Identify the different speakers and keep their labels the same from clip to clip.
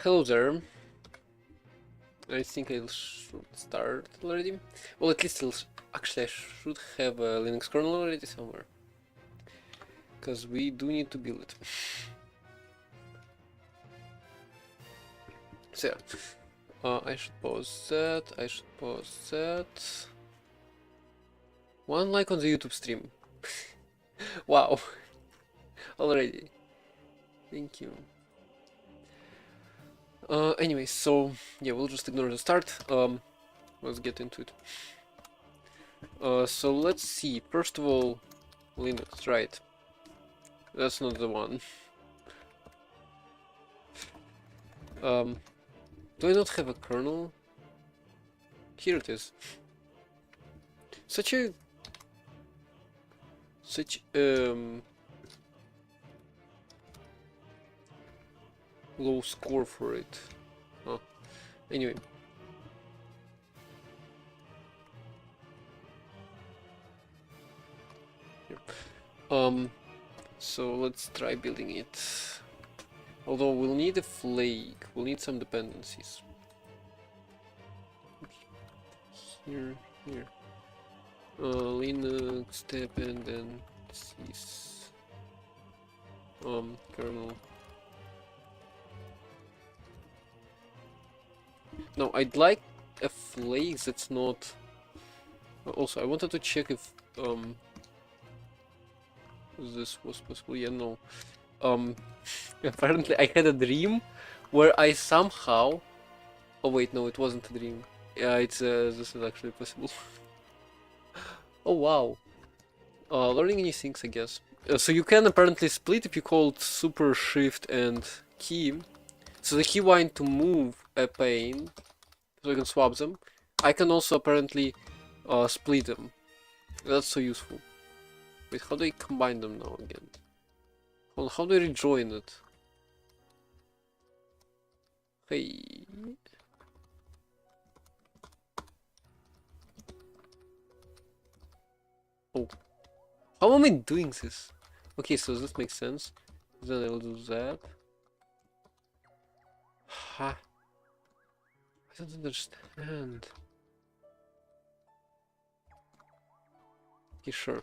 Speaker 1: Hello there. I think I should start already. Well, at least actually I should have a Linux kernel already somewhere. Because we do need to build it. So yeah, I should pause that. One like on the YouTube stream. Wow. Already. Thank you. Anyway, so yeah, we'll just ignore the start. Let's get into it. So let's see. First of all, Linux, right? That's not the one. Do I not have a kernel? Here it is. Such low score for it. Oh, anyway. Here. So let's try building it. Although we'll need a flake, we'll need some dependencies. Here. Linux dependencies. Kernel. No, I'd like a flake that's not. Also, I wanted to check if this was possible. Yeah, no. Apparently I had a dream where I somehow. Oh wait, no, it wasn't a dream. Yeah, it's this is actually possible. Oh wow. Learning new things, I guess. So you can apparently split if you hold super shift and key. So the keybind to move a pane, so you can swap them. I can also apparently split them. That's so useful. Wait, how do I combine them now again? Hold on, how do I rejoin it? Hey. Oh. How am I doing this? Okay, so this makes sense. Then I'll do that. Ha. I don't understand. Okay, sure.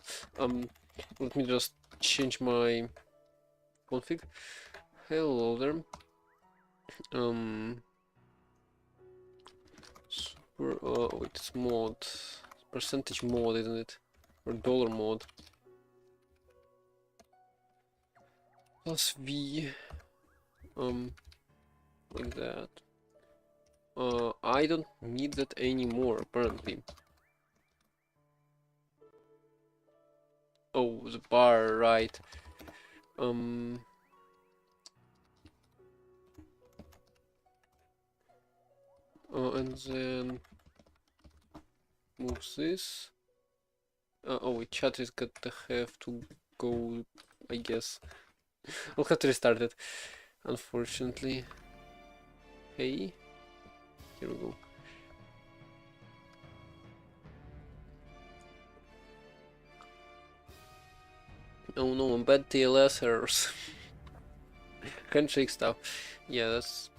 Speaker 1: Let me just change my config. Hello there. Super, wait, it's mod. Percentage mod, isn't it? Or dollar mod. Plus V. Like that. I don't need that anymore, apparently. Oh, the bar, right. And then move this. Oh wait, chat is gonna have to go, I guess. I'll have to restart it, unfortunately. Hey, here we go. Oh no, I'm bad TLS errors. Handshake stuff. Yeah, that's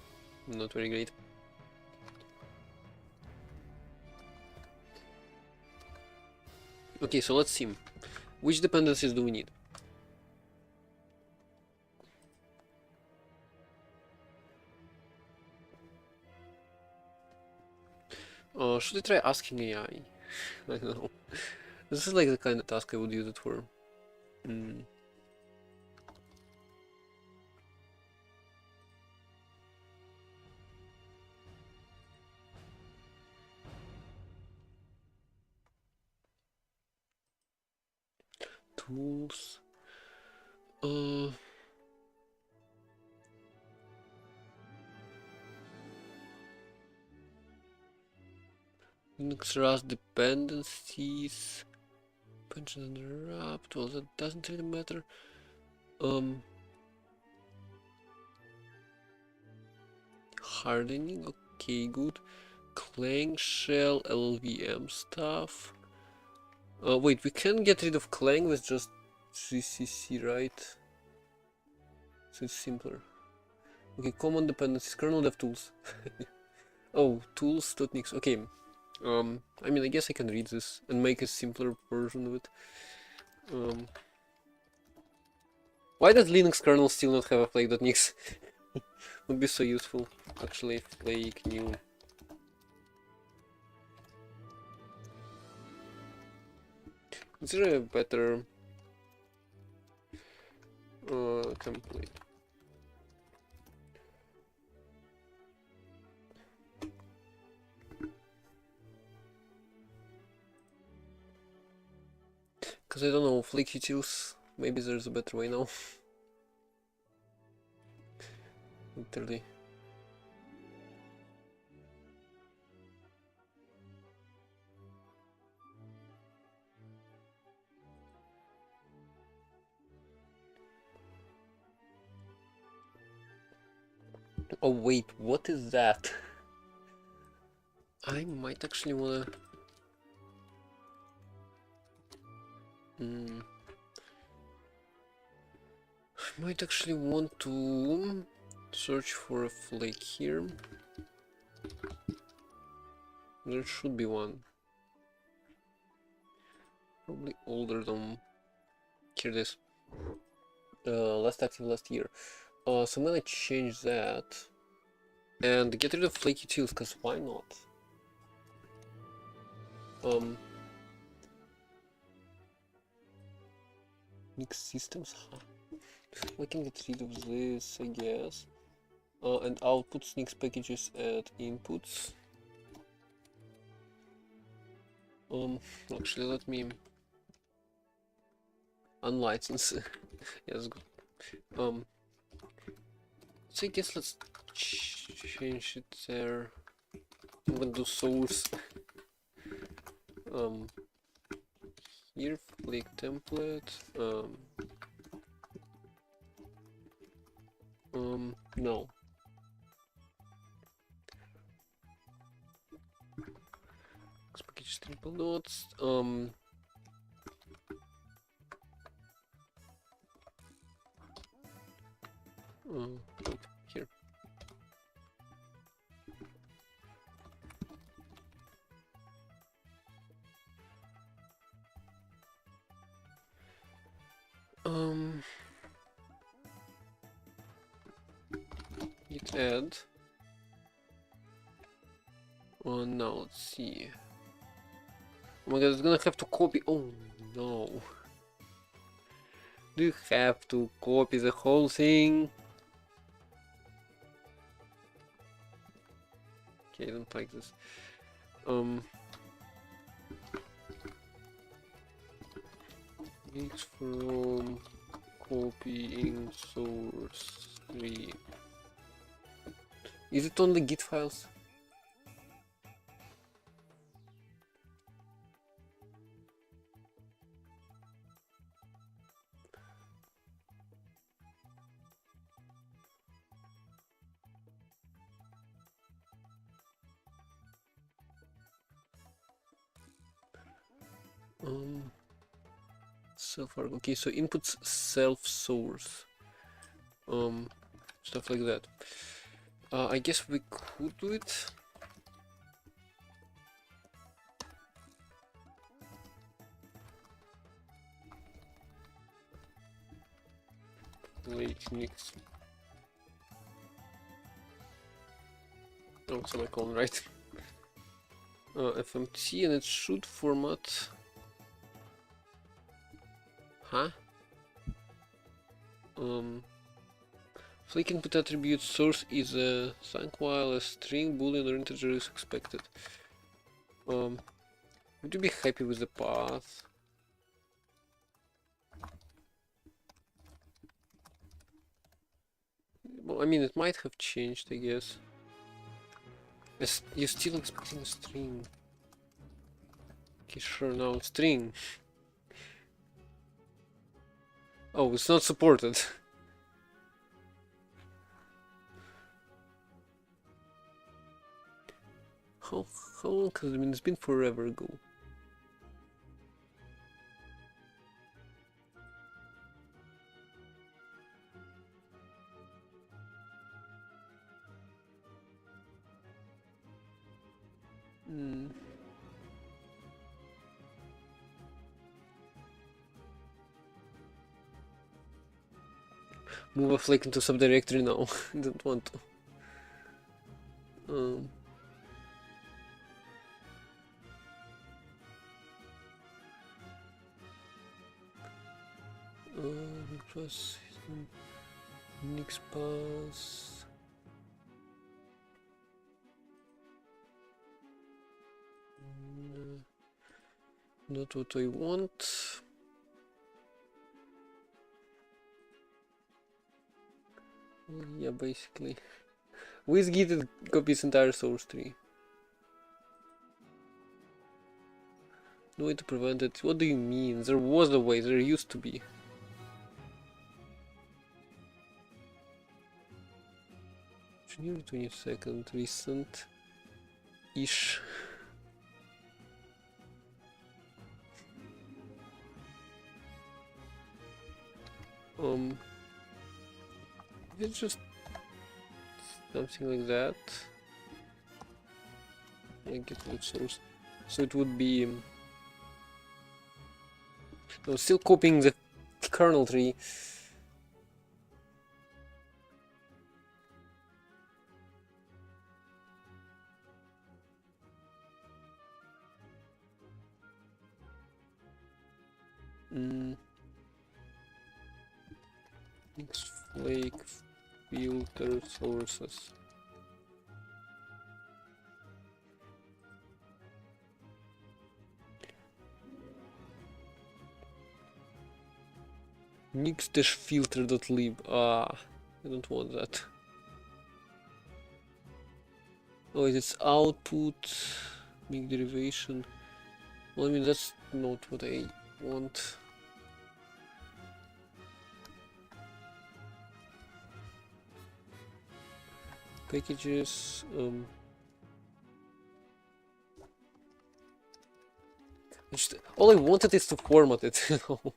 Speaker 1: not very great. Okay, so let's see. Which dependencies do we need? Should I try asking AI? I don't know. This is like the kind of task I would use it for. Tools. Linux Rust dependencies. Pension interrupt. Well, that doesn't really matter. Hardening. Okay, good. Clang shell, LLVM stuff. Wait, we can get rid of Clang with just GCC, right? So it's simpler. Okay, common dependencies, kernel dev tools. Oh, tools.nix. Okay. I mean, I guess I can read this and make a simpler version of it. Why does Linux kernel still not have a flake.nix? Would be so useful. Actually, flake new. Is there a better template? Because I don't know, flake utils. Maybe there's a better way now. Literally. Oh wait, what is that? I might actually wanna... I might actually want to search for a flake here. There should be one. Probably older than... Here it is. Last active last year. So I'm gonna change that. And get rid of flaky utils, because why not? Mixed systems? Huh. I can get rid of this, I guess. And outputs, Nix packages at inputs. Actually, let me unlicense. Yes, good. So I guess let's change it there. I'm gonna do source. Here, flake template. No. Package triple dots. Wait, here. Git add. Oh, now let's see. Oh my god, it's gonna have to copy. Oh no. Do you have to copy the whole thing? Okay, I don't like this. It's from copying source 3. Is it only Git files? Self-arg. Okay, so inputs self-source. Stuff like that. I guess we could do it. Wait, mix. Oh, semicolon, right? FMT, and it should format. Huh? Flake input attribute source is a thunk while a string, boolean, or integer is expected. Would you be happy with the path? Well, I mean, it might have changed, I guess. You're still expecting a string. Okay, sure, now string. Oh, it's not supported. How long has it been? It's been forever ago. Hmm. Move a flake into subdirectory now. Don't want to. Um, plus Nix pass. Not what I want. Yeah, basically. With Git it copies entire source tree. No way to prevent it. What do you mean? There was a way, there used to be. January 22nd, recent-ish. It's just something like that. I get root source. So it would be no, still copying the kernel tree. Mix flake filter sources. Nix-filter.lib. Ah, I don't want that. Oh, it's output, big derivation. Well, I mean, that's not what I want. Packages, all I wanted is to format it, you know.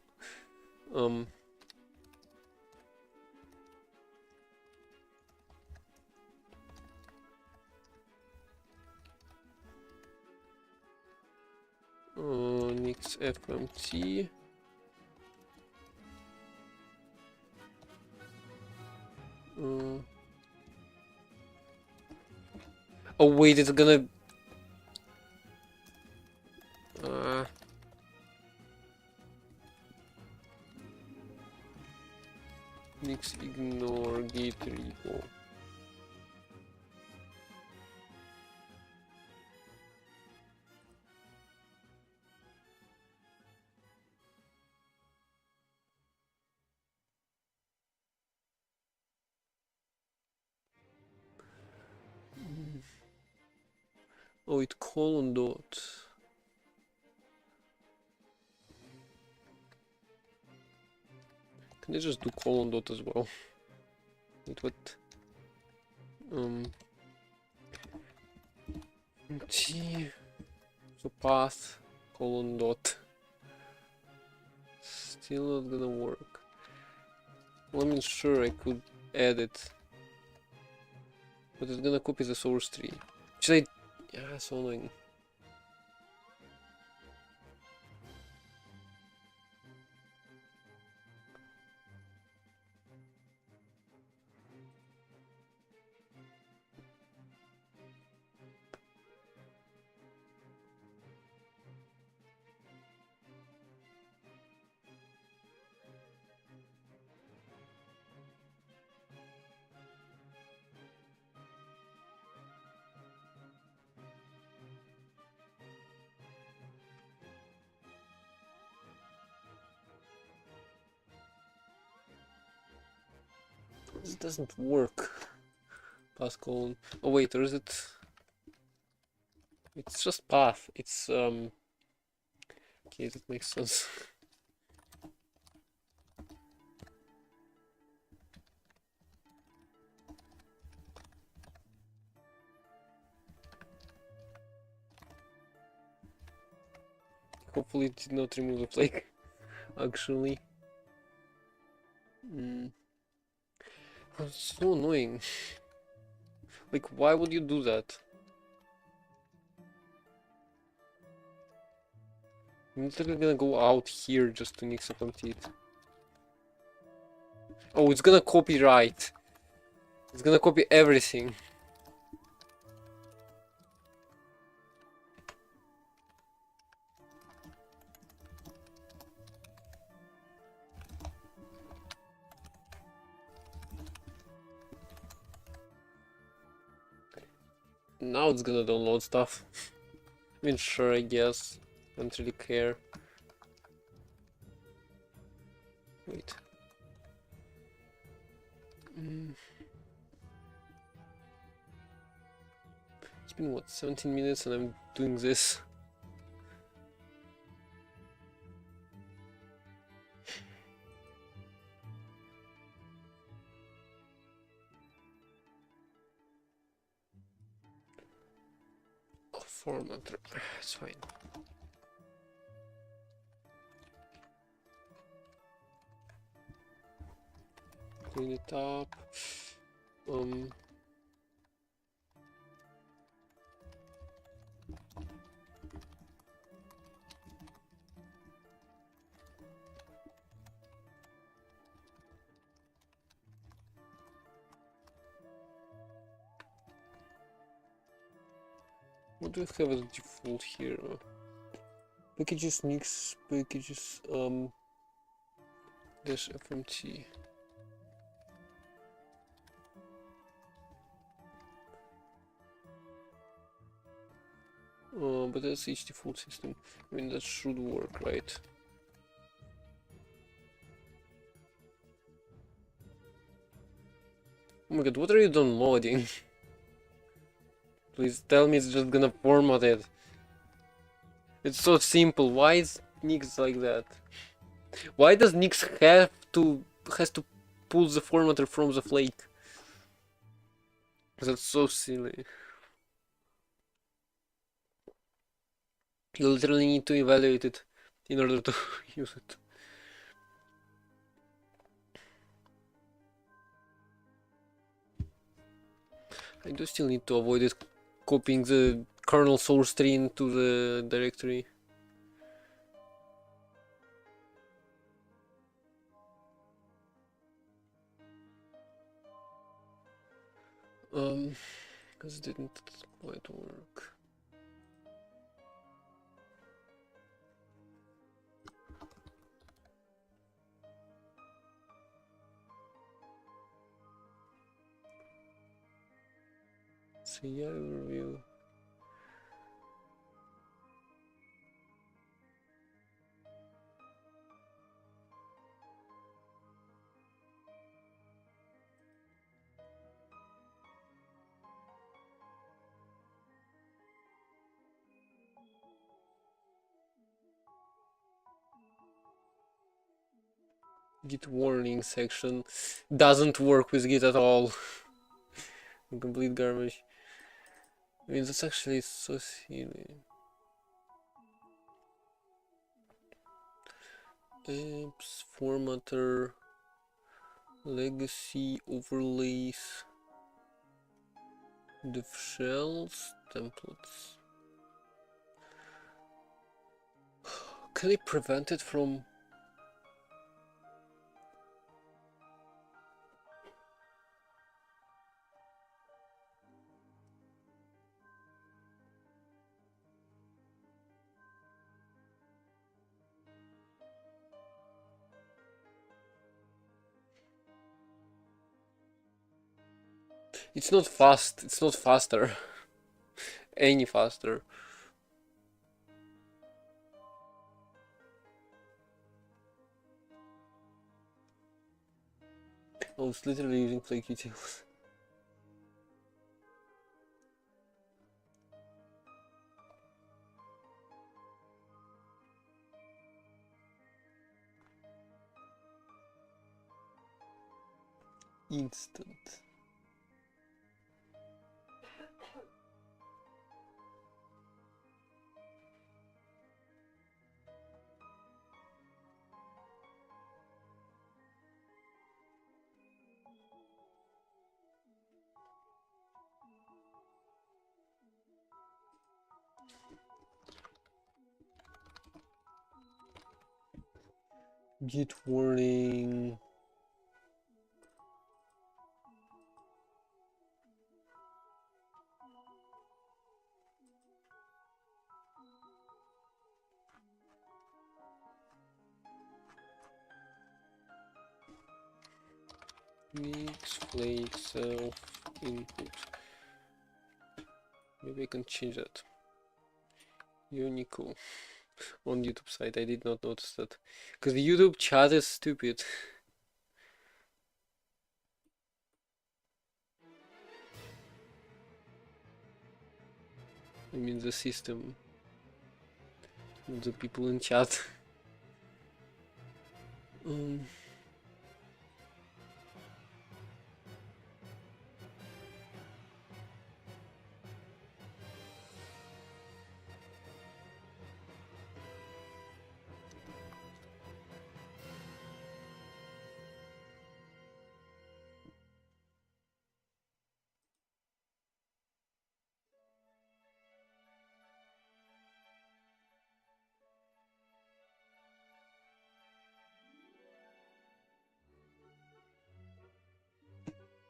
Speaker 1: Nix fmt. Oh wait, it's gonna. Nix ignore git repo. Oh, it colon dot. Can I just do colon dot as well? Wait, what? T. So path colon dot. Still not gonna work. Well, I mean, sure, I could add it, but it's gonna copy the source tree. Should I? Yeah, so annoying. This doesn't work. Path colon. Oh wait, or is it? It's just path. It's Okay, that makes sense. Hopefully it did not remove the plague, actually. It's so annoying. Like, why would you do that? I'm literally gonna go out here just to nick some teeth. Oh, it's gonna copy right. It's gonna copy everything. Now it's gonna download stuff. I mean, sure, I guess. I don't really care. Wait. It's been what, 17 minutes and I'm doing this. Oh, format. It's fine. Clean it up. What do we have as default here? Packages, mix, packages, dash FMT. But that's each default system. I mean, that should work, right? Oh my god, what are you downloading? Please tell me it's just gonna format it. It's so simple. Why is Nix like that? Why does Nix has to pull the formatter from the flake? That's so silly. You literally need to evaluate it in order to use it. I do still need to avoid it copying the kernel source tree into the directory. Because it didn't quite work. CI overview. Git warning section doesn't work with Git at all. Complete garbage. I mean, that's actually so silly. Apps, formatter, legacy, overlays, diff shells, templates. Can I prevent it from... It's not fast, it's not faster. Any faster. I was literally using flake utils. Instant. Git warning. Mix flake self input. Maybe I can change that. Unico on YouTube site. I did not notice that because the YouTube chat is stupid. I mean the system, not the people in chat.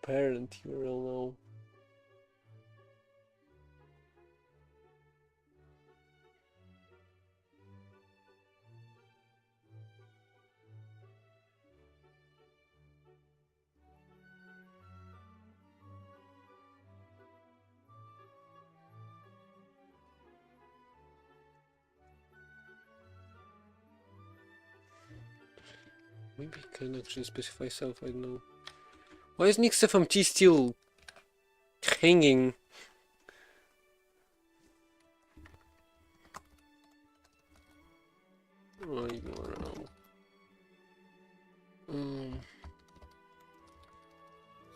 Speaker 1: Parent URL now. Maybe I can actually specify self, I don't know. Why is Nix FMT still hanging? Oh, URL.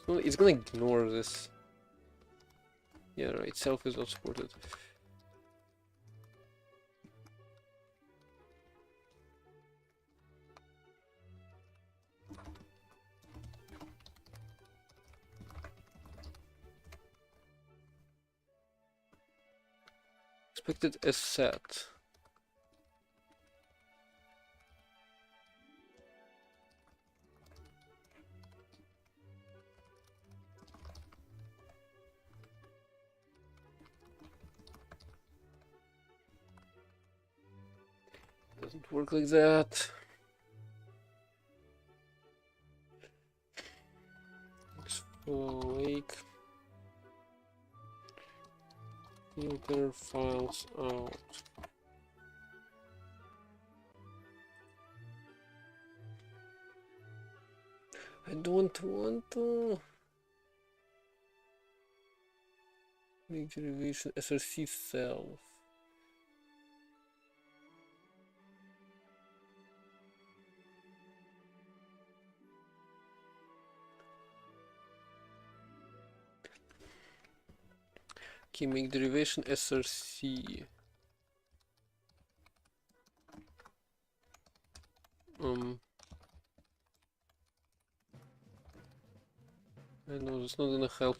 Speaker 1: So it's gonna ignore this. Yeah, right, self is not supported. Expected as set. Doesn't work like that. Let's flake. Filter files out. I don't want to make derivation SRC self. Okay, make derivation SRC. I know it's not gonna help,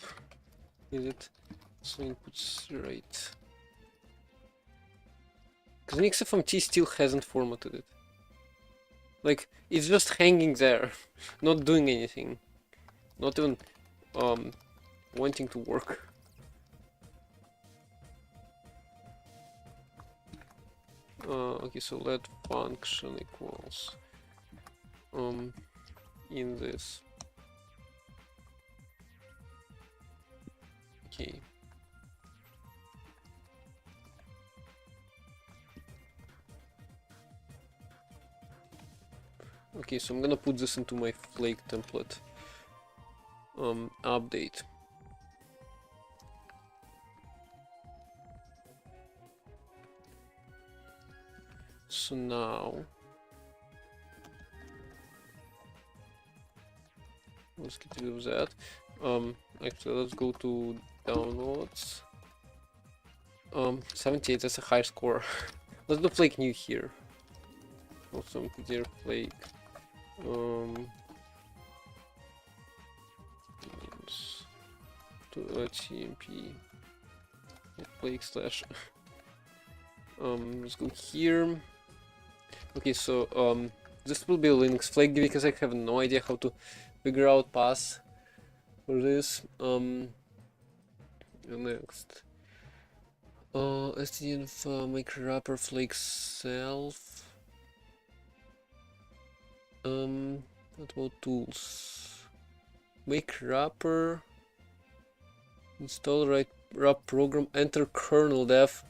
Speaker 1: is it? So inputs right. Because NixFMT still hasn't formatted it. Like, it's just hanging there, not doing anything. Not even wanting to work. Okay, so let function equals in this. Okay. Okay, so I'm gonna put this into my flake template. Update. So now let's get rid of that. Actually, let's go to downloads. 78, that's a high score. Let's do flake new here. Also clear flake. To TMP flake slash. Let's go here. Okay, so This will be a Linux flag because I have no idea how to figure out paths for this. Next. STDinf make wrapper flag self. What about tools? Make wrapper. Install right wrap program. Enter kernel dev.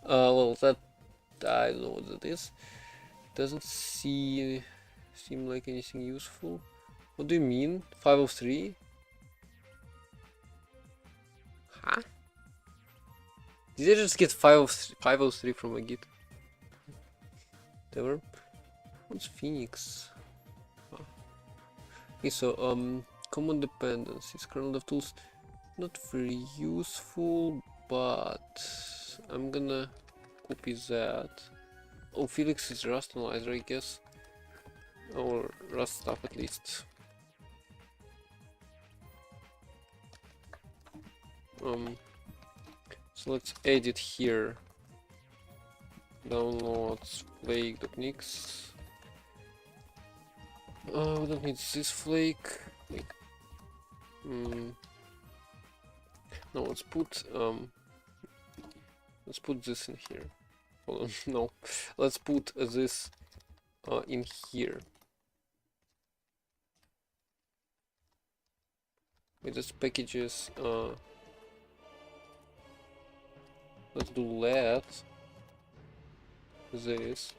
Speaker 1: Well, that I don't know what that is. Doesn't seem like anything useful. What do you mean? 503? Huh? Did I just get 503 from a git? Whatever. What's Phoenix? Oh. Okay, so common dependencies, kernel dev tools, not very useful, but I'm gonna copy that. Oh, Felix is Rust analyzer, I guess, or Rust stuff at least. So let's edit here. Downloads flake.nix. We don't need this flake. No, let's put this in here. Hold on, no, let's put this in here. With this packages, let's do let this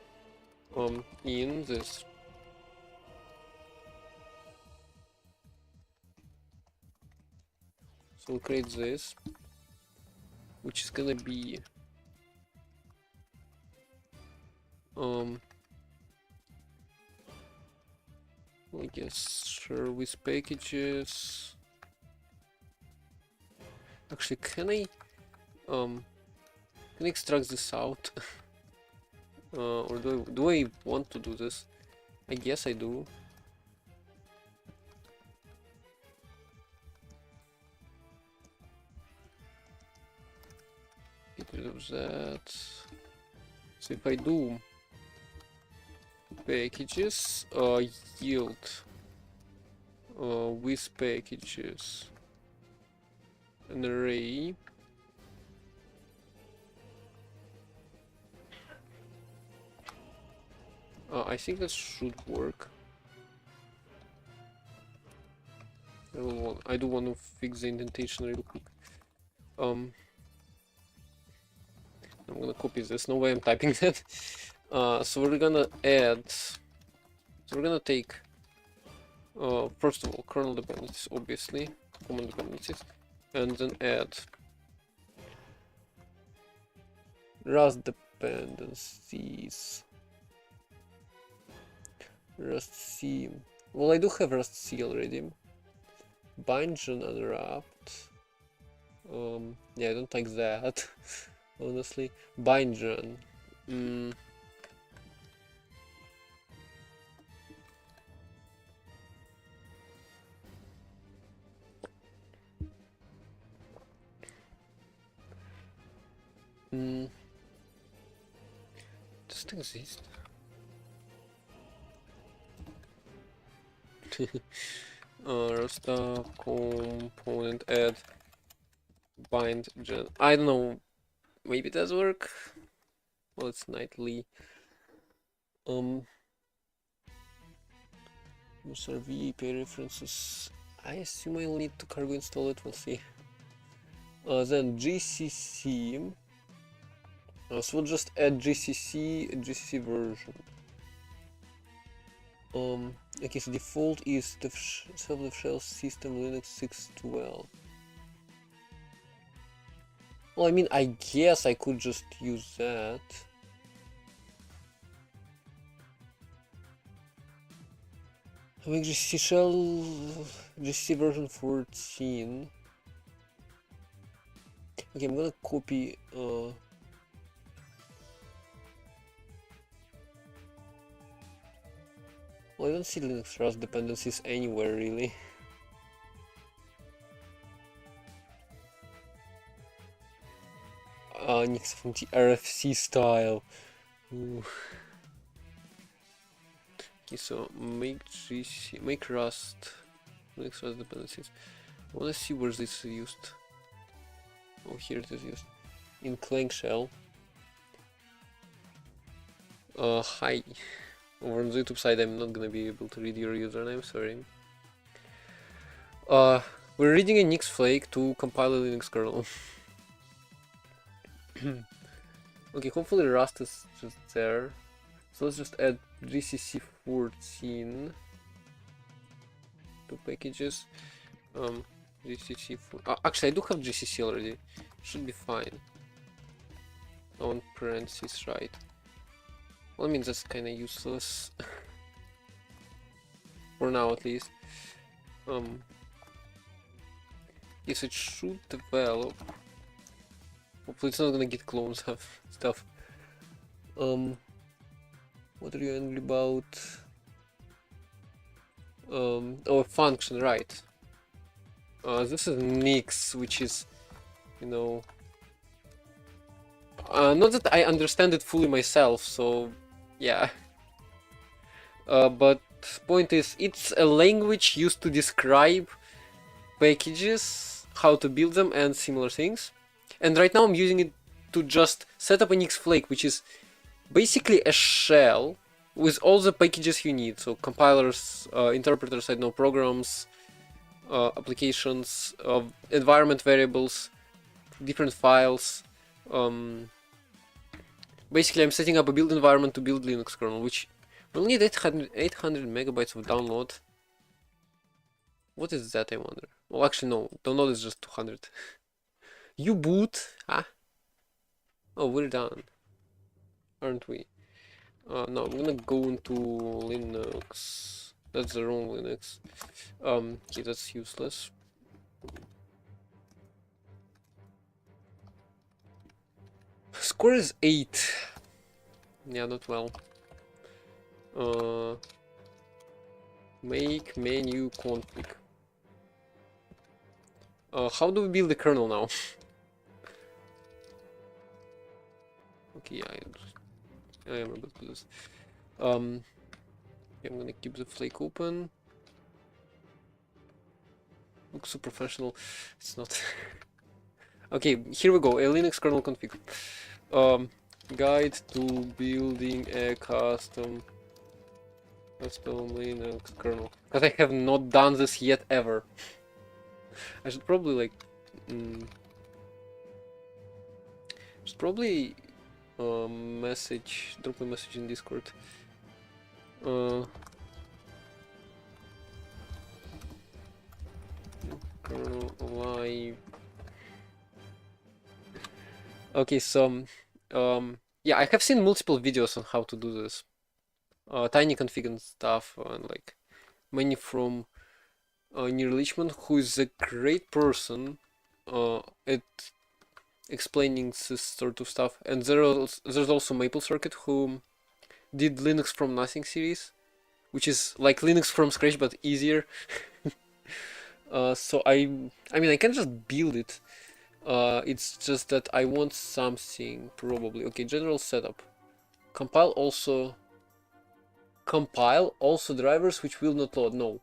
Speaker 1: in this. So we'll create this, which is gonna be I guess share with packages. Actually, can I extract this out? Or do I want to do this? I guess I do. Get rid of that. So if I do packages, yield with packages an array. I think that should work. I do want to fix the indentation real quick. I'm gonna copy this. No way I'm typing that. So we're gonna add. So we're gonna take. First of all, kernel dependencies, obviously, common dependencies, and then add Rust dependencies. Rust C. Well, I do have Rust C already. Bindgen unwrapped. Yeah, I don't like that. Honestly, Bindgen. Does it exist? Rust component add Bindgen. I don't know. Maybe it does work. Well, it's nightly. User VAP references. I assume I'll need to cargo install it. We'll see. Then GCC. So we'll just add GCC version. Okay, so default is the self-dev shell system Linux 6.12. Well, I mean, I guess I could just use that. I make GCC shell, GCC version 14. Okay, I'm gonna copy. Well, I don't see Linux Rust dependencies anywhere really. Nix from the RFC style. Ooh. Okay, so make GC, make Rust, make Rust dependencies. I wanna see where this is used. Oh, here it is used. In Clang Shell. Hi. Over on the YouTube side, I'm not gonna be able to read your username, sorry. We're reading a Nix flake to compile a Linux kernel. Okay, hopefully Rust is just there. So let's just add GCC 14 to packages. GCC 4. Actually, I do have GCC already. Should be fine. On parentheses, right? Well, I mean, that's kind of useless. For now, at least. Yes, it should develop. Hopefully it's not gonna get clones of stuff. What are you angry about? Oh, a function, right. This is Nix, which is, you know... not that I understand it fully myself, so... yeah. But point is, it's a language used to describe packages, how to build them, and similar things. And right now I'm using it to just set up a Nix flake, which is basically a shell with all the packages you need. So compilers, interpreters, I know, programs, applications, environment variables, different files. Basically, I'm setting up a build environment to build Linux kernel, which will need 800 megabytes of download. What is that, I wonder? Well, actually, no. Download is just 200. You boot? Huh? Oh, we're done. Aren't we? No, I'm gonna go into Linux. That's the wrong Linux. Okay, that's useless. Score is 8. Yeah, not well. Make menu config. How do we build the kernel now? Okay, I am able to do this. I'm gonna keep the flake open. Looks so professional. It's not. Okay, here we go. A Linux kernel config. Guide to building a custom Linux kernel. Because I have not done this yet ever. I should probably like. Should probably drop a message in Discord. Kernel live. Okay, so yeah, I have seen multiple videos on how to do this. Tiny config and stuff, and like many from near Lichman, who is a great person at explaining this sort of stuff. And there's also Maple Circuit, who did Linux from Nothing series, which is like Linux from scratch but easier. So I mean, I can just build it. It's just that I want something probably. Okay, general setup. Compile also drivers which will not load. No.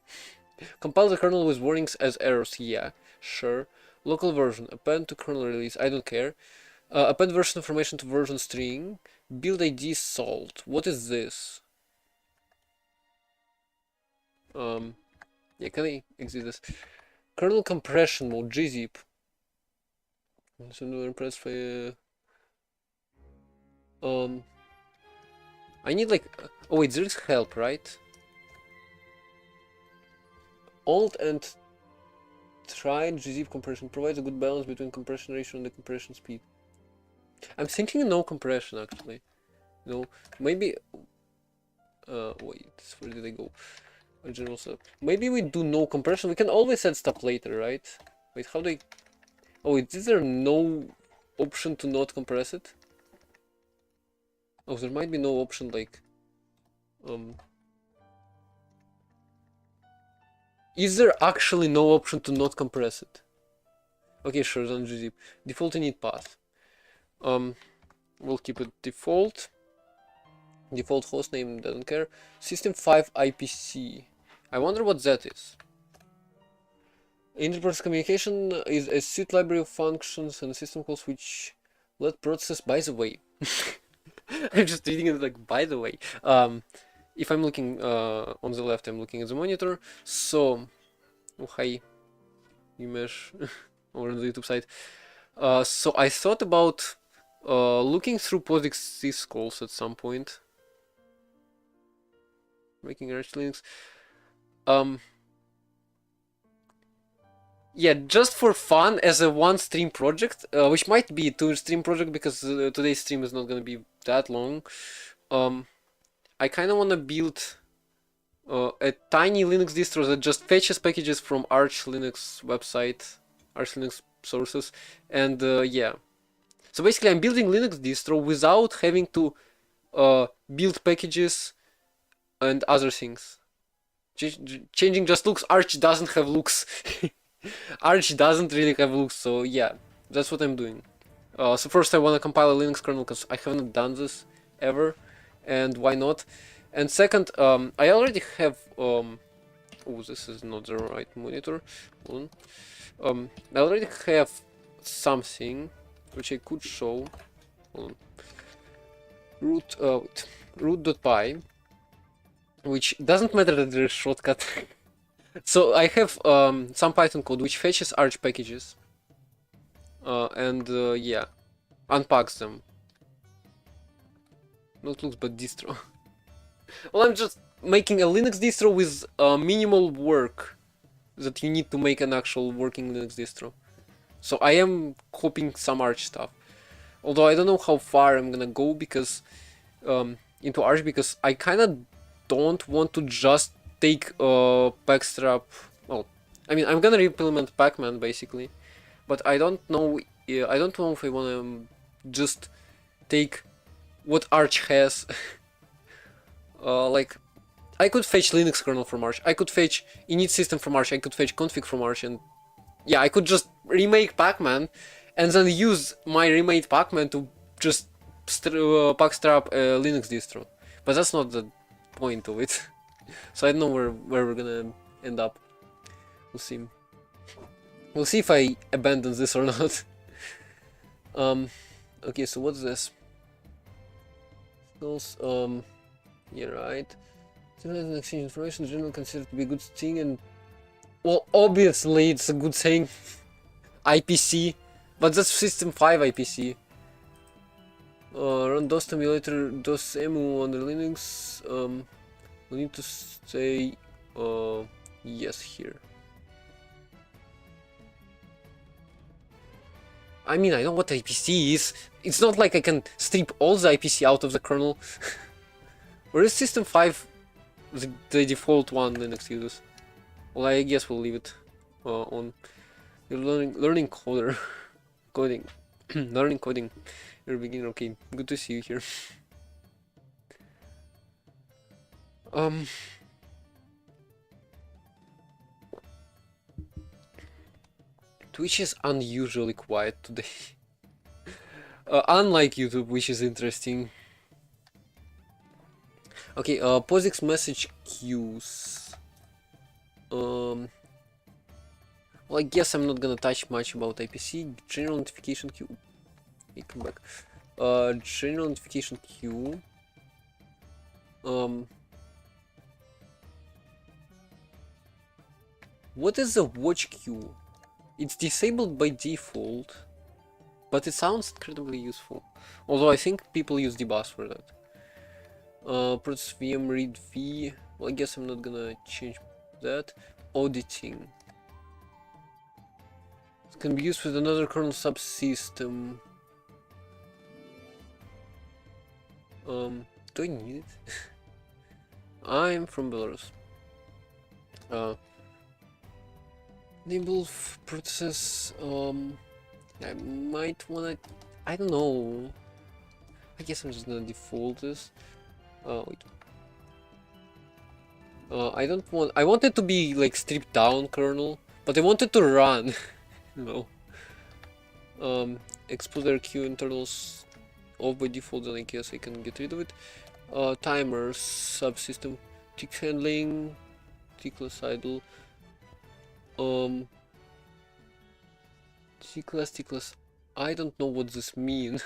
Speaker 1: Compile the kernel with warnings as errors. Yeah, sure. Local version. Append to kernel release. I don't care. Append version information to version string. Build ID salt. What is this? Yeah, can I exit this? Kernel compression mode. gzip. So no impressed by. I need like. Oh wait, there is help, right? Alt and try gzip compression provides a good balance between compression ratio and the compression speed. I'm thinking no compression actually. No, maybe. Wait, where did I go? General setup. Maybe we do no compression. We can always add stuff later, right? Wait, how do I? Oh, wait, is there no option to not compress it? Oh, there might be no option like. Is there actually no option to not compress it? Okay, sure, then gzip. Default init path. We'll keep it default. Default hostname, doesn't care. System 5 IPC. I wonder what that is. Interprocess communication is a suite library of functions and system calls which let process. By the way, I'm just reading it like by the way. If I'm looking on the left, I'm looking at the monitor. So, oh hi, image over the YouTube site. So I thought about looking through POSIX syscalls at some point. Making Arch Linux. Yeah, just for fun as a one stream project, which might be a two stream project because today's stream is not gonna be that long. I kind of want to build a tiny Linux distro that just fetches packages from Arch Linux website, Arch Linux sources, and yeah. So basically, I'm building Linux distro without having to build packages and other things. Changing just looks. Arch doesn't have looks. Arch doesn't really have looks, so yeah, that's what I'm doing. So first I want to compile a Linux kernel because I haven't done this ever, and why not? And second, I already have. Oh, this is not the right monitor. Hold on. I already have something which I could show. Hold on. Root.py, which doesn't matter that there is shortcut. So I have some Python code which fetches Arch packages and yeah, unpacks them. Not looks but distro. Well, I'm just making a Linux distro with minimal work that you need to make an actual working Linux distro. So I am copying some Arch stuff. Although I don't know how far I'm gonna go because into Arch, because I kind of don't want to just take Packstrap. Well, I mean, I'm gonna implement Pacman basically, but I don't know. I don't know if I wanna just take what Arch has. Like, I could fetch Linux kernel from Arch. I could fetch init system from Arch. I could fetch config from Arch, and yeah, I could just remake Pacman, and then use my remade Pacman to just Packstrap a Linux distro. But that's not the point of it. So I don't know where we're gonna end up. We'll see. We'll see if I abandon this or not. Okay, so what's this? Yeah, right. Exchange information, generally considered to be a good thing, and well, obviously it's a good thing. IPC, but that's System 5 IPC. Run DOS emulator, DOS emu under Linux. We need to say yes here. I mean, I know what IPC is. It's not like I can strip all the IPC out of the kernel. Where is System 5, the default one Linux uses? Well, I guess we'll leave it on. You're learning coder. Coding. Learning coding. You're a beginner, okay. Good to see you here. Twitch is unusually quiet today. Unlike YouTube, which is interesting. Okay, POSIX message queues. Well, I guess I'm not gonna touch much about IPC. General notification queue. Hey, come back. General notification queue. What is a watch queue? It's disabled by default, but it sounds incredibly useful. Although I think people use dbus for that. Process VM read v. Well, I guess I'm not gonna change that. Auditing. It can be used with another kernel subsystem. Do I need it? I'm from Belarus. Enable process. I might wanna. I don't know. I guess I'm just gonna default this. Wait. I don't want. I want it to be like stripped down kernel, but I want it to run. No. Exploder queue internals off by default, then I guess I can get rid of it. Timers, subsystem, tick handling, tickless idle, tickless. I don't know what this means.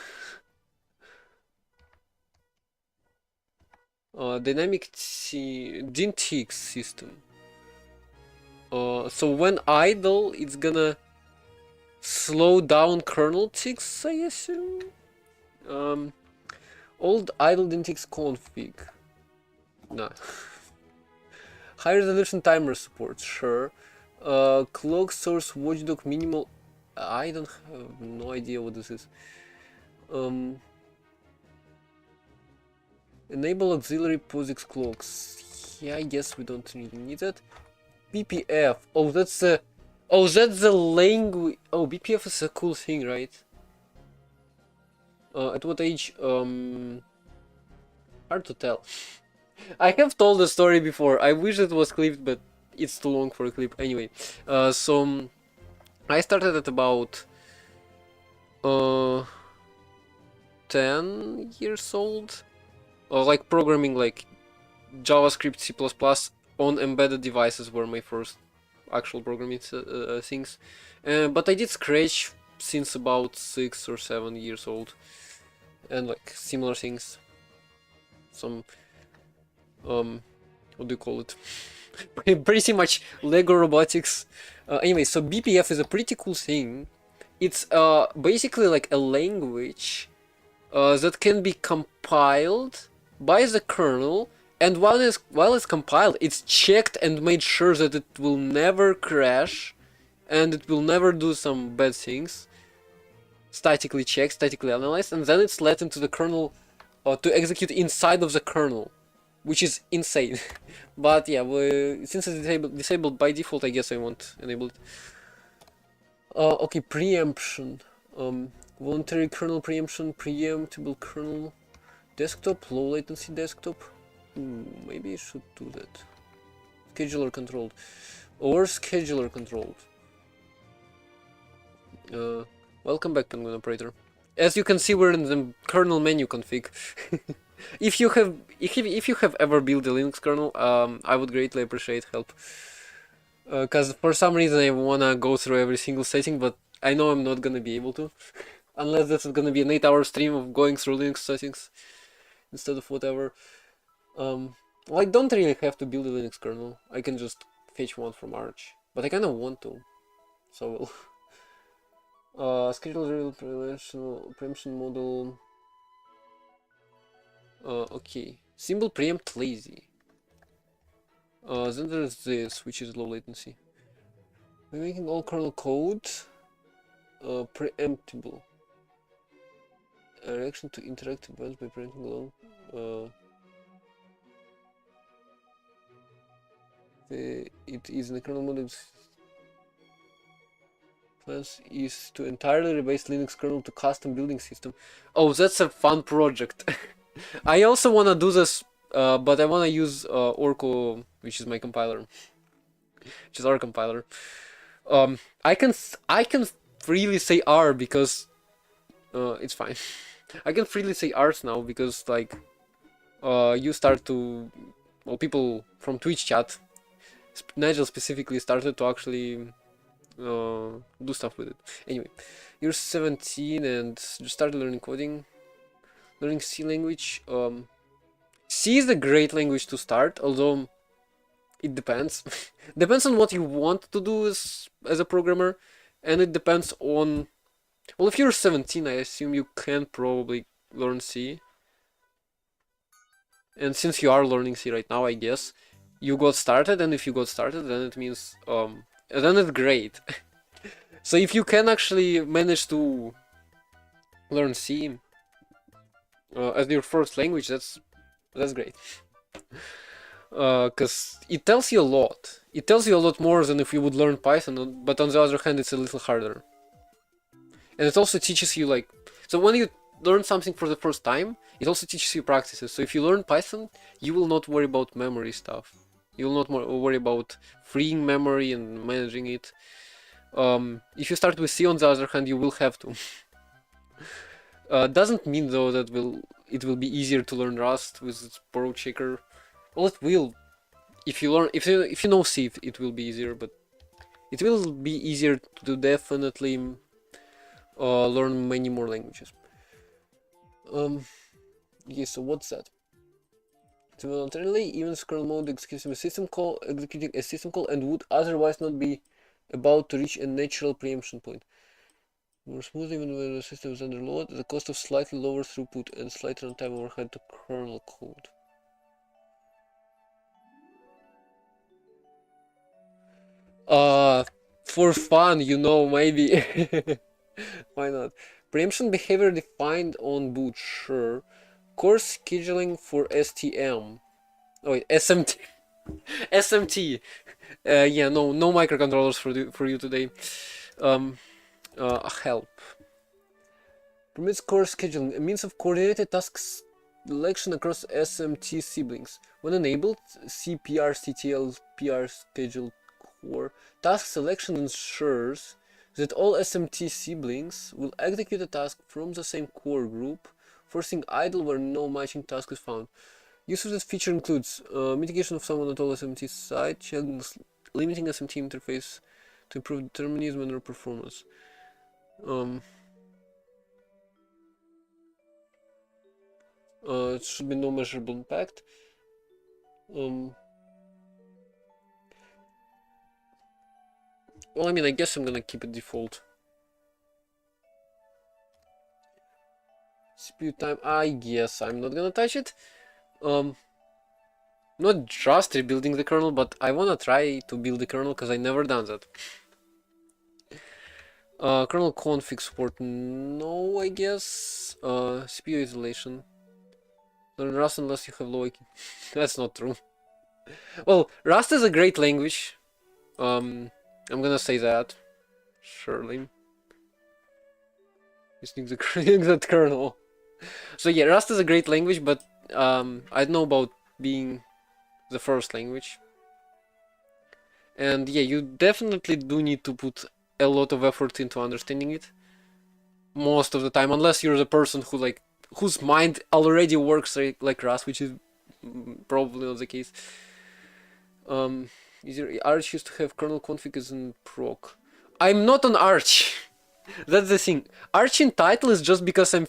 Speaker 1: Dynamic DIN-TIX system. So when idle, it's gonna slow down kernel ticks, I assume. Old idle DIN-TIX config. Nah. High resolution timer support, sure. Clock source watchdog minimal. I don't have no idea what this is. Enable auxiliary POSIX clocks. Yeah, I guess we don't really need that. BPF. Oh, that's the. Oh, that's the language. Oh, BPF is a cool thing, right? At what age? Hard to tell. I have told the story before. I wish it was clipped, but it's too long for a clip. Anyway, so I started at about 10 years old, like programming like JavaScript, C++ on embedded devices were my first actual programming things. But I did Scratch since about 6 or 7 years old, and like similar things. Some what do you call it? Pretty much Lego robotics. Anyway, so BPF is a pretty cool thing. It's basically like a language that can be compiled by the kernel, and while it's compiled, it's checked and made sure that it will never crash, and it will never do some bad things. Statically checked, statically analyzed, and then it's let into the kernel to execute inside of the kernel, which is insane. But yeah, since it's disabled by default, I guess I won't enable it. Okay, preemption. Voluntary kernel preemption, preemptible kernel, desktop, low latency desktop. Maybe I should do that. Scheduler controlled. Or scheduler controlled. Welcome back, Penguin Operator. As you can see, we're in the kernel menu config. If you have ever built a Linux kernel, I would greatly appreciate help. Because for some reason I wanna go through every single setting, but I know I'm not gonna be able to. Unless this is gonna be an 8-hour stream of going through Linux settings instead of whatever. Well, I don't really have to build a Linux kernel. I can just fetch one from Arch. But I kinda want to. So schedule real preemption model. Okay. Symbol preempt lazy. Then there's this, which is low latency. We're making all kernel code preemptible. A reaction to interactive events by preempting alone. It is in the kernel mode. Plans is to entirely rebase Linux kernel to custom building system. Oh, that's a fun project. I also wanna do this, but I wanna use Orco, which is my compiler, which is our compiler. I can freely say R because it's fine. I can freely say R's now because like you start to, well, people from Twitch chat, Nigel specifically, started to actually do stuff with it. Anyway, you're 17 and just started learning coding, learning C language. C is a great language to start, although it depends. Depends on what you want to do as a programmer, and it depends on. Well, if you're 17, I assume you can probably learn C. And since you are learning C right now, I guess you got started, and if you got started, then it means then it's great. So if you can actually manage to learn C as your first language, that's great. Because it tells you a lot. It tells you a lot more than if you would learn Python, but on the other hand, it's a little harder. And it also teaches you, like, so when you learn something for the first time, it also teaches you practices. So if you learn Python, you will not worry about memory stuff. You will not worry about freeing memory and managing it. If you start with C, on the other hand, you will have to. Doesn't mean though that it will be easier to learn Rust with its borrow checker. Well, it will. If you know C, it will be easier, but it will be easier to definitely learn many more languages. Yeah, so what's that? So voluntarily, even if kernel mode executing a system call, and would otherwise not be about to reach a natural preemption point. More smooth even when the system is under load, at the cost of slightly lower throughput and slight runtime overhead to kernel code. For fun, maybe. Why not? Preemption behavior defined on boot, sure. Core scheduling for STM. Oh wait, SMT. SMT. Yeah, no microcontrollers for you today. Help. Permits core scheduling, a means of coordinated task selection across SMT siblings. When enabled, CPR schedule core task selection ensures that all SMT siblings will execute a task from the same core group, forcing idle where no matching task is found. Use of this feature includes mitigation of someone at all SMT site, limiting SMT interface to improve determinism and performance. It should be no measurable impact. Well, I mean, I guess I'm gonna keep it default. CPU time, I guess I'm not gonna touch it. Not just rebuilding the kernel, but I wanna try to build the kernel because I never done that. Kernel config support, no, I guess. CPU isolation. Learn Rust unless you have low IQ. That's not true. Well, Rust is a great language. I'm gonna say that. Surely. Just need that kernel. So yeah, Rust is a great language, but I don't know about being the first language. And yeah, you definitely do need to put a lot of effort into understanding it. Most of the time, unless you're the person whose mind already works like Rust, which is probably not the case. Arch used to have kernel config as in proc. I'm not on Arch. That's the thing. Arch in title is just because I'm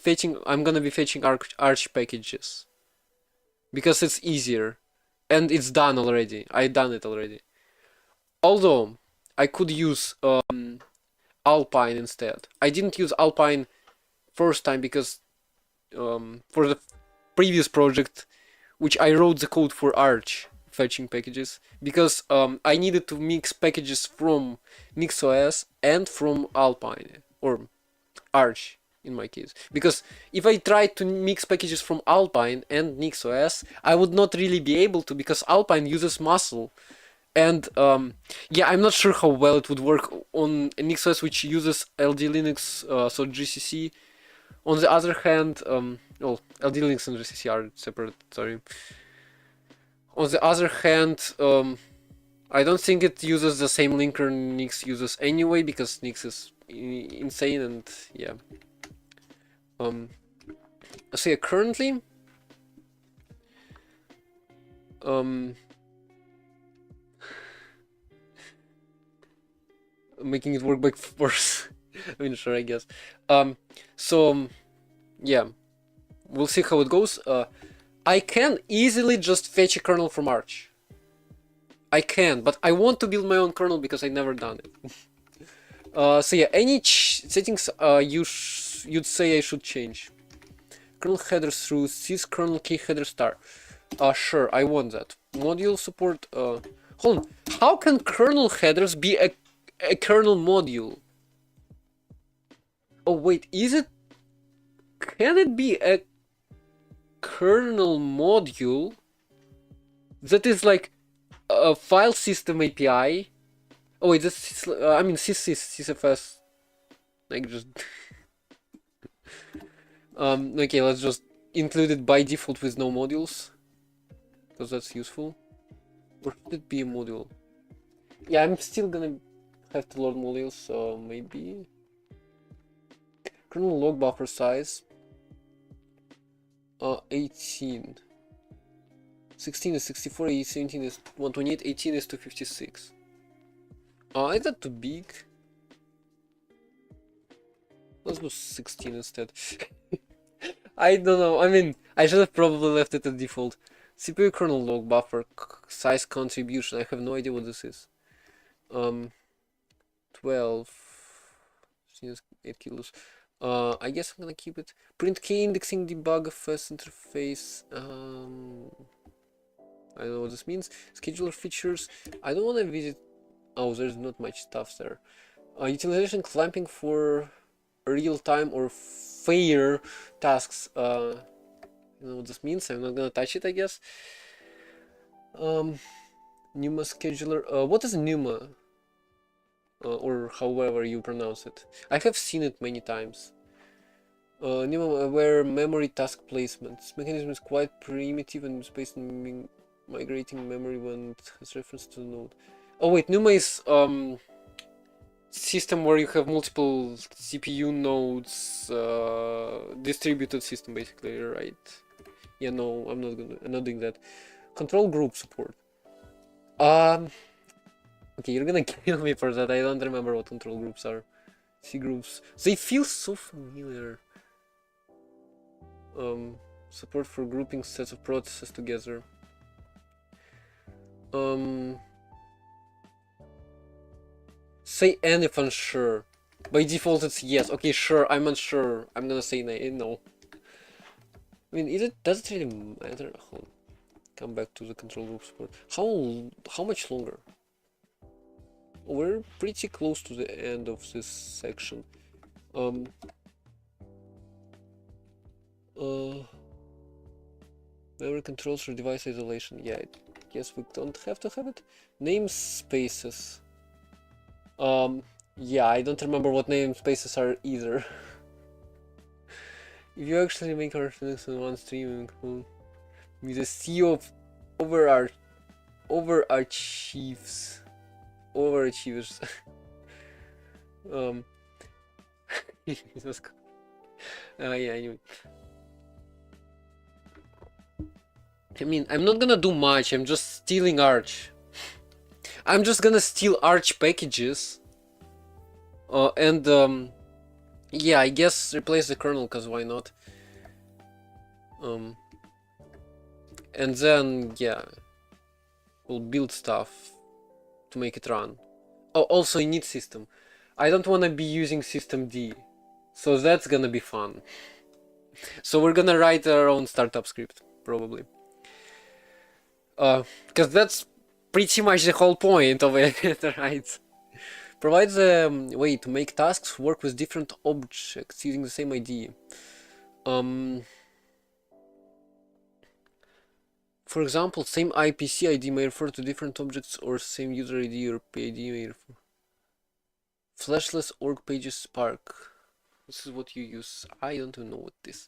Speaker 1: gonna be fetching Arch packages. Because it's easier. And it's done already. I done it already. Although, I could use Alpine instead. I didn't use Alpine first time because for the previous project, which I wrote the code for Arch fetching packages, because I needed to mix packages from NixOS and from Alpine, or Arch in my case. Because if I tried to mix packages from Alpine and NixOS, I would not really be able to, because Alpine uses Muscle. And yeah, I'm not sure how well it would work on NixOS, which uses LD Linux, so GCC. On the other hand, well, LD Linux and GCC are separate, sorry. On the other hand, I don't think it uses the same linker Nix uses anyway, because Nix is insane, and yeah. So yeah, currently, making it work by force. I mean, sure, I guess. Yeah, we'll see how it goes. I can easily just fetch a kernel from Arch. I can, but I want to build my own kernel because I never done it. So yeah, any settings you'd say I should change? Kernel headers through sys kernel key header star. Sure, I want that. Module support. Hold on. How can kernel headers be a kernel module? Oh wait, is it? Can it be a kernel module that is like a file system API? Oh wait, this I mean sysfs. Like just okay, let's just include it by default with no modules, because that's useful. Or should it be a module? Yeah, I'm still gonna have to load modules, so maybe kernel log buffer size. 18. 16 is 64, 17 is 128, 18 is 256. Is that too big? Let's do 16 instead. I don't know, I mean, I should have probably left it at default. CPU kernel log buffer size contribution, I have no idea what this is. 12, 8 kilos. I guess I'm gonna keep it. Print key indexing debug fast interface. I don't know what this means. Scheduler features. I don't want to visit. Oh, there's not much stuff there. Utilization clamping for real-time or fair tasks. You know what this means. I'm not gonna touch it, I guess. Numa scheduler. What is Numa? Or however you pronounce it. I have seen it many times. Numa aware memory task placement. This mechanism is quite primitive and is based on migrating memory when it has reference to the node. Oh wait, Numa is system where you have multiple CPU nodes, distributed system basically, right? Yeah, no, I'm not doing that. Control group support. Okay, you're gonna kill me for that. I don't remember what control groups are. C groups. They feel so familiar. Support for grouping sets of processes together. Say N if unsure. By default it's yes. Okay, sure, I'm unsure. I'm gonna say no. I mean, does it really matter? Hold. Come back to the control group support. How much longer? We're pretty close to the end of this section. Memory controls for device isolation. Yeah, I guess we don't have to have it. Namespaces. Yeah, I don't remember what namespaces are either. If you actually make our things in one stream, with the CEO of overachievers. Yeah, anyway. I mean, I'm not gonna do much, I'm just stealing Arch. I'm just gonna steal Arch packages. Yeah, I guess replace the kernel, cause why not? And then, yeah, we'll build stuff to make it run. Oh, also init system. I don't wanna be using systemd, so that's gonna be fun. So we're gonna write our own startup script, probably. Because that's pretty much the whole point of it, right? Provides a way to make tasks work with different objects using the same ID. For example, same IPC ID may refer to different objects, or same user ID or PID may refer. Flashless org pages Spark. This is what you use. I don't even know what this.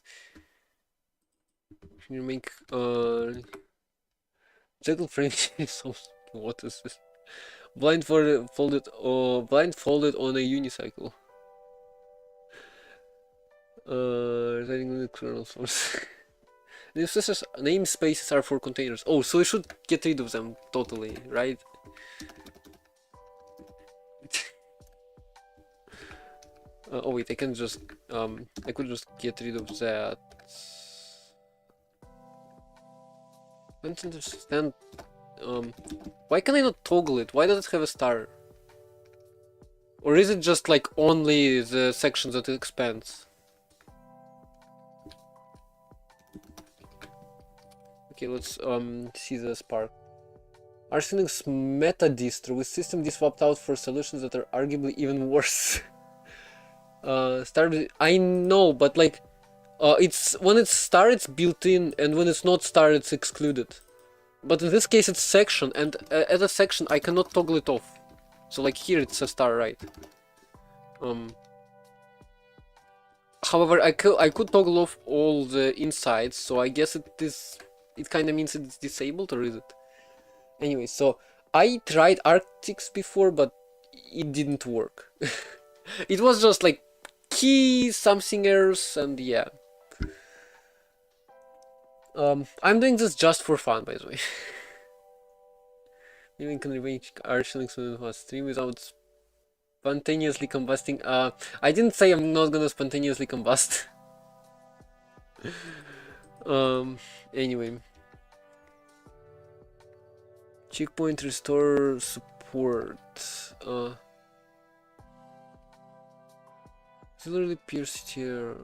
Speaker 1: You make Juggle frame. What is this? Blindfolded on a unicycle. Residing on the kernel source. Namespaces are for containers. Oh, so I should get rid of them totally, right? Oh wait, I can just I could just get rid of that. I don't understand. Why can I not toggle it? Why does it have a star? Or is it just like only the sections that it expands? Okay, let's see the Spark. Arsenic's meta distro with systemd swapped out for solutions that are arguably even worse. I know, but like it's when it's star it's built in, and when it's not star it's excluded. But in this case it's section, and as a section I cannot toggle it off. So like here it's a star, right? However, I could toggle off all the insides, so I guess it kind of means it's disabled, or is it? Anyway, so I tried Arctics before, but it didn't work. It was just like key something errors, and yeah. I'm doing this just for fun, by the way. Maybe we can remake our shillings on stream without spontaneously combusting. I didn't say I'm not gonna spontaneously combust. Anyway. Checkpoint restore support. Auxiliary pierce here.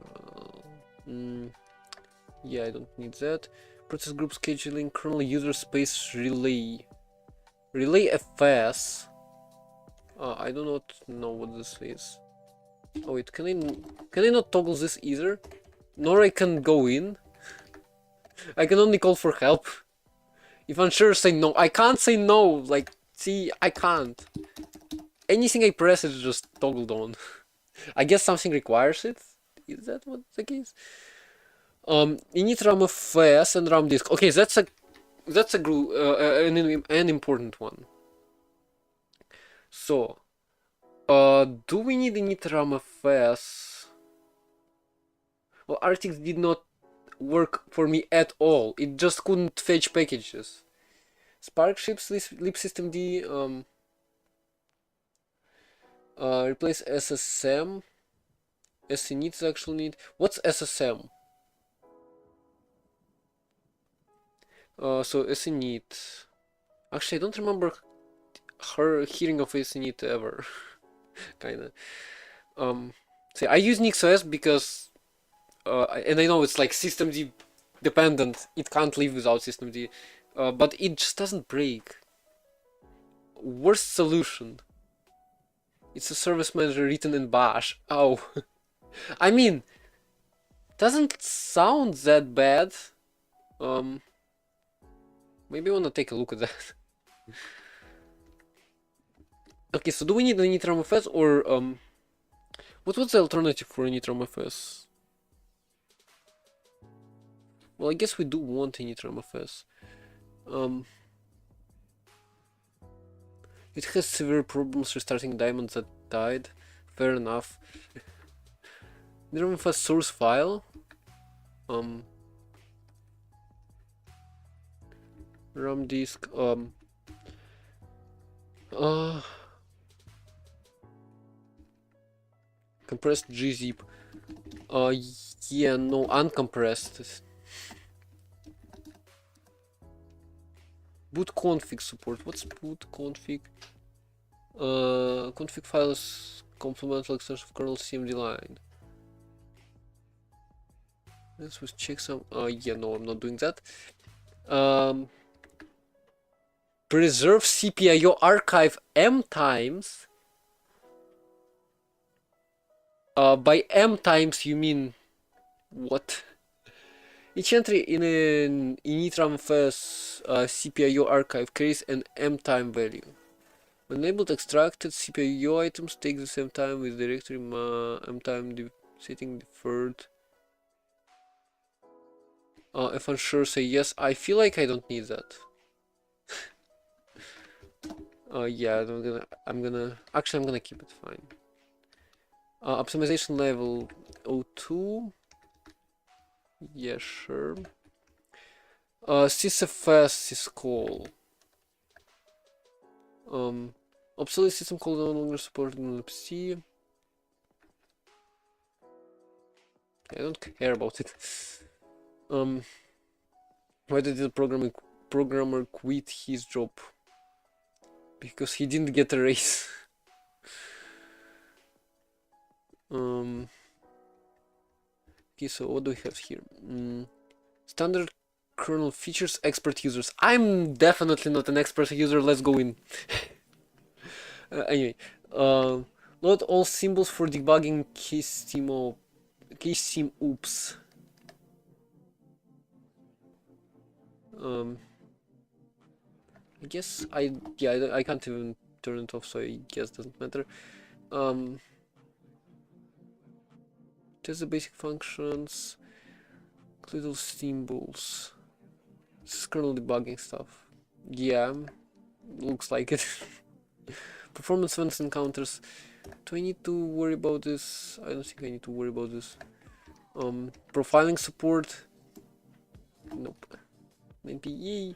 Speaker 1: Yeah, I don't need that. Process group scheduling, kernel user space relay. Relay FS. I do not know what this is. Oh wait, can I not toggle this either? Nor I can go in. I can only call for help. If unsure, say no. I can't say no. Like, see, I can't. Anything I press is just toggled on. I guess something requires it. Is that what the case? You need RAM FS and RAM disk. Okay, that's an important one. So, do we need any RAM FS? Well, RTX did not work for me at all. It just couldn't fetch packages. Spark ships lib system D. Replace SSM. SC needs actually need. What's SSM? So SC need. Actually, I don't remember her hearing of SC need ever. Kinda. See, I use NixOS because, and I know it's like systemd dependent. It can't live without systemd, but it just doesn't break. Worst solution. It's a service manager written in Bash. Oh. I mean, doesn't sound that bad. Maybe I wanna take a look at that. Okay, so do we need a Nitram FS or what's the alternative for a Nitram FS? Well, I guess we do want a Nitram FS. It has severe problems restarting diamonds that died. Fair enough. Nitram FS source file. RAM disk. Compressed gzip. Yeah, no, uncompressed. Boot config support. What's boot config? Config files complemental extension of kernel CMD line. Let's check some. Yeah, no, I'm not doing that. Preserve CPIO archive M times. By M times you mean what? Each entry in an initramfs CPIO archive carries an M time value. When labeled extracted, CPIO items take the same time with directory M time setting deferred. If unsure, say yes. I feel like I don't need that. Yeah, I'm gonna keep it fine. Optimization level 02. Yeah, sure. sysfs syscall. Obsolete system call no longer supported in libc. I don't care about it. Why did the programmer quit his job? Because he didn't get a raise. Okay, so what do we have here? Standard kernel features, expert users. I'm definitely not an expert user. Let's go in. Anyway, load all symbols for debugging keysym oops. I guess I can't even turn it off, so I guess it doesn't matter. Test the basic functions, little symbols. This is kernel debugging stuff. Yeah, looks like it. Performance events encounters. Do I need to worry about this? I don't think I need to worry about this. Profiling support. Nope. maybe yay.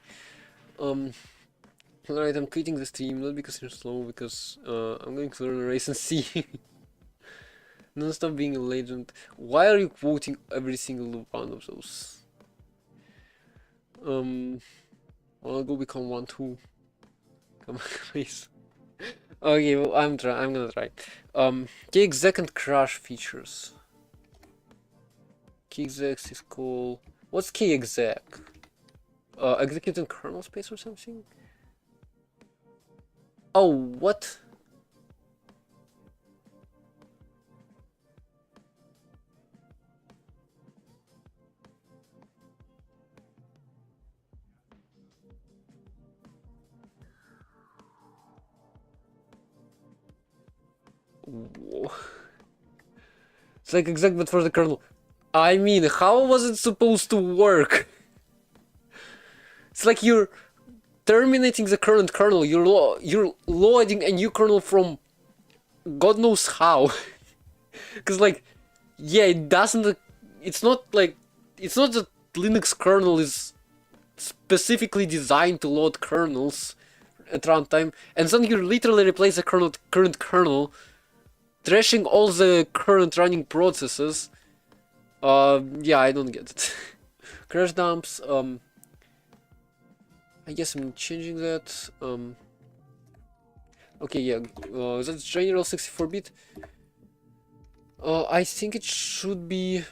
Speaker 1: Alright, I'm quitting the stream, not because you're slow, because I'm going to learn a race and see. Non-stop being a legend. Why are you quoting every single one of those? I'll go become one too. Come on, please. Okay, well, I'm gonna try. Key exec and crash features. Key exec is called... What's key exec? Executing kernel space or something? Oh, what? Whoa. It's like exec but for the kernel. I mean, how was it supposed to work? It's like you're terminating the current kernel. You're loading a new kernel from God knows how. Because like, yeah, it doesn't. It's not like it's not that Linux kernel is specifically designed to load kernels at runtime, and then you literally replace the current kernel, trashing all the current running processes. Yeah, I don't get it. Crash dumps. I guess I'm changing that. Okay, yeah. That's general 64-bit. I think it should be.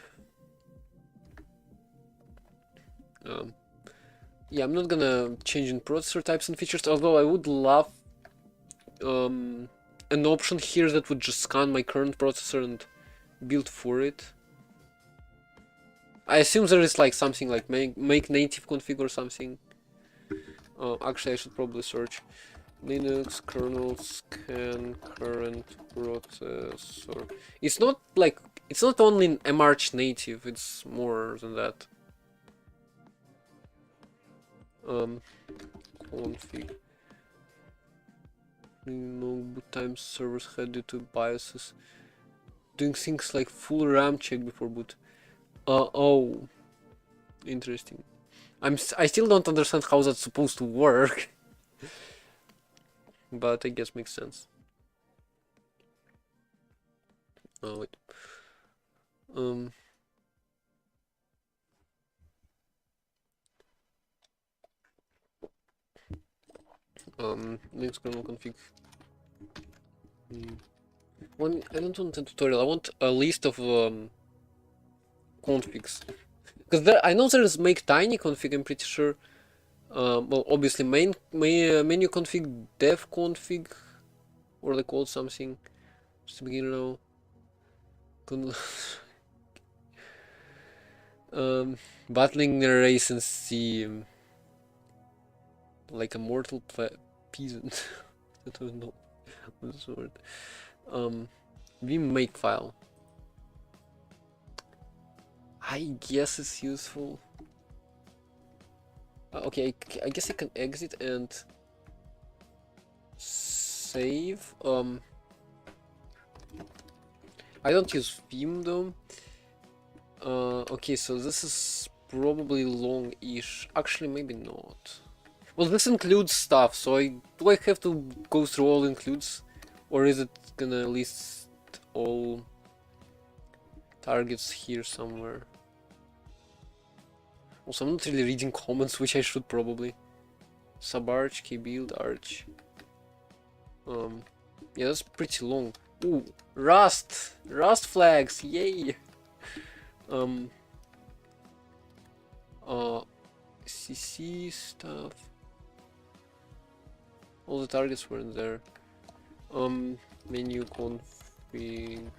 Speaker 1: Yeah, I'm not gonna change in processor types and features, although I would love an option here that would just scan my current processor and build for it. I assume there is like something like make native config or something. Actually, I should probably search Linux kernel scan current processor. It's not like it's not only an mArch native. It's more than that. Config. No boot time servers had due to biases. Doing things like full RAM check before boot. Oh, interesting. I still don't understand how that's supposed to work, but I guess makes sense. Oh wait. Linux kernel config. One, I don't want a tutorial. I want a list of configs. Because I know there is make tiny config. I'm pretty sure. Well, obviously menu config, dev config, or they call something. Just to begin now. Battling the race and see like a mortal peasant. I don't know what's the word. Vim make file. I guess it's useful. Okay, I guess I can exit and save. I don't use Vim though. Okay, so this is probably long-ish. Actually, maybe not. Well, this includes stuff, so do I have to go through all includes? Or is it gonna list all targets here somewhere? Also, I'm not really reading comments, which I should probably. Subarch, kbuild, arch. Yeah, that's pretty long. Ooh, Rust! Rust flags, yay! CC stuff. All the targets were in there. Menu config.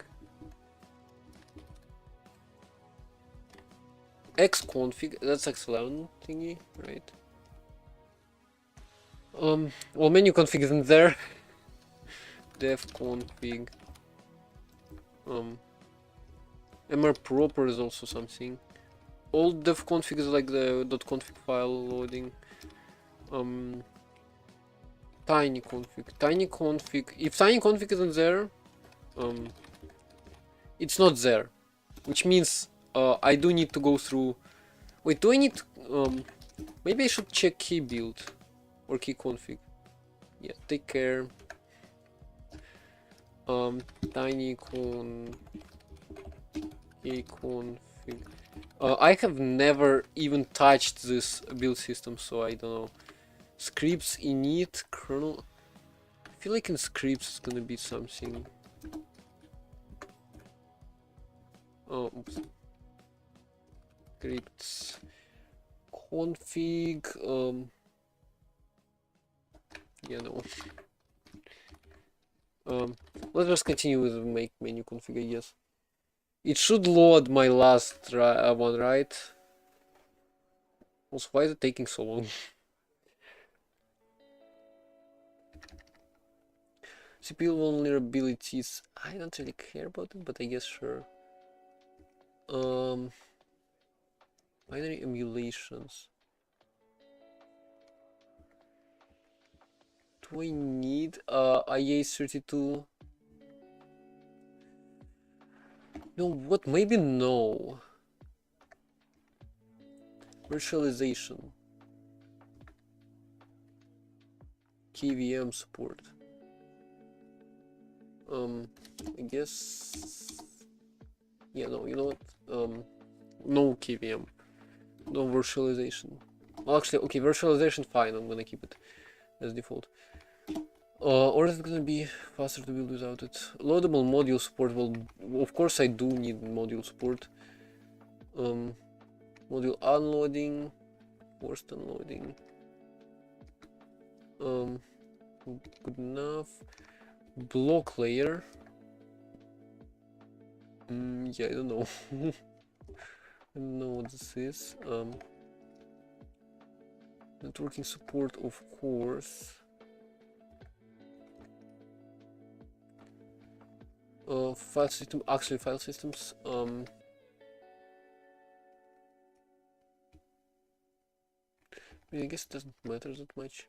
Speaker 1: Xconfig, that's X11 thingy, right? Well, menu config isn't there. Dev config. mr proper is also something. Old dev config is like the .config file loading. Tiny config. If tiny config isn't there, it's not there, which means I do need to go through. Wait, do I need Maybe I should check key build or key config. Yeah, take care. Tiny key config. I have never even touched this build system, so I don't know. Scripts init kernel. I feel like in scripts it's gonna be something. Oh, oops. Scripts config. Yeah, no. Let's just continue with make menu config, I guess. It should load my last one, right? Also, why is it taking so long? CPU vulnerabilities. I don't really care about it, but I guess sure. Binary emulations. Do I need IA32? No, what? Maybe no. Virtualization. KVM support. I guess. Yeah, no, you know what? No KVM. No virtualization. Well, actually, okay, virtualization, fine, I'm gonna keep it as default. Or is it gonna be faster to build without it? Loadable module support, well, of course I do need module support. Module unloading, forced unloading. Good enough. Block layer. Yeah, I don't know. I don't know what this is. Networking support, of course. File system, actually file systems. I guess it doesn't matter that much.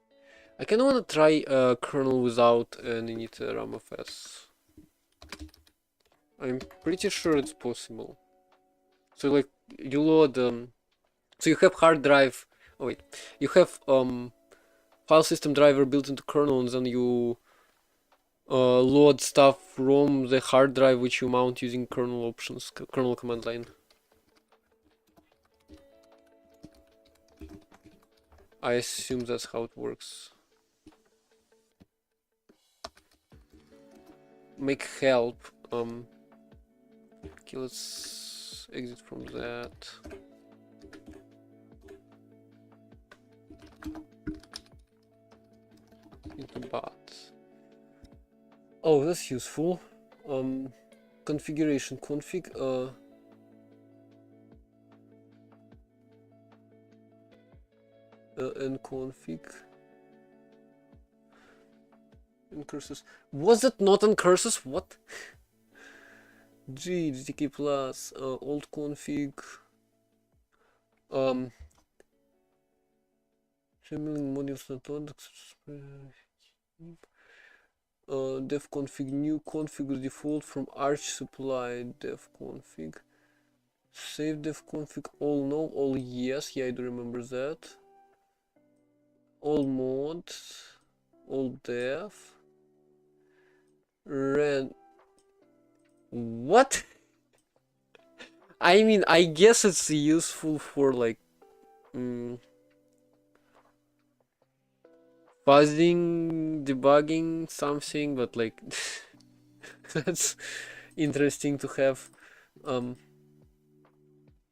Speaker 1: I kind of want to try kernel without an init ramfs. I'm pretty sure it's possible. So like you load so you have hard drive. Oh wait, you have file system driver built into kernel, and then you load stuff from the hard drive which you mount using kernel options, kernel command line. I assume that's how it works. Make help. Okay, let's exit from that. Into bots. Oh, that's useful. Configuration config. And config. And curses. Was it not on curses? What? GTK plus old config. Shaming modules not loaded. Def config new config default from arch supply def config. Save def config all no, all yes. Yeah, I do remember that. All mods, all def. Ren. What? I mean, I guess it's useful for like fuzzing, debugging something, but like that's interesting to have.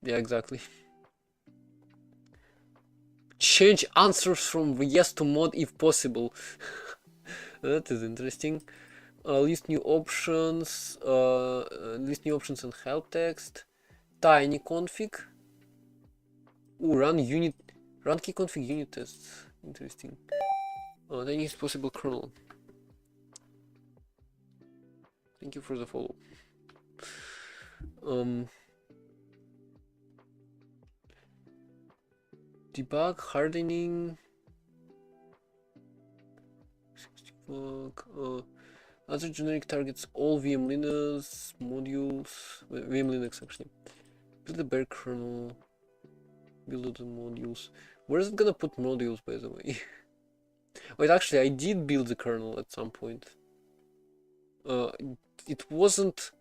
Speaker 1: Yeah, exactly. Change answers from yes to mod if possible. That is interesting. List new options. List new options and help text. Tiny config. Ooh, run key config unit tests. Interesting. Then is possible kernel. Thank you for the follow. Debug hardening. Other generic targets all VM Linux modules. VM Linux actually. Build the bare kernel. Build the modules. Where's it gonna put modules, by the way? Wait, actually, I did build the kernel at some point. Uh, it wasn't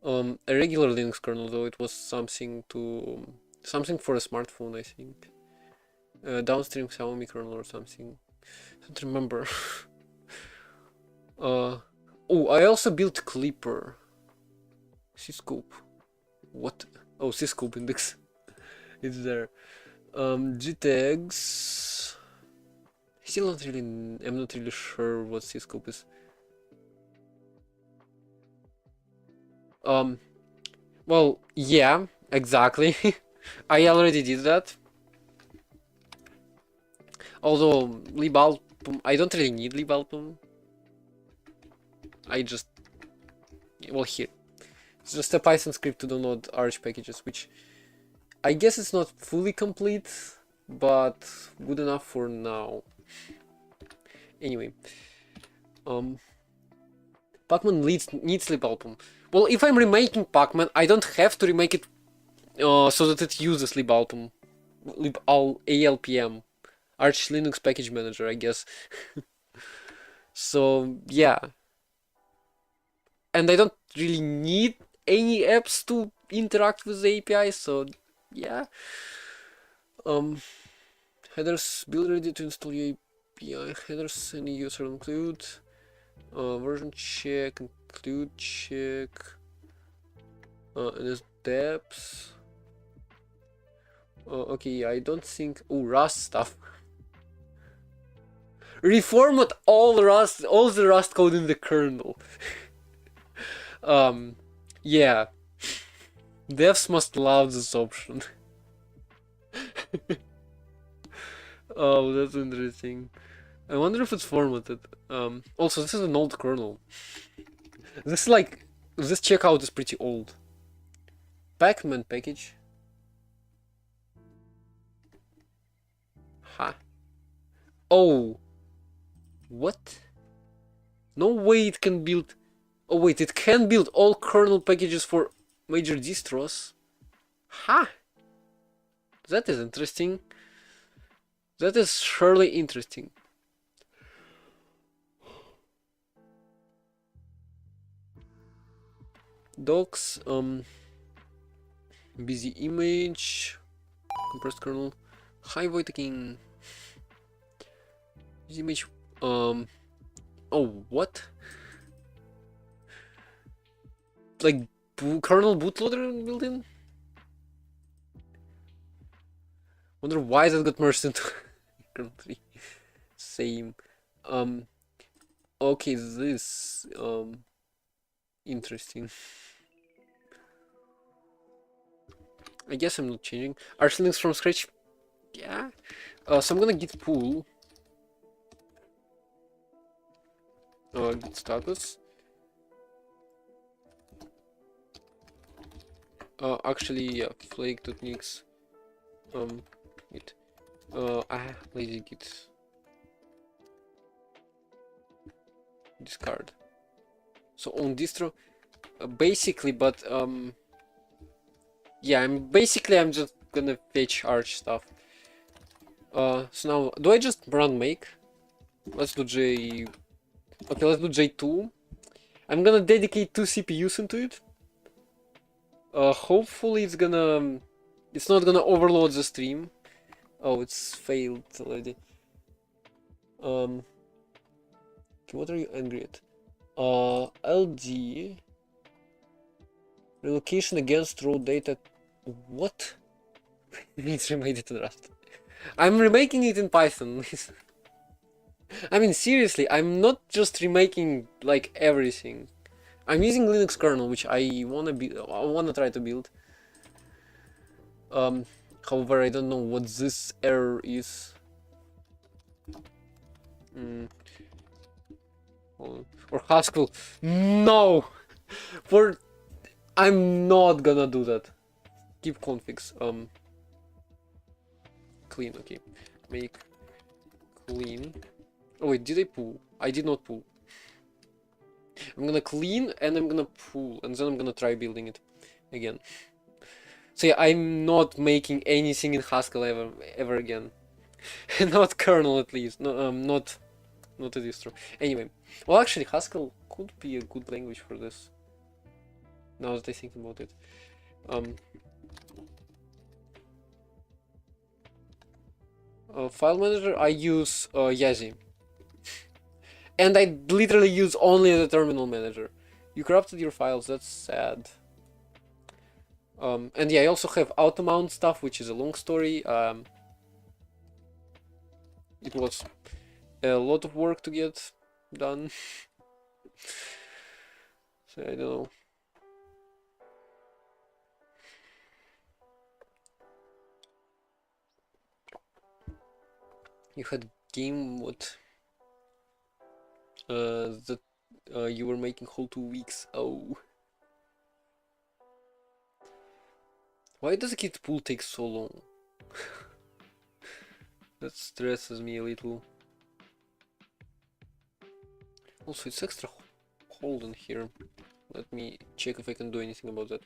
Speaker 1: a regular Linux kernel though. It was something for a smartphone, I think. Downstream Xiaomi kernel or something. I don't remember. Oh, I also built Clipper. C-scope. What? Oh, C-scope index. It's there. GTEGs. Still not really. I'm not really sure what C-scope is. Well, yeah, exactly. I already did that. Although libalpum, I don't really need libalpum. I just, well, here. It's just a Python script to download Arch packages, which I guess it's not fully complete, but good enough for now. Anyway, Pacman needs libalpum. Well, if I'm remaking Pacman, I don't have to remake it so that it uses libalpum. ALPM. Arch Linux Package Manager, I guess. So, yeah. And I don't really need any apps to interact with the API, so yeah. Headers build ready to install your API. Headers any user include. Version check, include check. And there's depth. Okay, I don't think. Oh, Rust stuff. Reformat all the Rust code in the kernel. Yeah. Devs must love this option. Oh, that's interesting. I wonder if it's formatted. Also, this is an old kernel. This checkout is pretty old. Pacman package. Ha. Oh. What? No way it can build. Oh wait, it can build all kernel packages for major distros. Ha! That is interesting. That is surely interesting. Docs, busy image, compressed kernel, high Voiteking, busy image, oh, what? Like, kernel bootloader built-in? Wonder why that got merged into kernel 3. Same. Okay, this, interesting. I guess I'm not changing. Arch Linux from scratch? Yeah. So I'm gonna git pull. Git status. Actually, yeah, flake.nix. Git. Lazy git. Discard. So on distro, basically, but yeah, I'm just gonna fetch Arch stuff. So now, do I just run make? Let's do J. Okay, let's do J2. I'm gonna dedicate 2 CPUs into it. Hopefully it's not gonna overload the stream. Oh, it's failed already. Okay, what are you angry at? LD relocation against raw data. What? It's remade it in Rust. I'm remaking it in Python. I mean, seriously, I'm not just remaking like everything. I'm using Linux kernel, which I wanna try to build. However, I don't know what this error is. Or Haskell. No! I'm not gonna do that. Keep configs. Clean, okay. Make clean. Oh wait, did I pull? I did not pull. I'm gonna clean and I'm gonna pull and then I'm gonna try building it again. So yeah, I'm not making anything in Haskell ever again. Not kernel at least. No, not a distro. Anyway, well, actually, Haskell could be a good language for this. Now that I think about it. File manager, I use Yazi. And I literally use only the terminal manager. You corrupted your files, that's sad. And yeah, I also have automount stuff, which is a long story. It was a lot of work to get done. So I don't know. You had game what? That you were making whole 2 weeks. Oh. Why does git pull take so long? That stresses me a little. Also, it's extra cold in here. Let me check if I can do anything about that.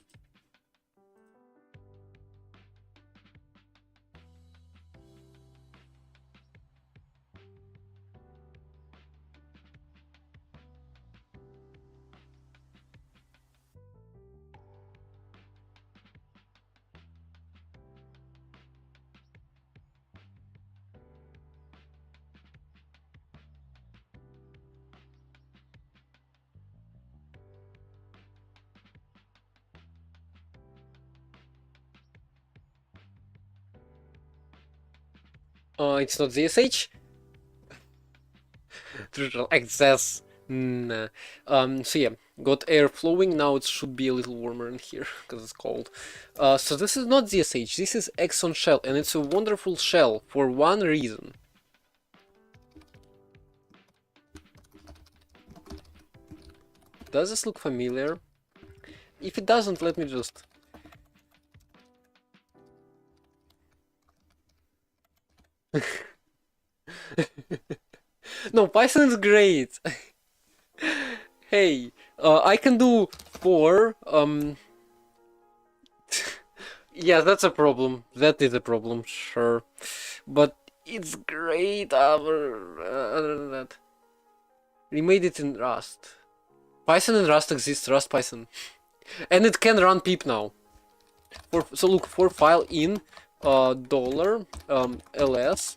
Speaker 1: It's not ZSH? Total access. Nah. So yeah, got air flowing. Now it should be a little warmer in here because it's cold. So this is not ZSH. This is Exxon shell, and it's a wonderful shell for one reason. Does this look familiar? If it doesn't, let me just... No, Python is great. Hey, I can do 4. Yeah, that's a problem. That is a problem, sure. But it's great. Other than that, we made it in Rust. Python and Rust exists. Rust Python, and it can run pip now. So look for file in dollar ls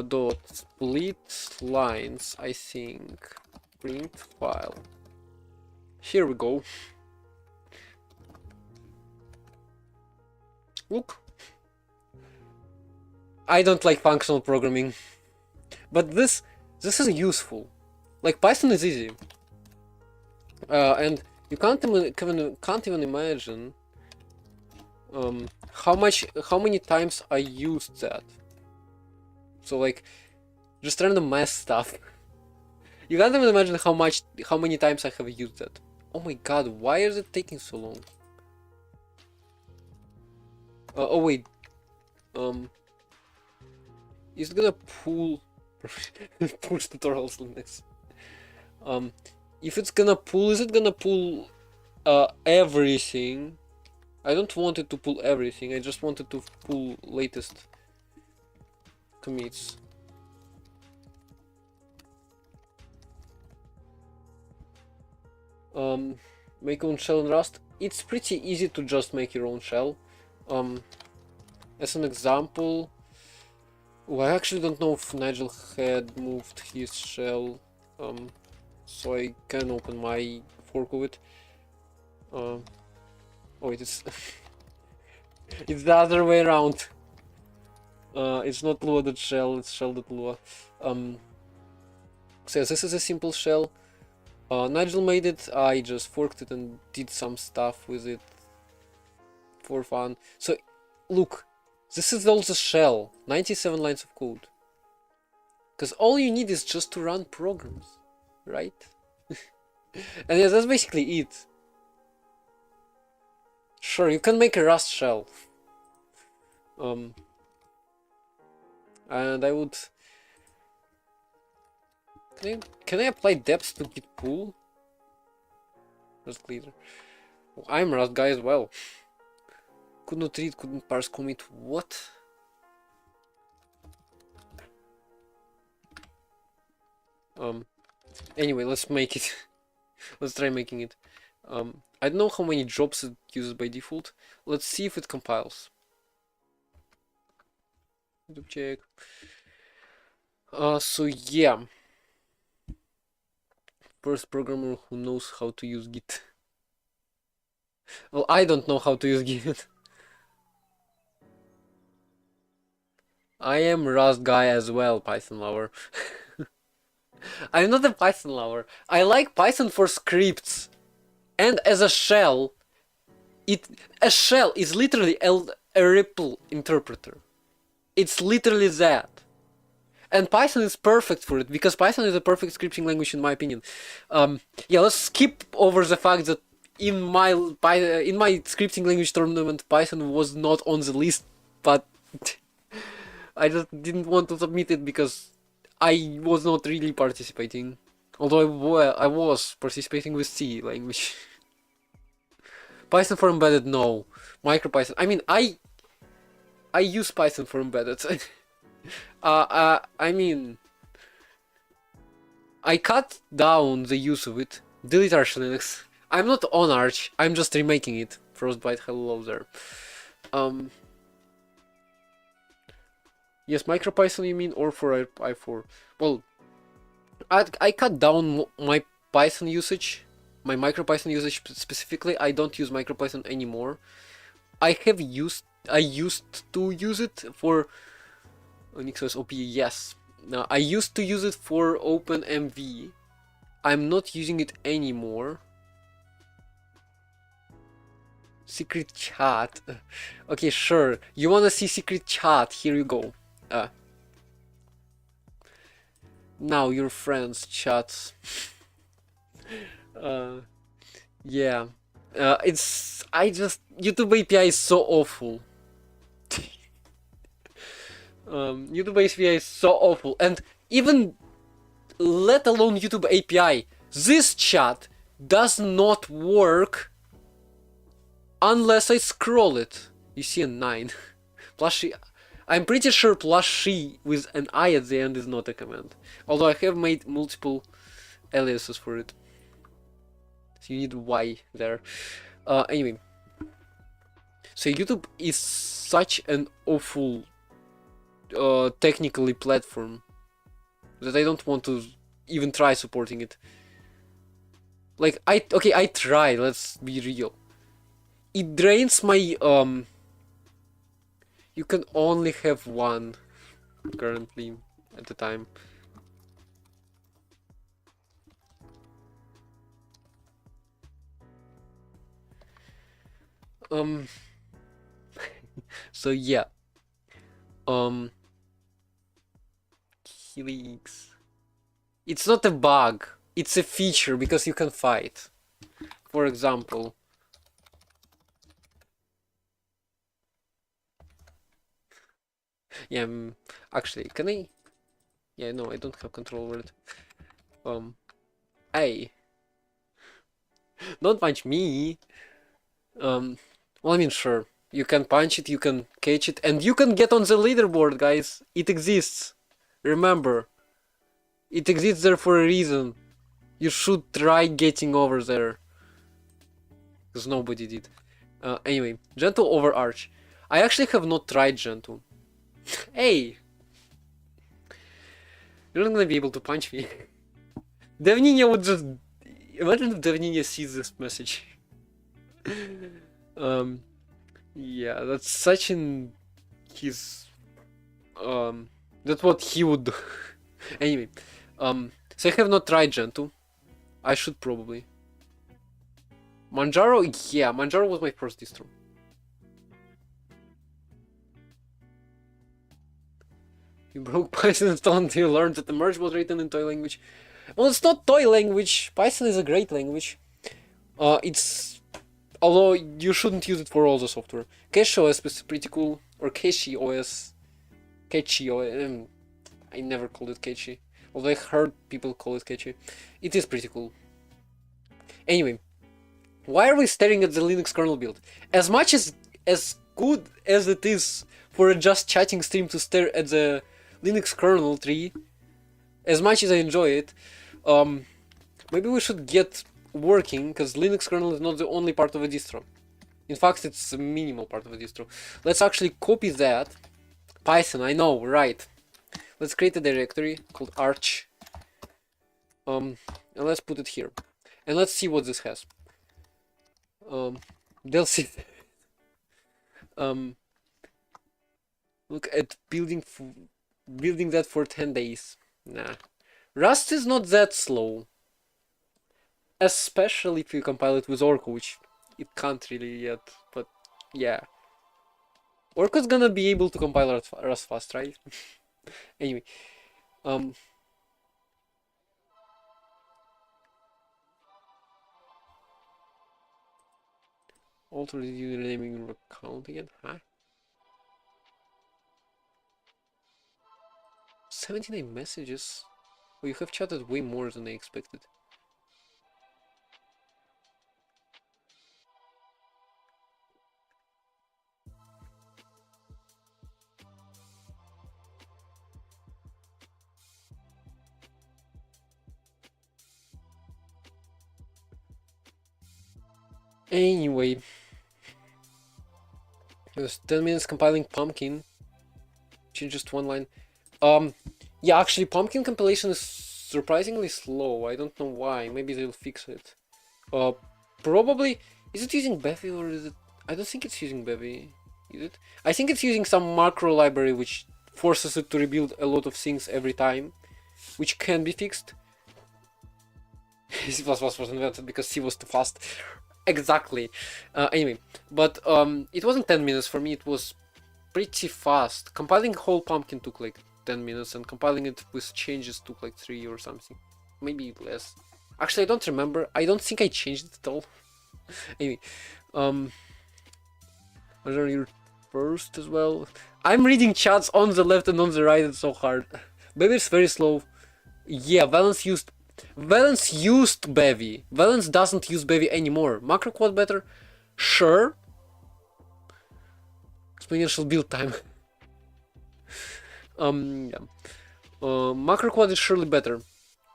Speaker 1: dot split lines. I think print file. Here we go. Look. I don't like functional programming, but this is useful. Like Python is easy, and you can't even imagine how many times I used that. So like, just random math stuff. You can't even imagine how many times I have used that. Oh my god, why is it taking so long? Oh wait, is it gonna pull push tutorials Linux? If it's gonna pull, is it gonna pull everything? I don't want it to pull everything. I just wanted to pull latest commits. Make your own shell in Rust. It's pretty easy to just make your own shell. As an example, I actually don't know if Nigel had moved his shell, so I can open my fork of it. Oh, it is. It's the other way around. It's not Lua.shell, it's shell.lua. So yes, this is a simple shell. Nigel made it, I just forked it and did some stuff with it for fun. So, look, this is also shell, 97 lines of code. Because all you need is just to run programs, right? And yeah, that's basically it. Sure, you can make a Rust shell. And I would... Can I apply depth to git pull? Rust cleaner. Oh, I'm Rust guy as well. Could not read, couldn't parse commit. What? Anyway, let's make it. Let's try making it. I don't know how many jobs it uses by default. Let's see if it compiles. YouTube check. So yeah. First programmer who knows how to use Git. Well, I don't know how to use Git. I am Rust guy as well, Python lover. I'm not a Python lover. I like Python for scripts. And as a shell, a shell is literally a REPL interpreter. It's literally that. And Python is perfect for it, because Python is a perfect scripting language in my opinion. Yeah, let's skip over the fact that in my scripting language tournament, Python was not on the list, but I just didn't want to submit it because I was not really participating. Although I was participating with C language. Python for embedded, no. MicroPython. I mean, I use Python for embedded. I mean, I cut down the use of it. Delete Arch Linux. I'm not on Arch. I'm just remaking it. Frostbite, hello there. Yes, MicroPython you mean, or for i4? Well, I cut down my Python usage, my MicroPython usage specifically. I don't use MicroPython anymore. I used to use it for NixOS OP, yes. Now, I used to use it for OpenMV. I'm not using it anymore. Secret chat. Okay, sure. You wanna see secret chat? Here you go. Now your friends chats. Yeah. YouTube API is so awful. YouTube API is so awful, and even let alone YouTube API, this chat does not work unless I scroll it. You see a 9. Plushy. I'm pretty sure plushy with an I at the end is not a command. Although I have made multiple aliases for it. So you need Y there. Anyway. So YouTube is such an awful technically platform that I don't want to even try supporting it. Like, I try, let's be real. It drains my you can only have one currently at the time. So yeah. Helix. It's not a bug, it's a feature because you can fight. For example, yeah, actually, can I? Yeah, no, I don't have control over it. Hey, don't punch me. Well, I mean, sure, you can punch it, you can catch it, and you can get on the leaderboard, guys. It exists. Remember, it exists there for a reason. You should try getting over there, because nobody did. Anyway, Gentle over Arch. I actually have not tried Gentle. Hey! You're not gonna be able to punch me. Devninia would just... Imagine if Devninia sees this message. Yeah, that's such in his... That's what he would do. Anyway, so I have not tried Gentoo. I should probably. Manjaro, yeah, Manjaro was my first distro. You broke Python installed until you learned that the merge was written in toy language. Well, it's not toy language. Python is a great language. Although you shouldn't use it for all the software. Cache OS is pretty cool, or Cache OS. Cache OS. I never called it Cache, although I heard people call it Cache. It is pretty cool. Anyway, why are we staring at the Linux kernel build? As much as good as it is for a just chatting stream to stare at the Linux kernel tree, as much as I enjoy it, um, maybe we should get working, because Linux kernel is not the only part of a distro. In fact, it's a minimal part of a distro. Let's actually copy that. Python, I know, right. Let's create a directory called arch. And let's put it here. And let's see what this has. They'll see. Look at building that for 10 days. Nah. Rust is not that slow. Especially if you compile it with Orca, which it can't really yet, but yeah. Orca's gonna be able to compile Rust fast, right? Anyway, alter the username your account again, huh? 79 messages? Oh, you have chatted way more than I expected. Anyway, it was 10 minutes compiling Pumpkin. Change just one line. Yeah, actually, Pumpkin compilation is surprisingly slow. I don't know why. Maybe they'll fix it. Probably. Is it using Bevy or is it? I don't think it's using Bevy. Is it? I think it's using some macro library which forces it to rebuild a lot of things every time, which can be fixed. C++ was invented because C was too fast. Exactly. Anyway, but it wasn't 10 minutes for me. It was pretty fast. Compiling whole Pumpkin took like 10 minutes, and compiling it with changes took like 3 or something. Maybe less. Actually, I don't remember. I don't think I changed it at all. Anyway, was there your first as well? I'm reading chats on the left and on the right. It's so hard. Bevy is very slow. Yeah, Valence used Bevy. Valence doesn't use Bevy anymore. Macro quad better? Sure. Exponential build time. Yeah. Macro quad is surely better.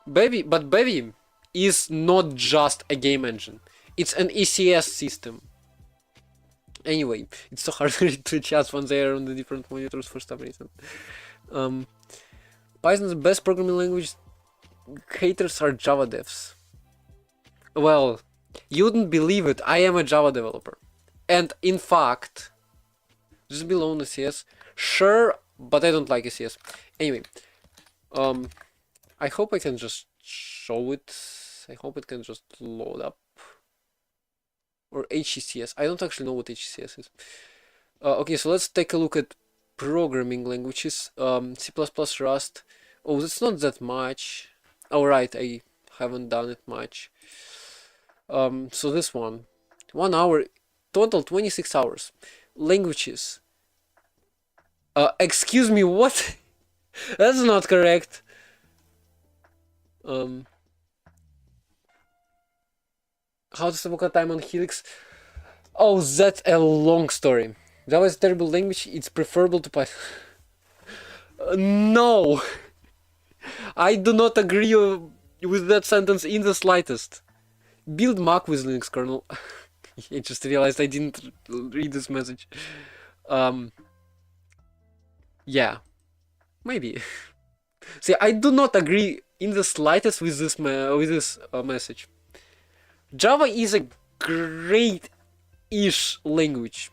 Speaker 1: But Bevy is not just a game engine. It's an ECS system. Anyway, it's so hard to read the chats when they are on the different monitors for some reason. Python's the best programming language. Haters are Java devs. Well, you wouldn't believe it. I am a Java developer. And in fact, just below the CS. Sure, but I don't like ECS. Anyway, I hope I can just show it. I hope it can just load up. Or HCS. I don't actually know what HCS is. Okay, so let's take a look at programming languages. C++, Rust. Oh, that's not that much. Oh, right, I haven't done it much. So this one. 1 hour. Total 26 hours. Languages. Excuse me, what? That's not correct. How to save time on Helix? Oh, that's a long story. Java is a terrible language. It's preferable to Python. No, I do not agree with that sentence in the slightest. Build Mac with Linux kernel. I just realized I didn't read this message. Yeah, maybe. See, I do not agree in the slightest with this message. Java is a great-ish language.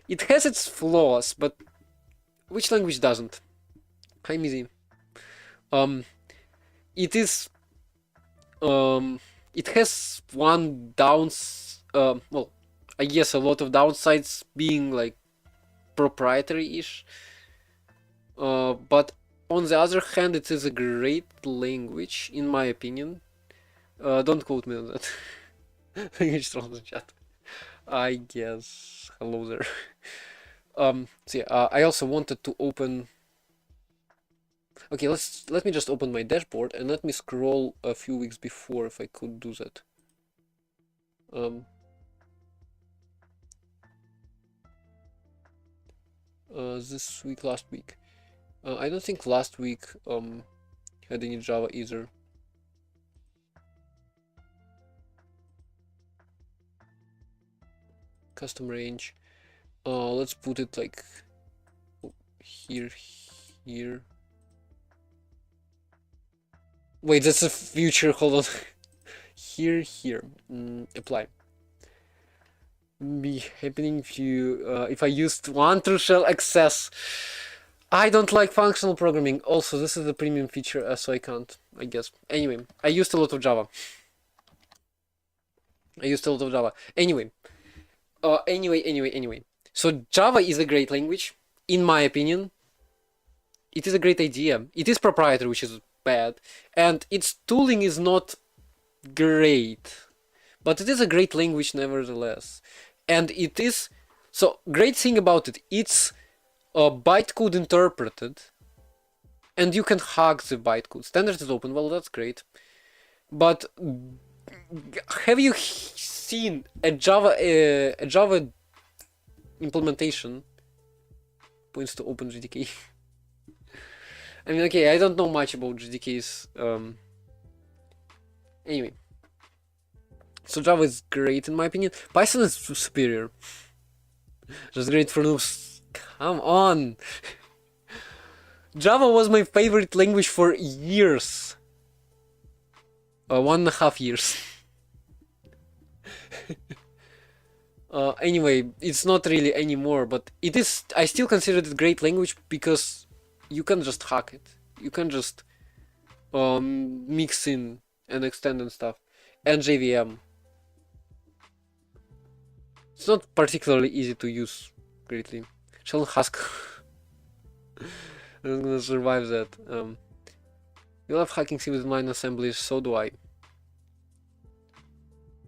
Speaker 1: It has its flaws, but which language doesn't? Hi, Mizzy. It is. It has one well, I guess a lot of downsides being like proprietary-ish. But on the other hand, it is a great language, in my opinion. Don't quote me on that. Language trolls in chat. I guess. Hello there. So yeah, I also wanted to open. Okay, let me just open my dashboard and let me scroll a few weeks before if I could do that. This week, last week. I don't think last week had any Java either. Custom range. Let's put it like here, here. Wait, that's a future. Hold on. Here, here. Apply. Be happening if you if I used one true shell access. I don't like functional programming. Also, this is the premium feature, so I can't, I guess. Anyway, I used a lot of Java. Anyway, anyway. So Java is a great language, in my opinion. It is a great idea. It is proprietary, which is bad, and its tooling is not great, but it is a great language nevertheless. And it is, so great thing about it, it's bytecode interpreted, and you can hack the bytecode. Standard is open, well, that's great. But have you seen a Java implementation? Points to OpenJDK. I mean, okay, I don't know much about JDKs. Anyway. So Java is great in my opinion. Python is superior. Just great for noobs. Come on! Java was my favorite language for years. 1.5 years. Anyway, it's not really anymore, but it is. I still consider it a great language because you can just hack it. You can just mix in and extend and stuff. And JVM. It's not particularly easy to use greatly. Shell Husk. I'm gonna survive that. You love hacking C with line assemblies, so do I.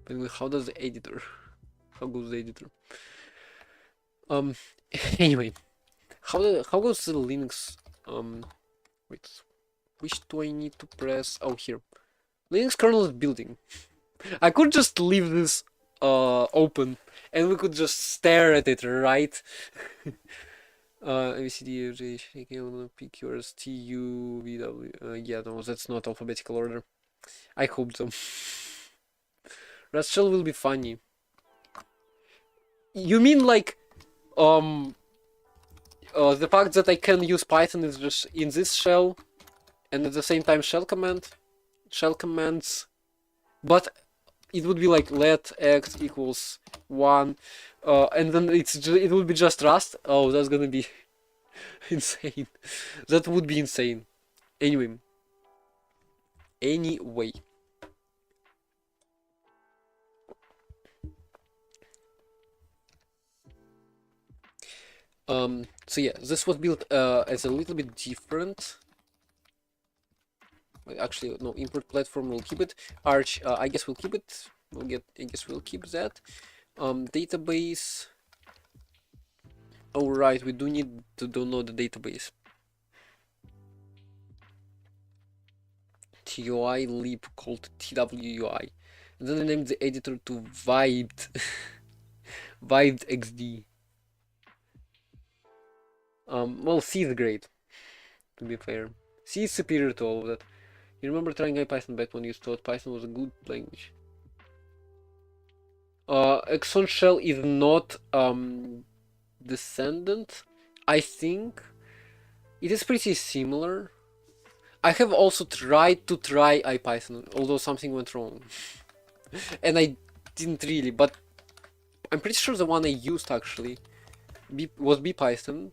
Speaker 1: But how does the editor? How goes the editor? Anyway, how goes the Linux? Wait, which do I need to press? Oh, here. Linux kernel is building. I could just leave this open and we could just stare at it, right? ABCD, PQRS, TU, VW. Yeah, no, that's not alphabetical order. I hope so. Rust shell will be funny. You mean like the fact that I can use Python is just in this shell and at the same time shell commands, but it would be like let x equals 1 and then it would be just Rust. Oh, that's gonna be insane. That would be insane. Anyway. So yeah, this was built as a little bit different. Actually, no, import platform will keep it. Arch, I guess we'll keep it. I guess we'll keep that. Database. Oh right, we do need to download the database. TUI lib called TWUI. And then I named the editor to Vibed. Vibed XD. Well, C is great, to be fair. C is superior to all of that. You remember trying IPython back when you thought Python was a good language? Exxon shell is not descendant, I think. It is pretty similar. I have also tried to try IPython, although something went wrong. And I didn't really, but I'm pretty sure the one I used actually was BPython.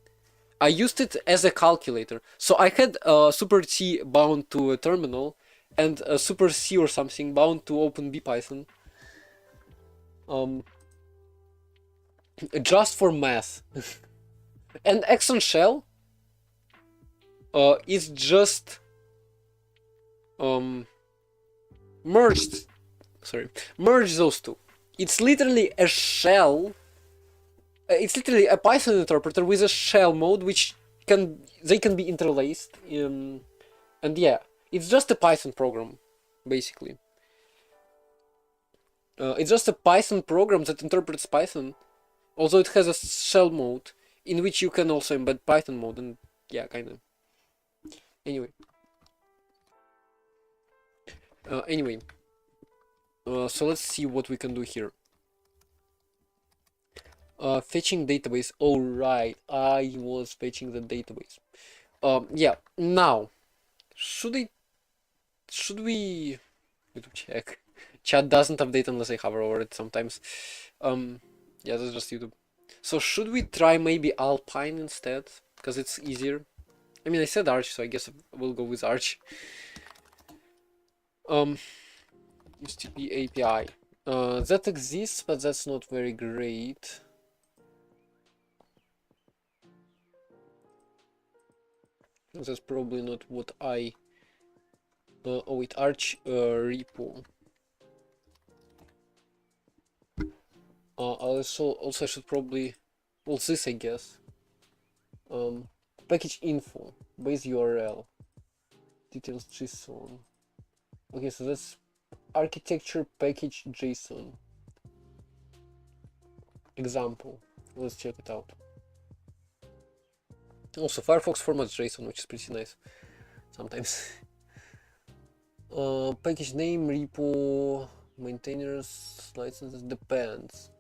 Speaker 1: I used it as a calculator. So I had super C bound to a terminal and a super C or something bound to open BPython. Just for math. And Exxon shell is just merge those two. It's literally a shell. It's literally a Python interpreter with a shell mode, which can be interlaced. And yeah, it's just a Python program, basically. It's just a Python program that interprets Python, although it has a shell mode in which you can also embed Python mode, and yeah, kind of. Anyway. Anyway, so let's see what we can do here. Fetching database. All right, I was fetching the database. Yeah. Now, should we need to check? Chat doesn't update unless I hover over it sometimes. Yeah, that's just YouTube. So should we try maybe Alpine instead? Because it's easier. I mean, I said Arch, so I guess we'll go with Arch. HTTP API. That exists, but that's not very great. That's probably not what I... oh wait, Arch repo. Also I should probably... Well, this I guess. Package info, base URL, details JSON. Okay, so that's architecture package JSON. Example. Let's check it out. Also, Firefox formats JSON, which is pretty nice sometimes. Package name, repo, maintainers, licenses, depends.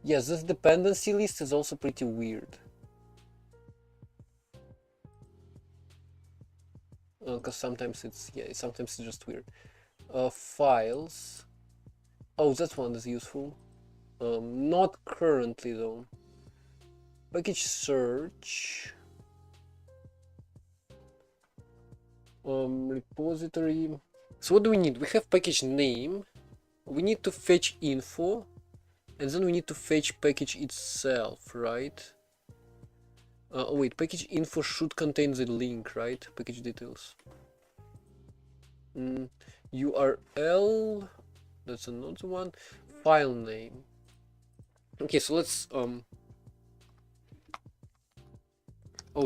Speaker 1: Yes, this dependency list is also pretty weird. Because sometimes it's just weird. Files. Oh, that one is useful. Not currently though. Package search. Repository. So what do we need? We have package name. We need to fetch info, and then we need to fetch package itself, right? Oh wait, package info should contain the link, right? Package details. URL. That's another one. File name. Okay, so let's oh,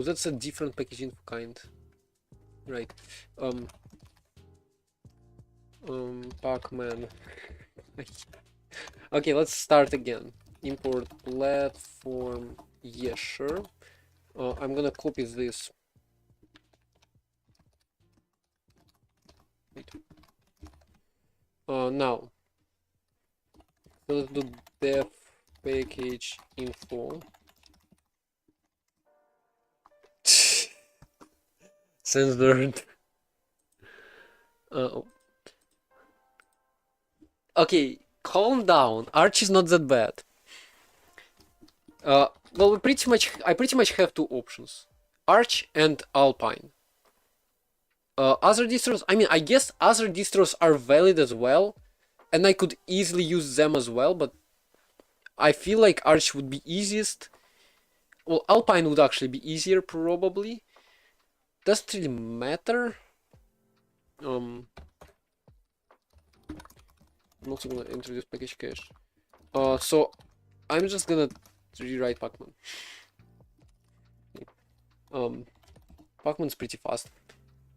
Speaker 1: that's a different package info kind. Right. Pacman. Okay, let's start again. Import platform. Yeah, sure. I'm gonna copy this. Wait. Now. Let's do def package info. Censored. Okay, calm down. Arch is not that bad. Well, I pretty much have two options: Arch and Alpine. Other distros, I mean, I guess other distros are valid as well, and I could easily use them as well, but I feel like Arch would be easiest. Well, Alpine would actually be easier, probably. Doesn't really matter. I'm also gonna introduce package cache. So I'm just gonna rewrite Pacman. Pacman's pretty fast.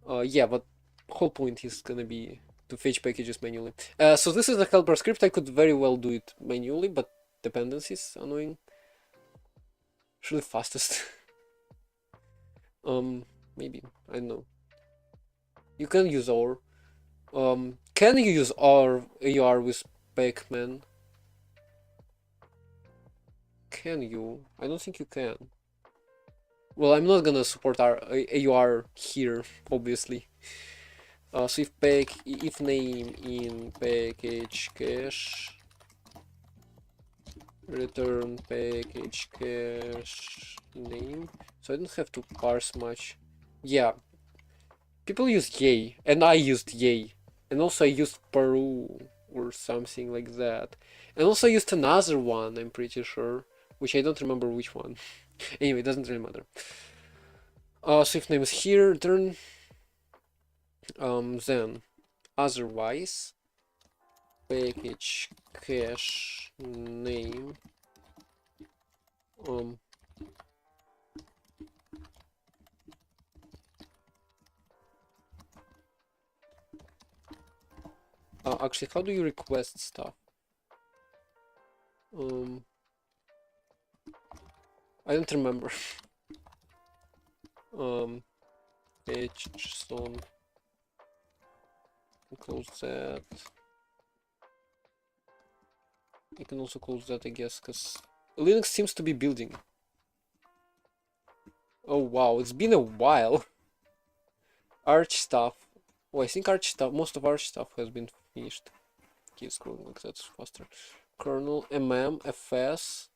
Speaker 1: Yeah, but whole point is gonna be to fetch packages manually. So this is a helper script. I could very well do it manually, but dependencies annoying. Actually fastest. Maybe, I don't know. You can use OR. Can you use OR AR with Pacman? Can you? I don't think you can. Well, I'm not gonna support our AUR here, obviously. So if name in package cache return package cache name, so I don't have to parse much. Yeah, people use yay, and I used yay, and also I used Peru or something like that, and also I used another one, I'm pretty sure, which I don't remember which one. Anyway, it doesn't really matter. So if name is here, return then otherwise package cache name actually, how do you request stuff? I don't remember. Page son Close that. You can also close that, I guess, because Linux seems to be building. Oh wow, it's been a while. Arch stuff. Oh, I think Arch stuff, most of Arch stuff has been finished. Keep scrolling like that's faster. Kernel, FS.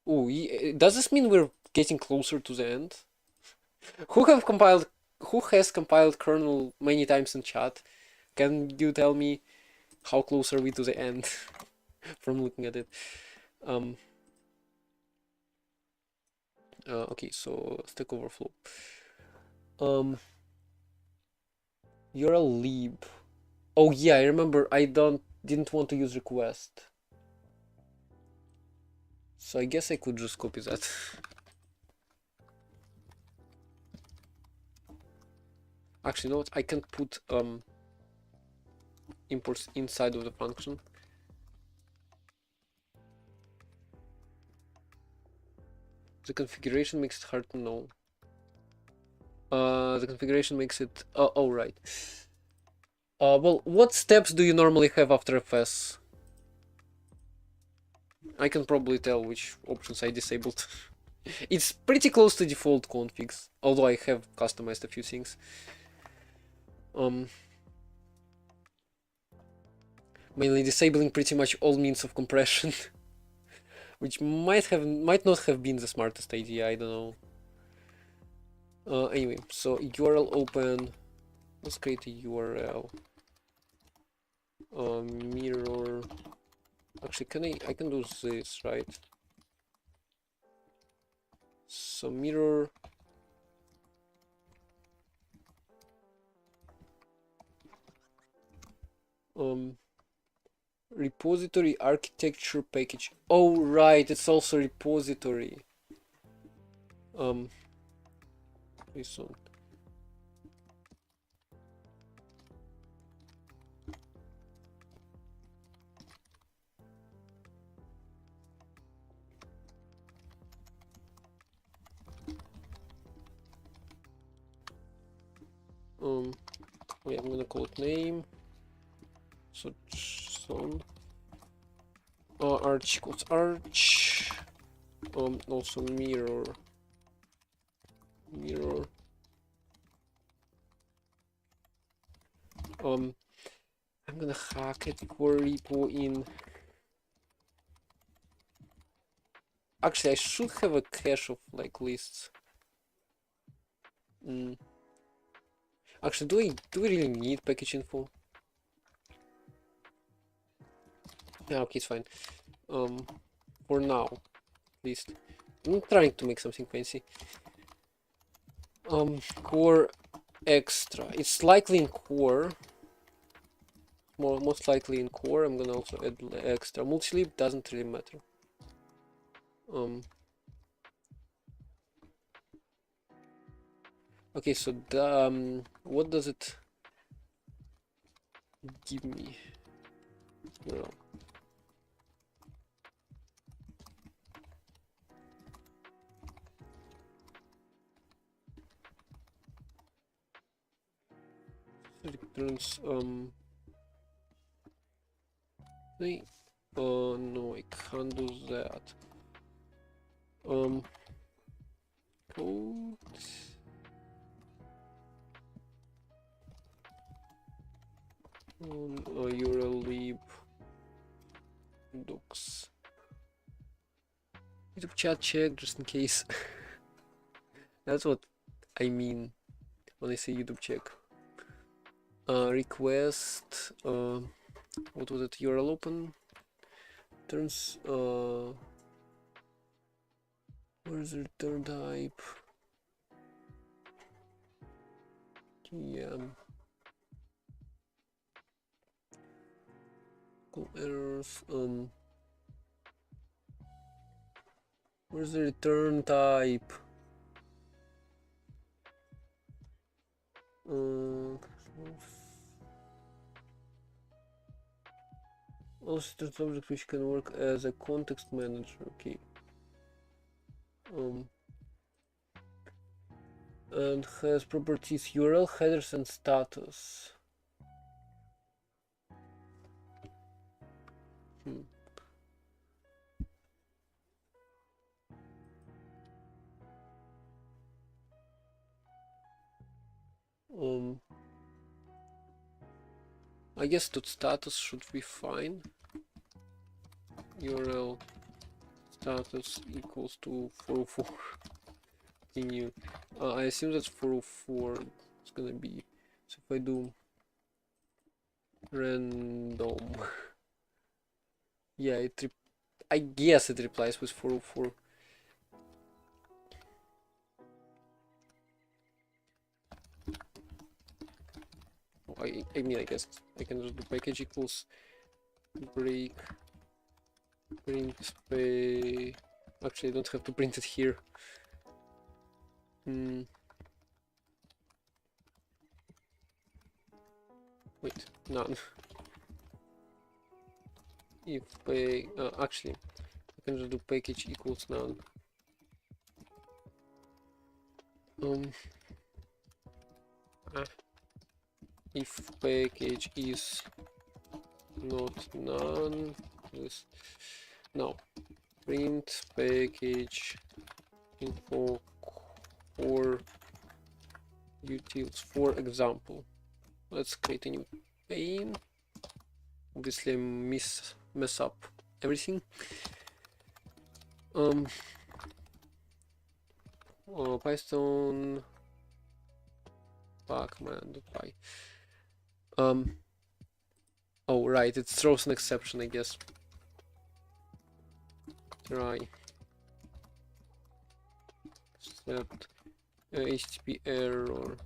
Speaker 1: Oh, does this mean we're getting closer to the end? Who has compiled kernel many times in chat? Can you tell me how close are we to the end from looking at it? Okay, so Stack Overflow. URL lib. Oh yeah, I remember I didn't want to use request. So I guess I could just copy that. Actually, you know what? I can put imports inside of the function. The configuration makes it hard to know. The configuration makes it. Oh right. Well, what steps do you normally have after FS? I can probably tell which options I disabled. It's pretty close to default configs, although I have customized a few things. Mainly disabling pretty much all means of compression, which might not have been the smartest idea. I don't know. Anyway, so URL open. Let's create a URL. Mirror. Actually, I can do this, right? So mirror. Repository architecture package. Oh right, it's also repository. This one. Wait, I'm gonna call it name. So son. Arch equals arch. Also mirror. I'm gonna hack it for repo in. Actually, I should have a cache of like lists. Actually, do we really need package info? Yeah, okay, it's fine. For now, at least. I'm trying to make something fancy. Core extra. It's likely in core. Most likely in core. I'm gonna also add extra. Multi-lib doesn't really matter. Okay, so what does it give me? No. It returns no, I can't do that. Code. URL lib docs. YouTube chat check just in case. That's what I mean when I say YouTube check. Request. What was it? URL open. Turns. Where's the return type? Yeah. Errors. Where's the return type? Also, there's object which can work as a context manager. Okay. And has properties URL, headers, and status. I guess dot status should be fine. URL status equals to 404. Continue. I assume that's 404. It's gonna be. So if I do random, yeah, I guess it replies with 404. I mean, I guess I can just do package equals break print pay. Actually, I don't have to print it here. Wait, none. If pay, actually, I can just do package equals none. If package is not none, this no print package info core utils. For example, let's create a new pane. Obviously, I mess up everything. Python pacman.py. Oh right, it throws an exception, I guess. Try set HTTP error.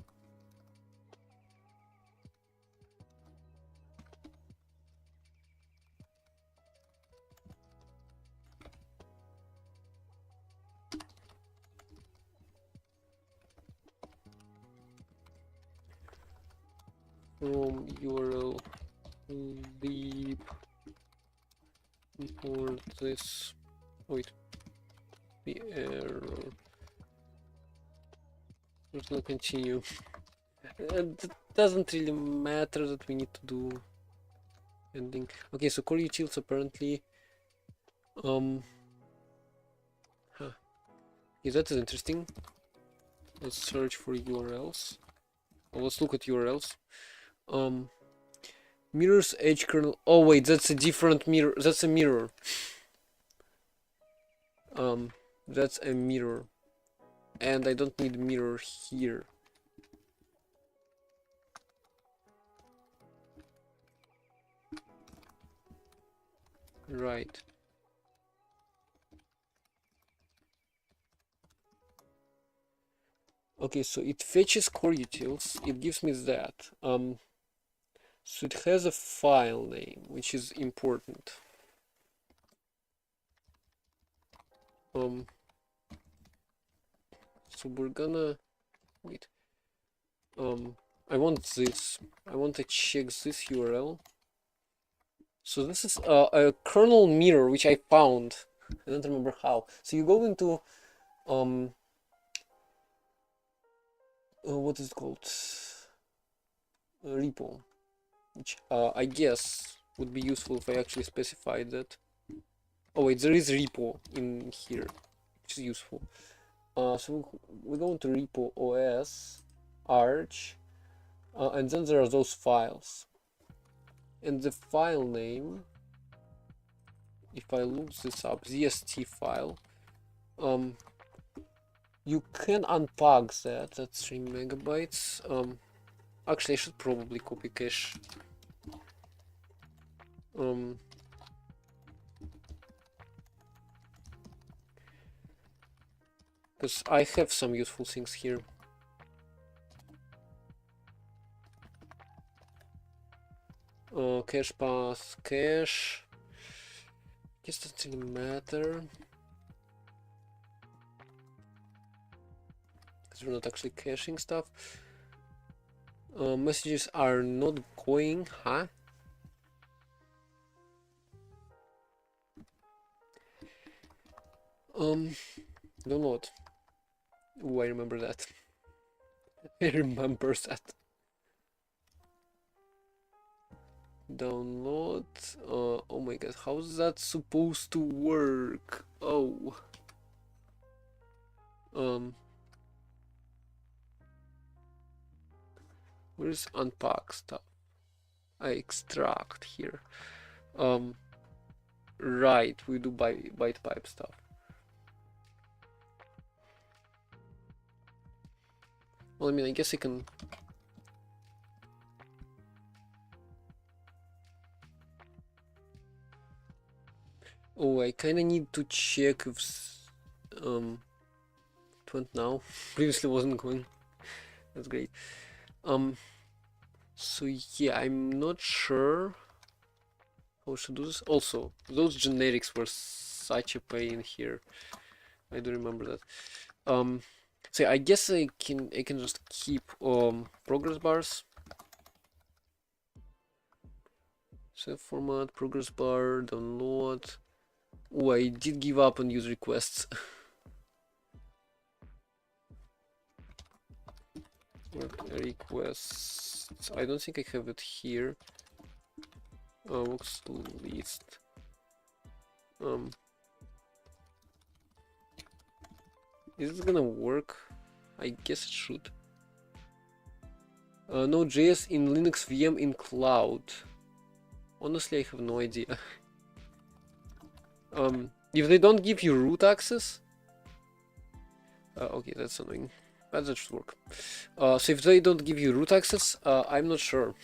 Speaker 1: From URL deep import this. Wait, the error. We're gonna continue. It doesn't really matter that we need to do ending. Okay, so core utils apparently. Yeah, that is interesting. Let's search for URLs. Well, let's look at URLs. Mirrors edge kernel. Oh wait, that's a different mirror. That's a mirror. That's a mirror, and I don't need mirror here. Right. Okay, so it fetches core utils. It gives me that. So it has a file name, which is important. So we're gonna wait. I want this. I want to check this URL. So this is a kernel mirror which I found. I don't remember how. So you go into what is it called? Repo, which I guess would be useful if I actually specified that. Oh wait, there is repo in here, which is useful. So we go into repo os arch, and then there are those files. And the file name, if I look this up, ZST file, you can unpack that. That's 3 megabytes. Actually, I should probably copy cache. Because I have some useful things here. Cache path, cache. Guess that doesn't matter. Because we're not actually caching stuff. Messages are not going, huh? Don't know what. Oh, I remember that. I remember that. Download. Oh my god, how's that supposed to work? Oh. Where's unpack stuff? I extract here. Right, we do byte pipe stuff. Well, I mean, I guess I can. Oh, I kind of need to check if it went now. Previously wasn't going. That's great. So yeah, I'm not sure how to do this. Also, those generics were such a pain here. I do remember that. So I guess I can just keep progress bars. Save format, progress bar, download. Oh, I did give up on use requests. Requests. I don't think I have it here. Works list. Is it gonna work? I guess it should. Node.js in Linux VM in cloud. Honestly, I have no idea. If they don't give you root access, okay, that's annoying. But that should work. So if they don't give you root access, I'm not sure.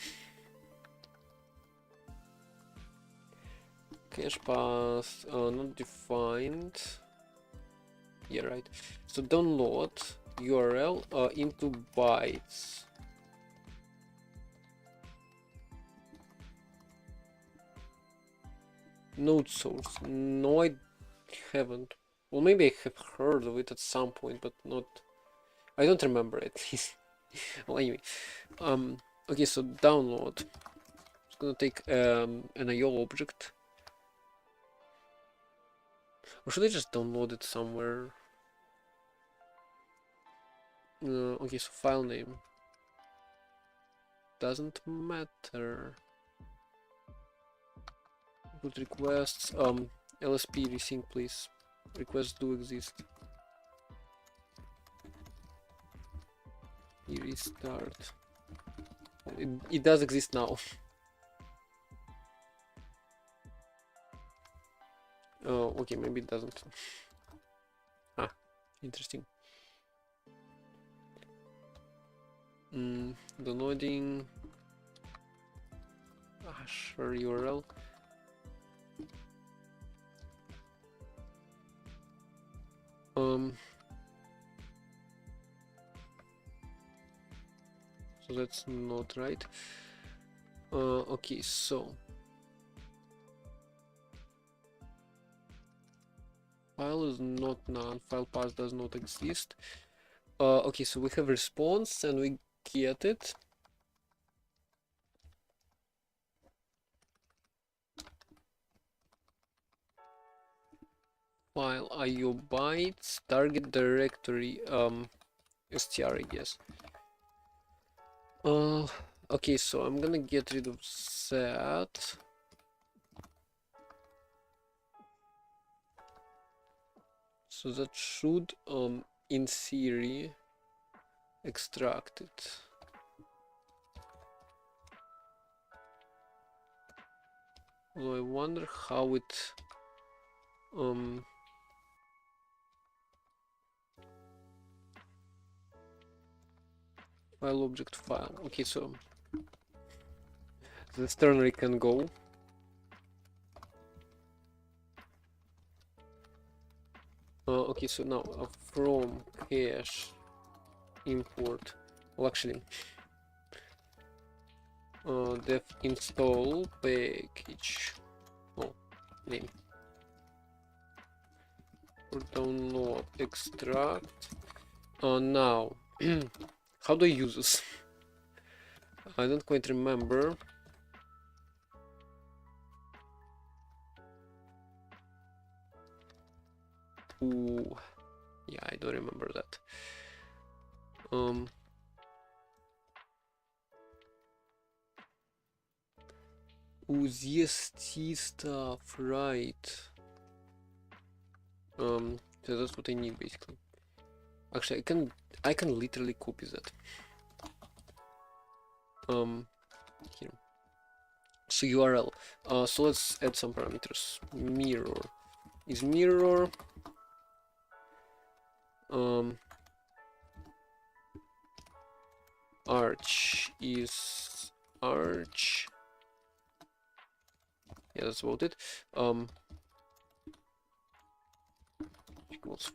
Speaker 1: Cache path not defined. Yeah, right. So download URL into bytes. Node source. No, I haven't. Well, maybe I have heard of it at some point, but not. I don't remember at least. Well, anyway. Okay, so download. It's gonna take an IO object. Or should I just download it somewhere? Okay, so file name. Doesn't matter. Put requests. LSP resync, please. Requests do exist. Restart. It does exist now. Oh, okay, maybe it doesn't. Ah, interesting. Downloading. Sure URL. So that's not right. Okay, so file is not none. File path does not exist. Okay, so we have response and we get it. File IO bytes, target directory, str, I guess. Okay, so I'm gonna get rid of that. So that should, in theory, extract it. Although I wonder how it, file object file. Okay, so the ternary can go. Okay, so now from cache import. Well, actually, def install package. Oh, name. For download extract. Now, how do I use this? I don't quite remember. Ooh, yeah, I don't remember that. ZST stuff, right? So that's what I need basically. Actually, I can literally copy that. Here. So URL. So let's add some parameters. Mirror is mirror. Arch is arch. Yeah, that's about it. Equals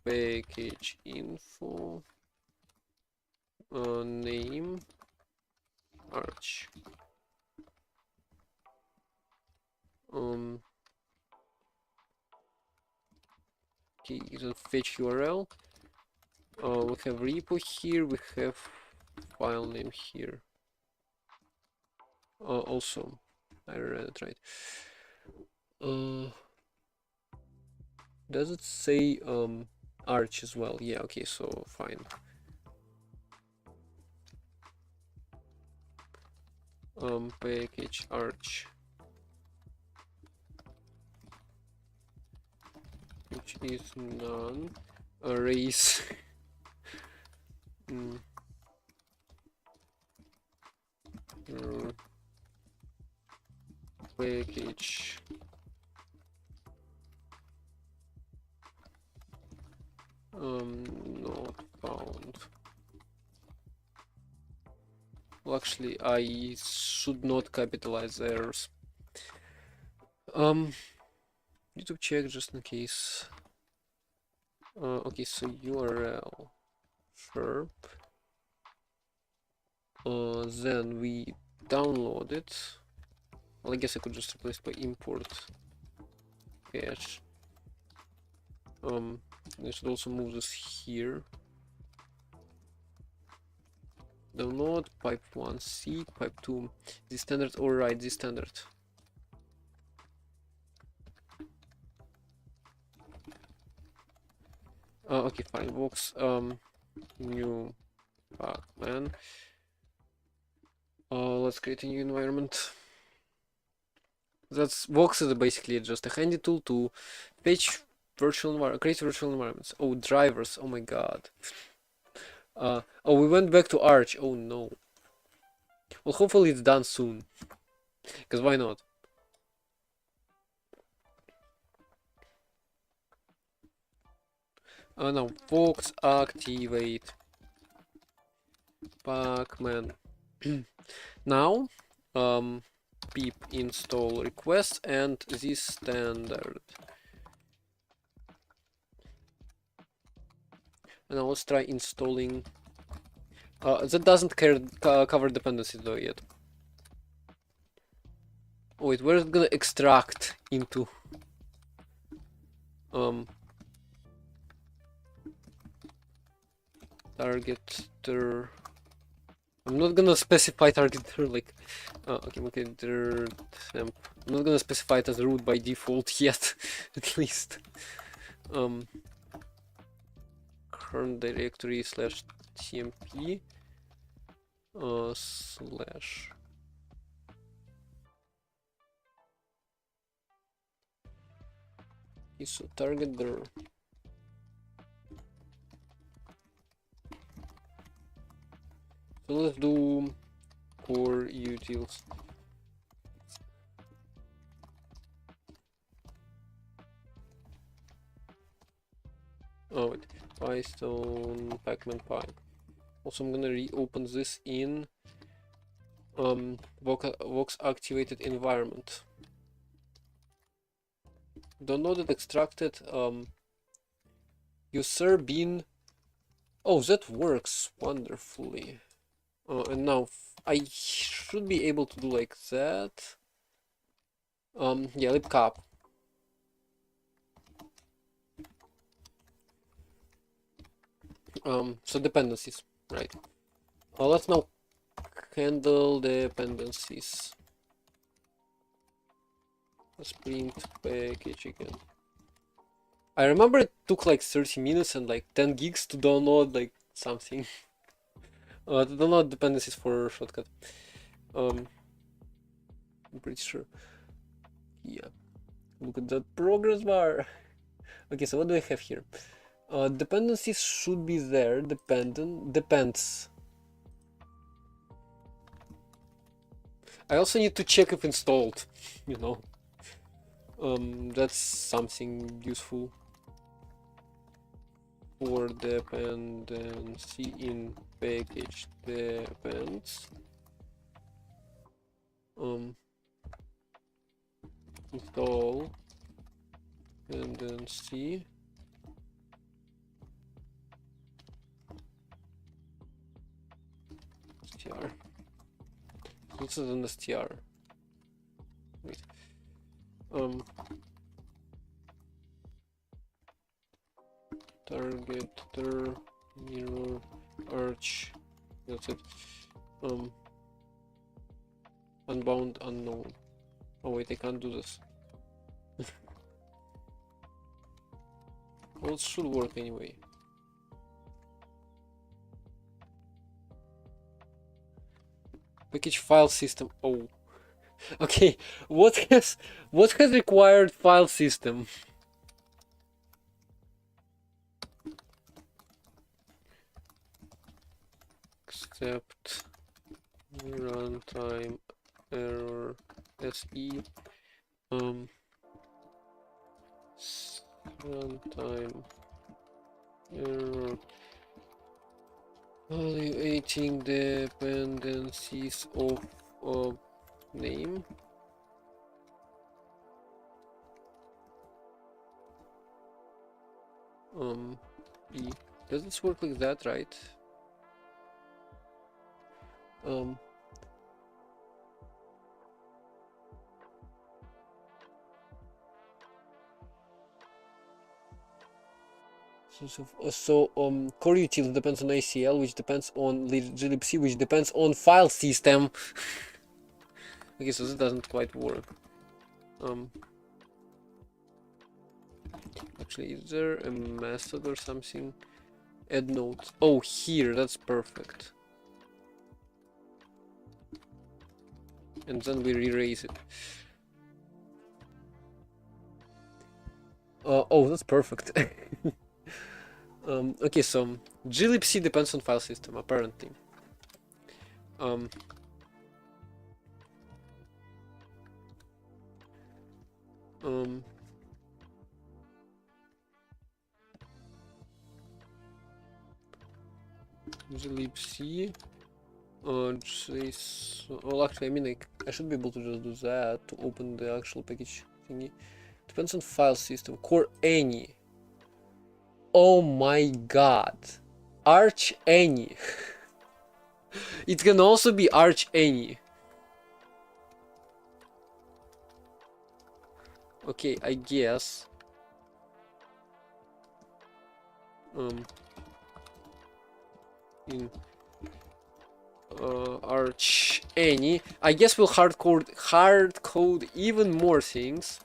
Speaker 1: package info name arch. Okay, then fetch URL. We have repo here. We have file name here. Also, I read it right. Does it say arch as well? Yeah. Okay. So fine. Package arch, which is none. Arrays. Package not found. Well, actually, I should not capitalize errors. YouTube check just in case. Okay, so URL, sure. Then we download it. Well, I guess I could just replace by import cache. I should also move this here. Download pipe 1 C, pipe 2 the standard, or write the standard. Okay, fine. Vox new pacman. Let's create a new environment. That's Vox is basically just a handy tool to fetch create virtual environments. Oh, drivers. Oh my god. Oh, we went back to Arch. Oh no. Well, hopefully it's done soon. Because why not? Now, Vox activate pacman. Now, pip install request and this standard. And now let's try installing. That doesn't cover dependencies though yet. Oh, wait, where is it gonna extract into? Targeter. I'm not gonna specify targeter like. Okay, temp. I'm not gonna specify it as root by default yet, at least. Current directory slash tmp slash. Okay, so targeter. So let's do core utils. Oh wait, Python pacman pipe. Also, I'm gonna reopen this in Vox activated environment. Downloaded, extracted, user bin. Oh, that works wonderfully. And now I should be able to do like that. Yeah, libcap. So dependencies, right? Let's now handle dependencies. Let's print package again. I remember it took like 30 minutes and like 10 gigs to download like something. To download dependencies for shortcut. I'm pretty sure. Yeah. Look at that progress bar. Okay, so what do I have here? Dependencies should be there. Depends. I also need to check if installed, you know. That's something useful for dependency in package depends. Install dependency. str. This is an str. Wait. Target mirror arch. That's it. Unbound unknown. Oh wait, I can't do this. Well, it should work anyway. Package file system. Oh. Okay. What has required file system? Except runtime error se runtime error evaluating dependencies of name. Does this work like that, right? Core util depends on ACL, which depends on glibc, which depends on file system. Okay, so this doesn't quite work. Actually, is there a method or something? Add notes. Oh, here, that's perfect. And then we re-raise it. Oh, that's perfect. Okay, so glibc depends on file system, apparently. glibc. Well, actually, I mean, I should be able to just do that to open the actual package thingy. Depends on file system. Core any. Oh my god. Arch any. It can also be arch any. Okay, I guess. In arch any. I guess we'll hard code even more things.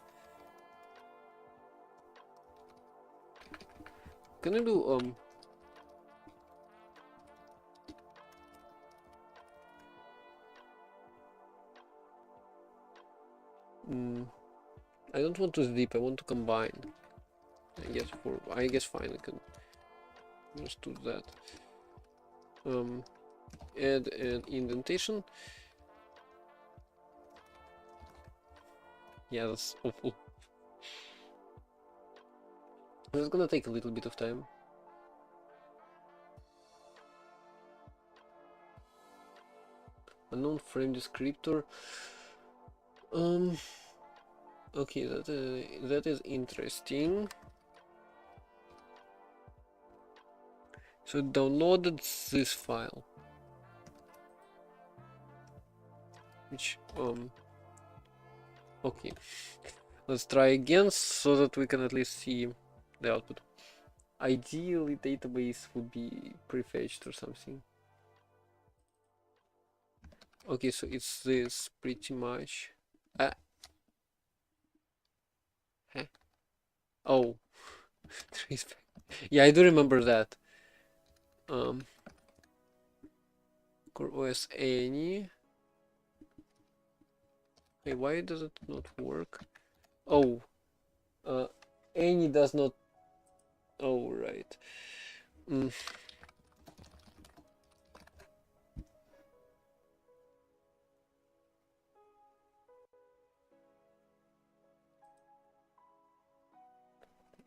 Speaker 1: Can I do I don't want to zip, I want to combine. I guess fine, I can just do that. Add an indentation. Yeah, that's awful. It's gonna take a little bit of time. Unknown frame descriptor. Okay, that is interesting. So it downloaded this file, which okay. Let's try again so that we can at least see the output. Ideally, database would be prefetched or something. Okay, so it's this pretty much. Huh? Oh, yeah, I do remember that. Core OS any. Hey, why does it not work? Oh, any does not. Oh, right.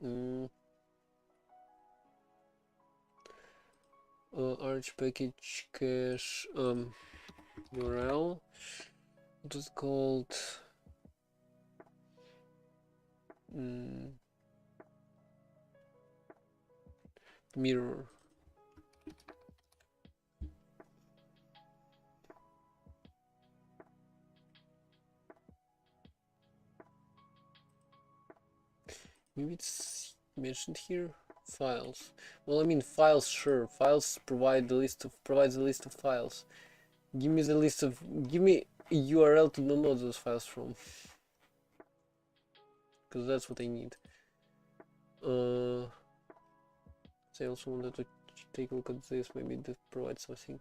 Speaker 1: Mm. Arch package cache URL. What is it called? Mirror. Maybe it's mentioned here. Files. Well, I mean files, sure. Files provides the list of files. Give me a URL to download those files from, because that's what I need. I also wanted to take a look at this. Maybe that provides something.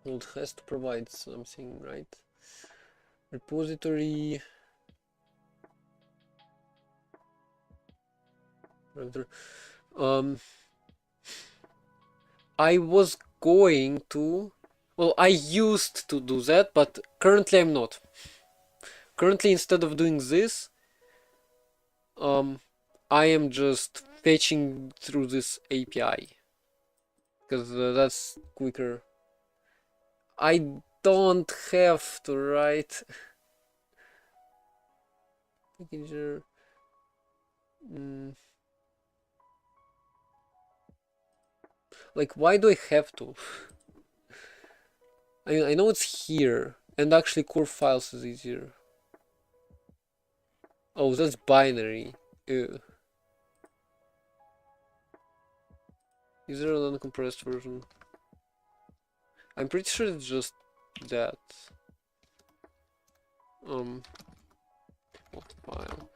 Speaker 1: Well, it has to provide something, right? Repository. I was going to. Well, I used to do that, but currently I'm not. Currently, instead of doing this, I am just fetching through this API because that's quicker. I don't have to write packager. Like, why do I have to? I mean, I know it's here, and actually core files is easier. Oh, that's binary. Ew. Is there an uncompressed version? I'm pretty sure it's just that. What file?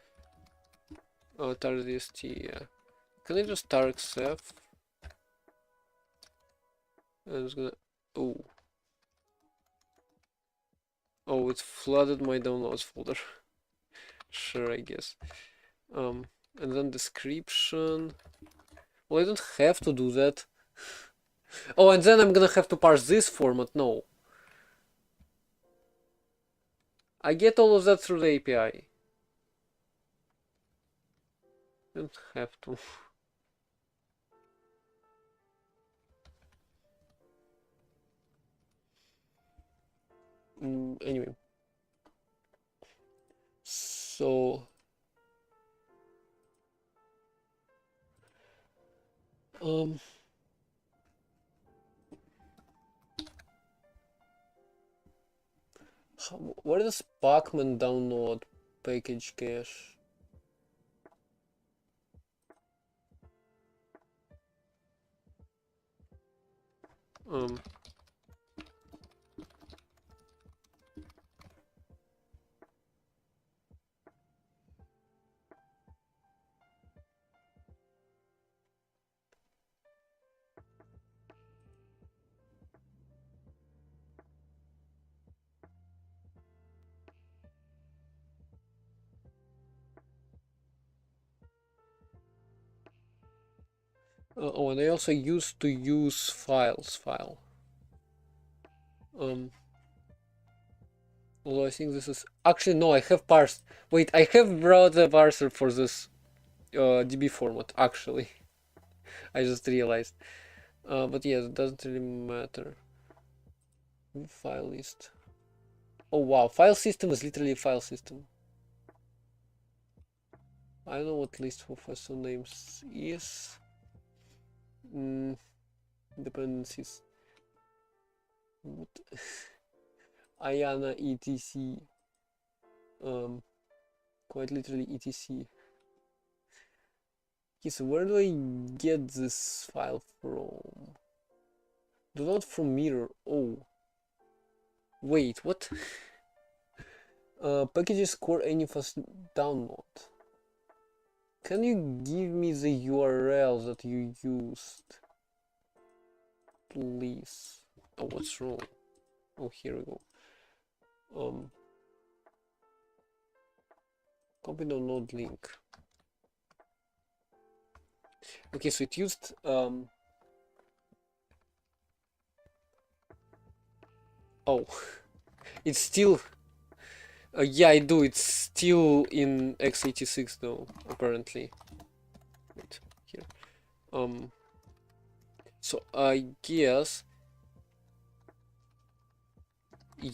Speaker 1: Oh, tar.dst, yeah. Can I just tar xf? I'm just gonna. Oh. Oh, it flooded my downloads folder. Sure, I guess. And then description. Well, I don't have to do that. Oh, and then I'm gonna have to parse this format. No. I get all of that through the API. I don't have to. Anyway. So... Where does Pacman download package cache? Oh, and I also used to use files file. Although I think this is actually no, I have parsed. Wait, I have brought the parser for this DB format actually. I just realized. But yeah, it doesn't really matter. File list. Oh wow, file system is literally a file system. I don't know what list for file names is. Dependencies. What? Ayana etc. Quite literally etc. Okay, so where do I get this file from? Download from mirror. Oh. Wait, what? Packages core any fast download. Can you give me the URL that you used? Please. Oh, what's wrong? Oh, here we go. Copy download link. Okay, so it used Oh, it's still. Yeah, I do. It's still in x86 though, apparently. Wait, here. So I guess.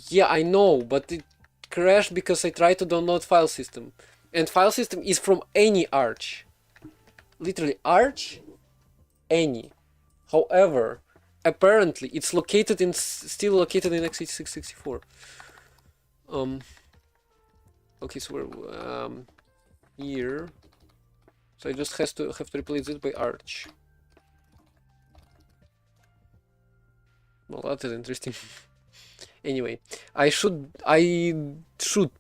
Speaker 1: Yeah, I know, but it crashed because I tried to download file system. And file system is from any Arch. Literally, Arch, any. However, apparently it's located in still located in x86-64. Okay, so we're here. So I just have to replace it by Arch. Well, that is interesting. Anyway, I should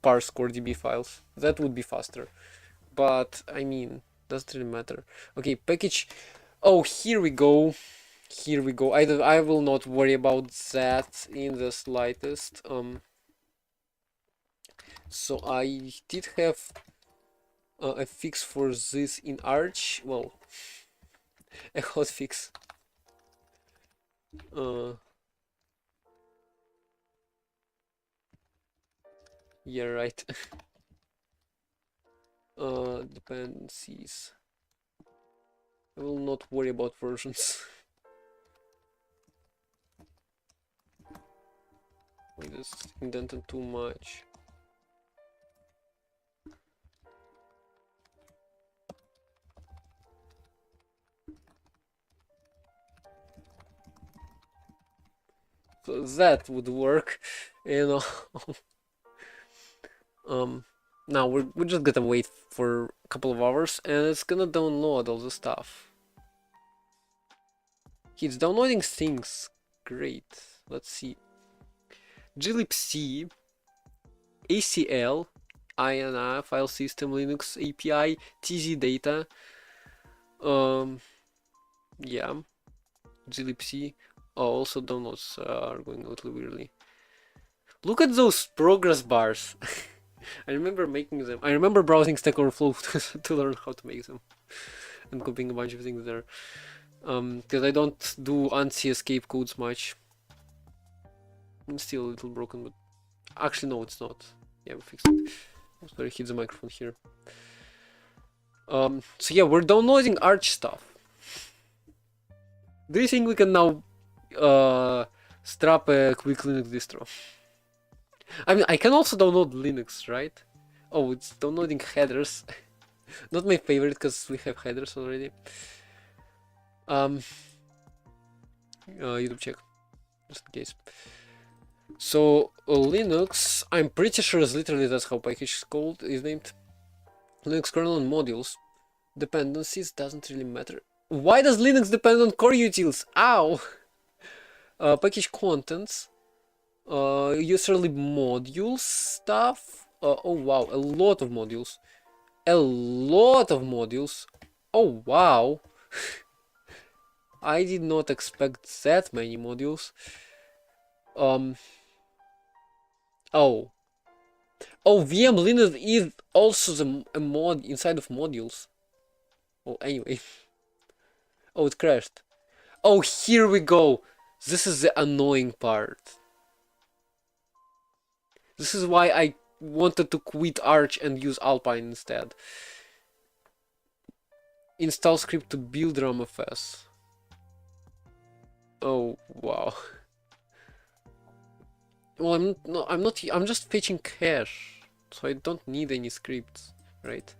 Speaker 1: parse core DB files. That would be faster. But I mean, doesn't really matter. Okay, package. Oh, here we go. Here we go. I will not worry about that in the slightest. So I did have a fix for this in Arch. Well, a hotfix. Yeah, right. Dependencies. I will not worry about versions. We just indented too much. So that would work, you know. Now we're just gonna wait for a couple of hours and it's gonna download all the stuff. It's downloading things. Great. Let's see. glibc, ACL, INI, file system, Linux API, TZ data. Yeah. glibc. Oh, also downloads are going a little weirdly. Look at those progress bars. I remember making them. I remember browsing Stack Overflow to learn how to make them and copying a bunch of things there. Because I don't do ANSI escape codes much. It's still a little broken, but actually no, it's not. Yeah, we fixed it. Oh, sorry, hit the microphone here. So yeah, we're downloading Arch stuff. Do you think we can now strap a quick Linux distro? I mean, I can also download Linux, right? Oh, it's downloading headers. Not my favorite because we have headers already. YouTube check, just in case. So Linux, I'm pretty sure is literally that's how package is called, is named. Linux kernel and modules. Dependencies doesn't really matter. Why does Linux depend on core utils? Ow! Package contents. Userlib modules stuff. Oh wow, a lot of modules. A lot of modules. Oh wow. I did not expect that many modules. Oh. Oh, VM Linux is also a mod inside of modules. Oh, anyway. Oh, it crashed. Oh, here we go. This is the annoying part. This is why I wanted to quit Arch and use Alpine instead. Install script to build RAMFS. Oh, wow. Well, I'm just fetching cache, so I don't need any scripts, right?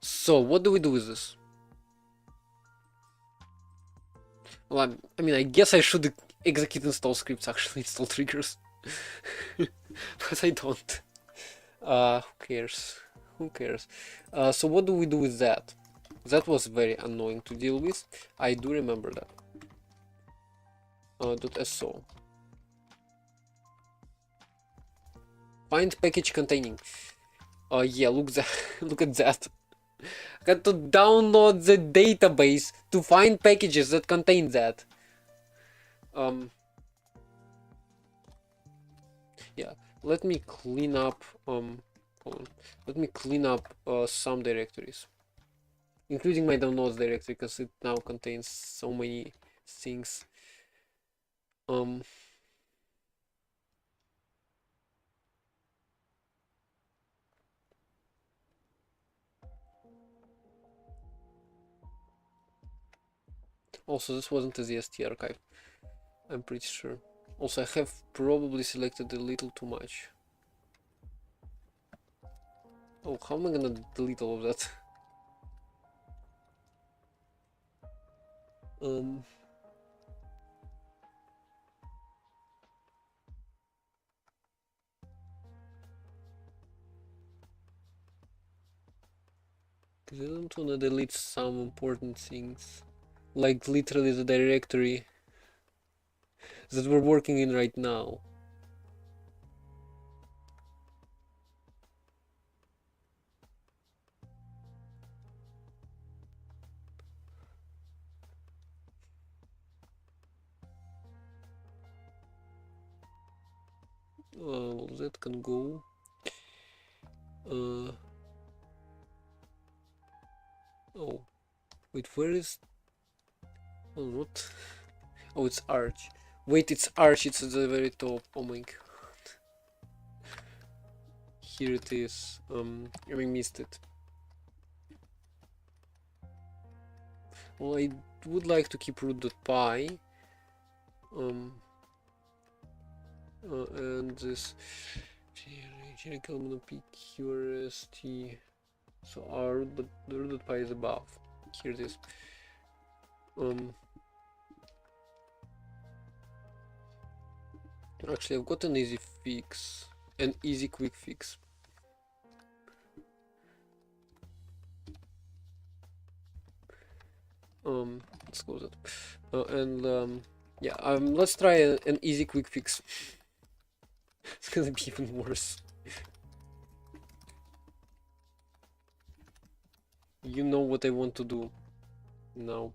Speaker 1: So what do we do with this? Well, I mean, I guess I should execute install scripts, actually install triggers, but I don't. Who cares? Who cares? So what do we do with that? That was very annoying to deal with. I do remember that. .so. Find package containing. Yeah, look at that. I got to download the database to find packages that contain that. Yeah, let me clean up. Hold on. Let me clean up some directories, including my downloads directory, because it now contains so many things. Um. Also, this wasn't a ZST archive, I'm pretty sure. Also, I have probably selected a little too much. Oh, how am I gonna delete all of that? Um. I don't wanna delete some important things. Like literally the directory that we're working in right now. That can go. Oh, wait, where is? Oh, what? Oh, it's Arch. Wait, it's Arch. It's at the very top. Oh my god. Here it is. We missed it. Well, I would like to keep root.py. And this PQRST. So our root, but the root.py is above. Here it is. Actually, I've got an easy fix, an easy quick fix. Let's close it. Yeah, let's try an easy quick fix. It's gonna be even worse. You know what I want to do now.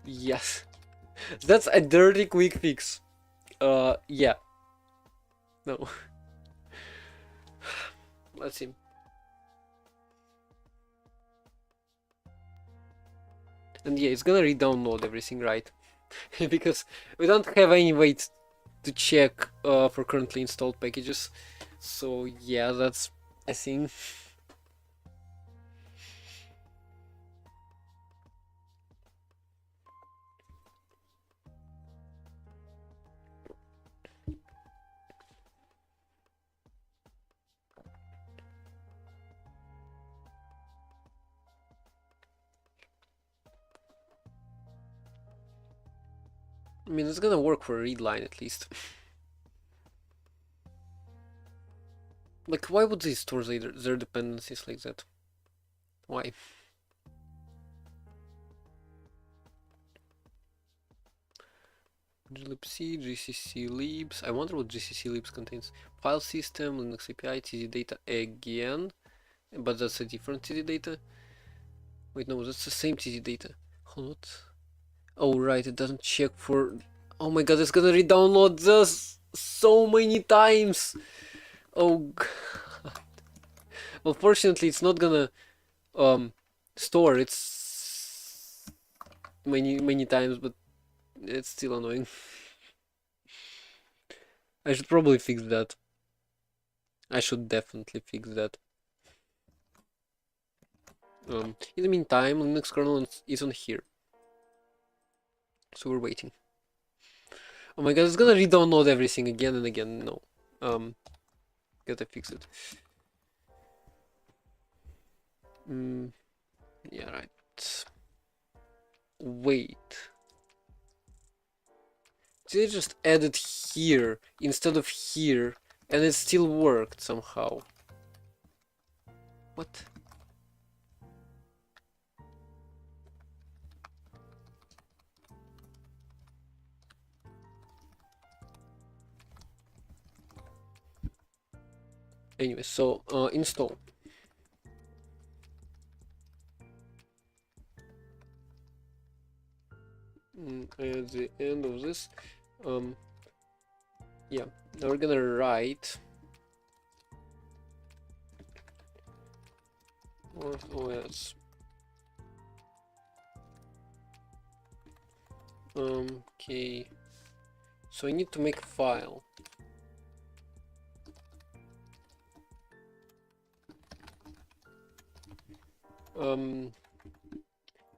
Speaker 1: Yes, that's a dirty quick fix. Yeah. No. Let's see. And yeah, it's gonna re-download everything, right? Because we don't have any way to check for currently installed packages. So yeah, that's a thing. I mean, it's gonna work for a read line at least. Like, why would they store their dependencies like that? Why? glibc, gcc libs. I wonder what gcc libs contains. File system, Linux API, td data again. But that's a different td data. Wait, no, that's the same td data. What? Oh, right, it doesn't check for... Oh my god, it's gonna re-download this so many times! Oh god. Well, fortunately, it's not gonna store it's many times, but it's still annoying. I should probably fix that. I should definitely fix that. In the meantime, Linux kernel is on here. So we're waiting. Oh my god, it's gonna re-download everything again and again. No. Gotta fix it. Yeah, right. Wait. Did I just add it here instead of here and it still worked somehow? What? Anyway, so install. At the end of this, yeah, now we're gonna write OS Okay. So I need to make a file.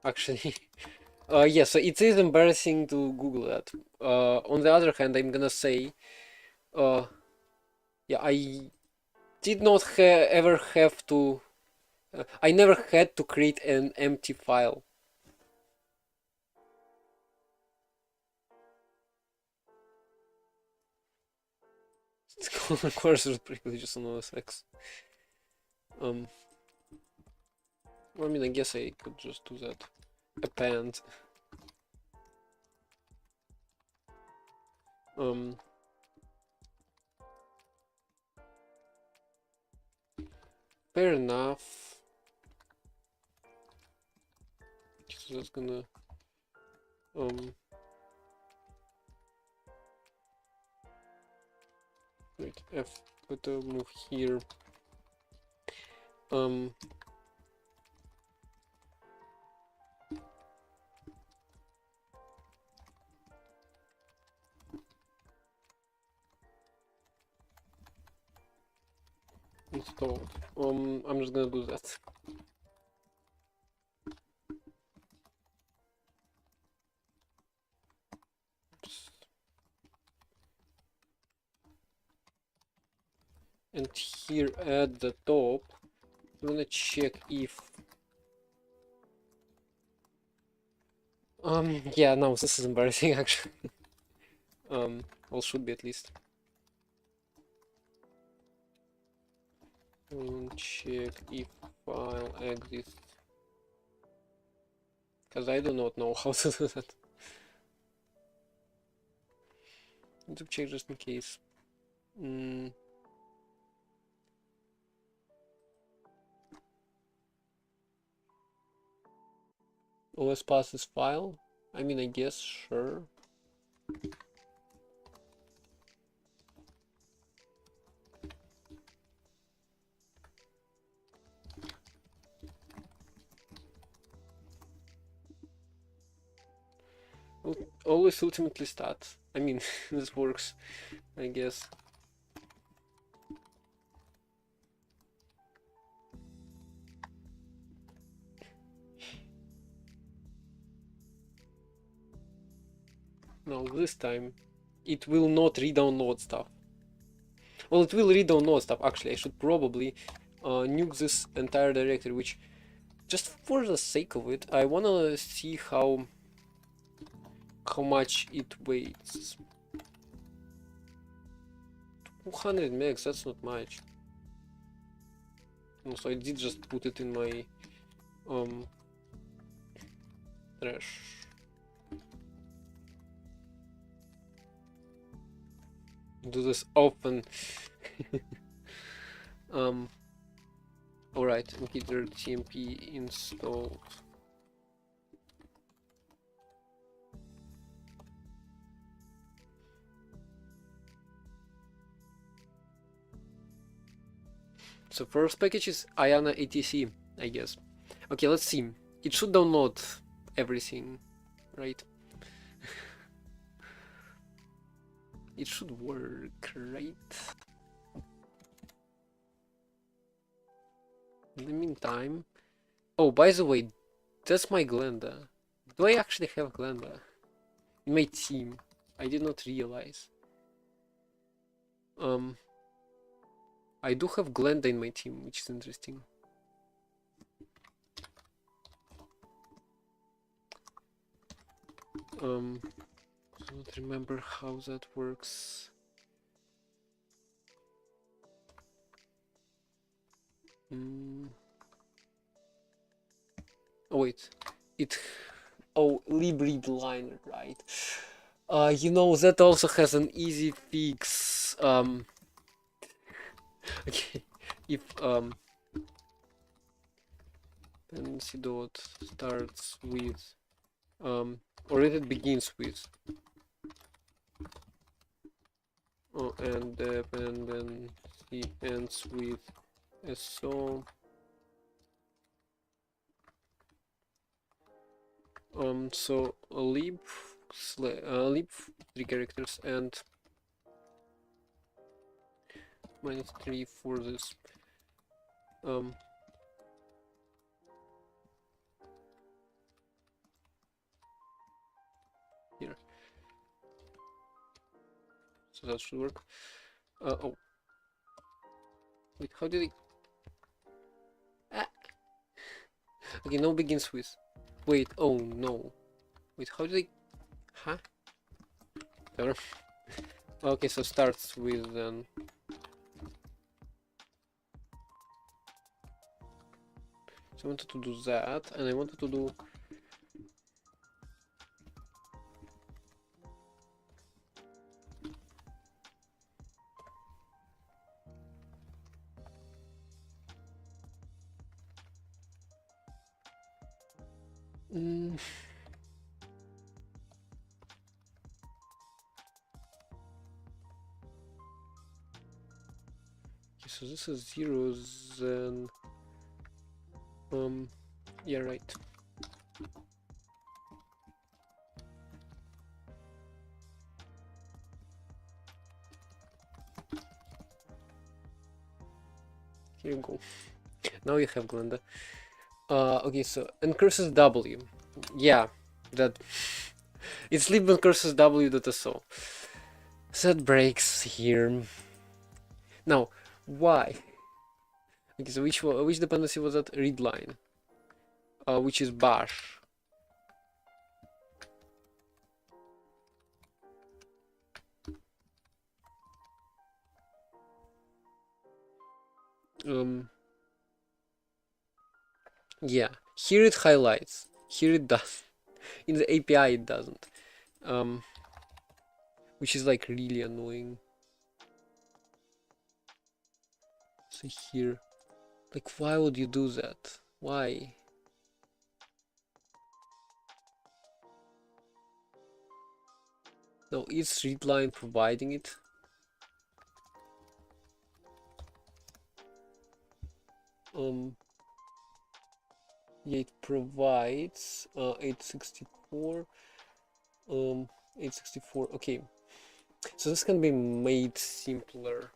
Speaker 1: Actually, yeah, so it is embarrassing to Google that. On the other hand, I'm gonna say, yeah, I did not ever have to, I never had to create an empty file. It's called cursor privileges on OS X. I mean, I guess I could just do that. Append. Fair enough. So that's gonna wait, F, but move here. Installed. I'm just gonna do that. Oops. And here at the top, I'm gonna check if yeah, no, this is embarrassing actually. Well, should be at least. Check if file exists. Because I do not know how to do that. Need to check just in case. OS passes file? I mean, I guess, sure. Always ultimately stat. I mean, this works, I guess. Now this time, it will not re-download stuff. Well, it will re-download stuff. Actually, I should probably nuke this entire directory, which, just for the sake of it, I wanna see how much it weighs. 200 megs, that's not much. So I did just put it in my trash. Do this often. Alright, Mkiter TMP installed. So first package is Ayana ATC, I guess. Okay, let's see. It should download everything, right? It should work, right? In the meantime... Oh, by the way, that's my Glenda. Do I actually have Glenda in my team? I did not realize. I do have Glenda in my team, which is interesting. I don't remember how that works. Oh wait, oh, libread liner, right? You know, that also has an easy fix. Okay, if dependency dot starts with or if it begins with and dependency ends with so so lib leap 3 characters and -3 for this. Here. So that should work. Oh. Wait, how did it... Ah. Okay, no begins with. Wait, oh no. Wait, how did I... Huh? There. Okay, so starts with then. So I wanted to do that, and I wanted to do... Okay, so this is zeros, then... yeah, right. Here you go. Now you have Glenda. Okay, so and curses W. Yeah, that it's lib and curses W.so. Set breaks here. Now, why? Okay, so which dependency was that? Readline. Which is bash. Yeah, here it highlights. Here it does. In the API it doesn't. Which is like really annoying. So here, like, why would you do that? Why? No, is readline providing it? Yeah, it provides 864. 864. Okay, so this can be made simpler.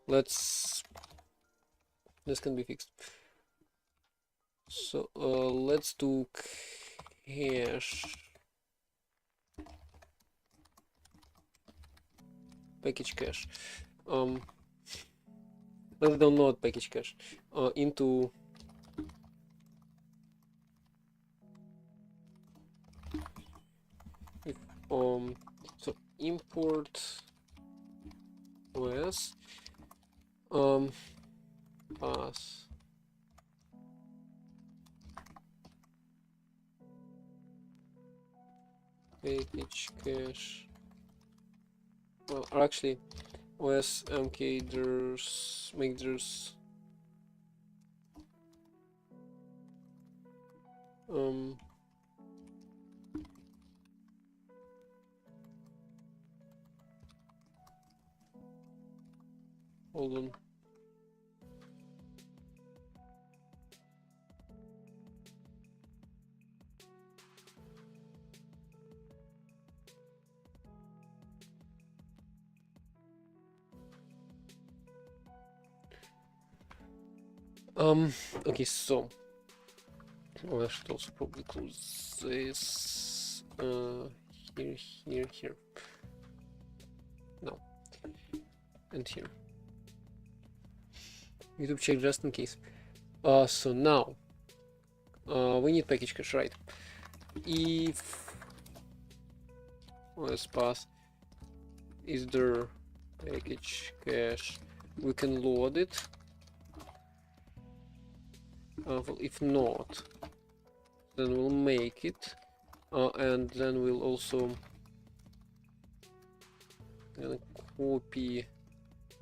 Speaker 1: This can be fixed. So let's do cache package cache. Let's download package cache into if so import OS pass package cache. Well, or actually OS mkders make there's hold on. Okay, so I should also probably close this here. No, and here. YouTube check just in case. So now we need package cache, right? If OS path is there package cache, we can load it. Well, if not, then we'll make it, and then we'll also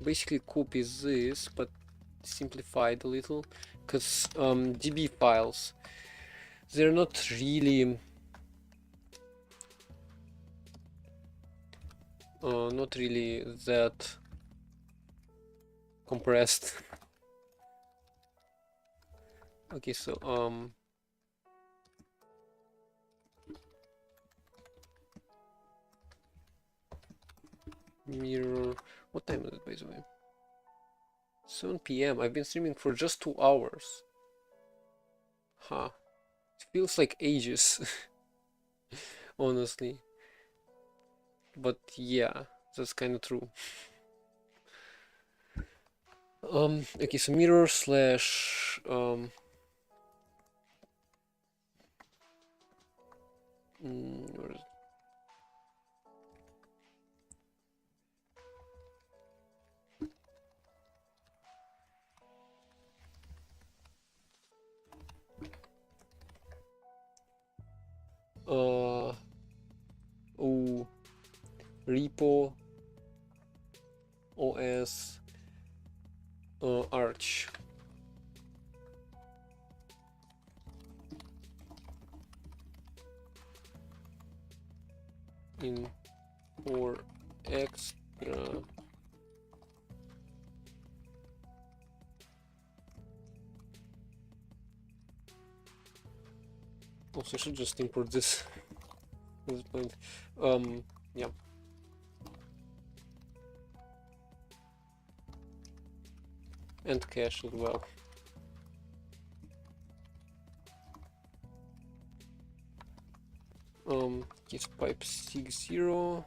Speaker 1: basically copy this, but simplified a little, because DB files, they're not really that compressed. Okay, so mirror. What time is it, by the way? 7 p.m. I've been streaming for just 2 hours. Huh. It feels like ages, honestly. But yeah, that's kind of true. Okay, so mirror slash where is it? Oh, repo OS Arch. In for extra also I should just import this at this point. Yeah. And cache as well. Yes, pipe 60. So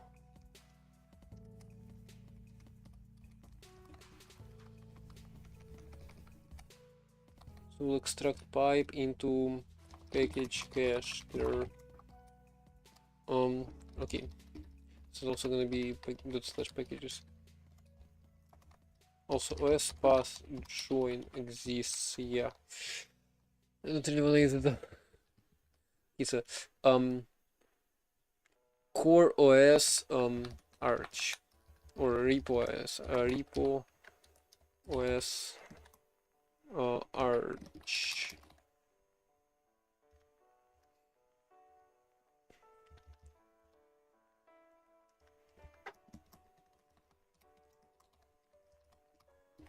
Speaker 1: we'll extract pipe into package cache there. Okay. This is also gonna be dot slash packages. Also OS path join exists, yeah. I don't really wanna use it. It's a core OS Arch or repo OS repo OS Arch.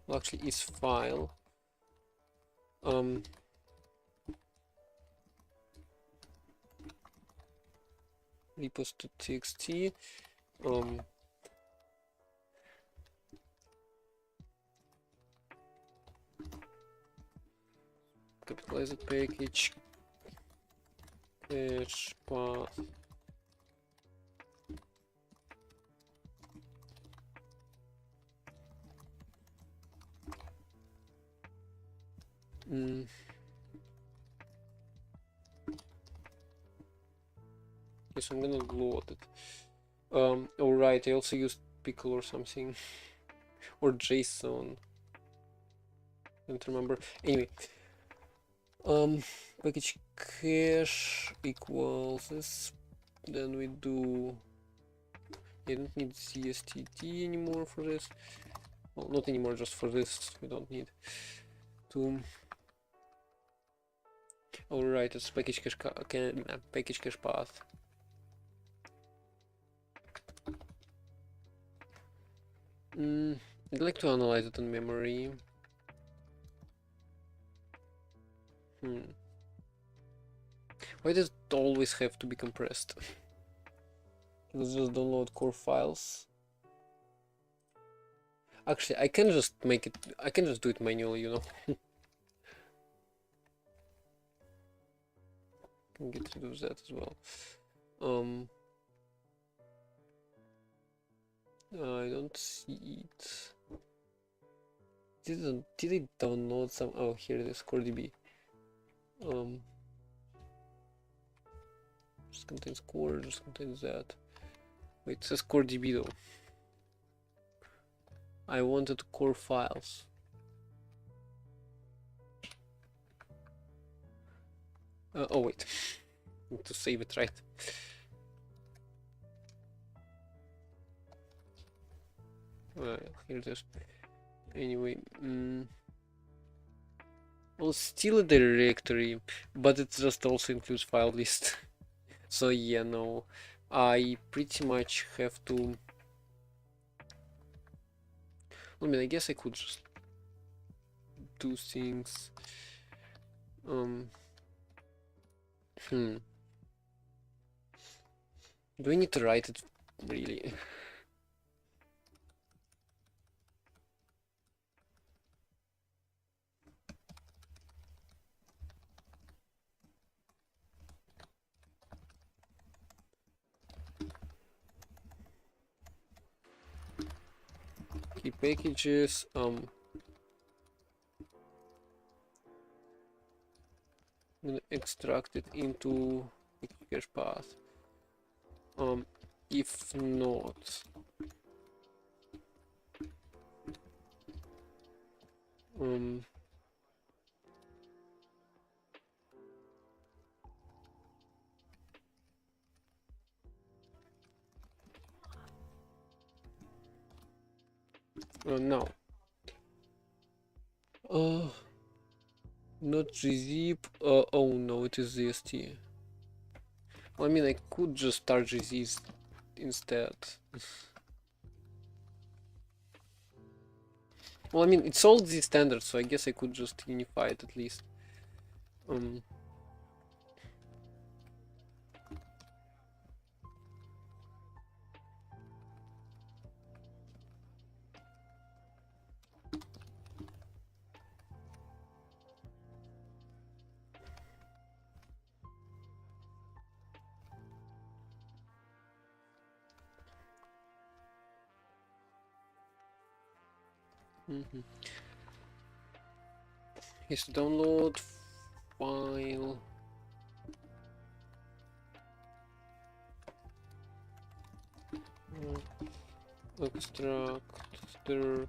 Speaker 1: Well, actually is file repos.txt capitalize the package cache path yes, I'm gonna load it. Alright, I also used pickle or something or JSON, don't remember. Anyway, package cache equals this, then we do, I don't need CSTT anymore for this. Well, not anymore, just for this we don't need to. Alright, it's package cache package cache path. I'd like to analyze it in memory. Why does it always have to be compressed? Let's just download core files. Actually, I can just make it, I can just do it manually, you know. Can get rid of that as well. I don't see it. Did it download some? Oh, here it is, CoreDB. Just contains core, just contains that. Wait, it says CoreDB though. I wanted core files. Oh wait, need to save it, right? Here it is. Anyway, well, still a directory, but it just also includes file list. So yeah, no, I pretty much have to. I mean, I guess I could just do things. Do I need to write it really? Okay, packages, I'm gonna extract it into cache path. If not, no. Not gzip. Oh no, it is ZST. Well, I mean, I could just start gz instead. Well, I mean, it's all Z standard, so I guess I could just unify it at least. Is to download file. Extract the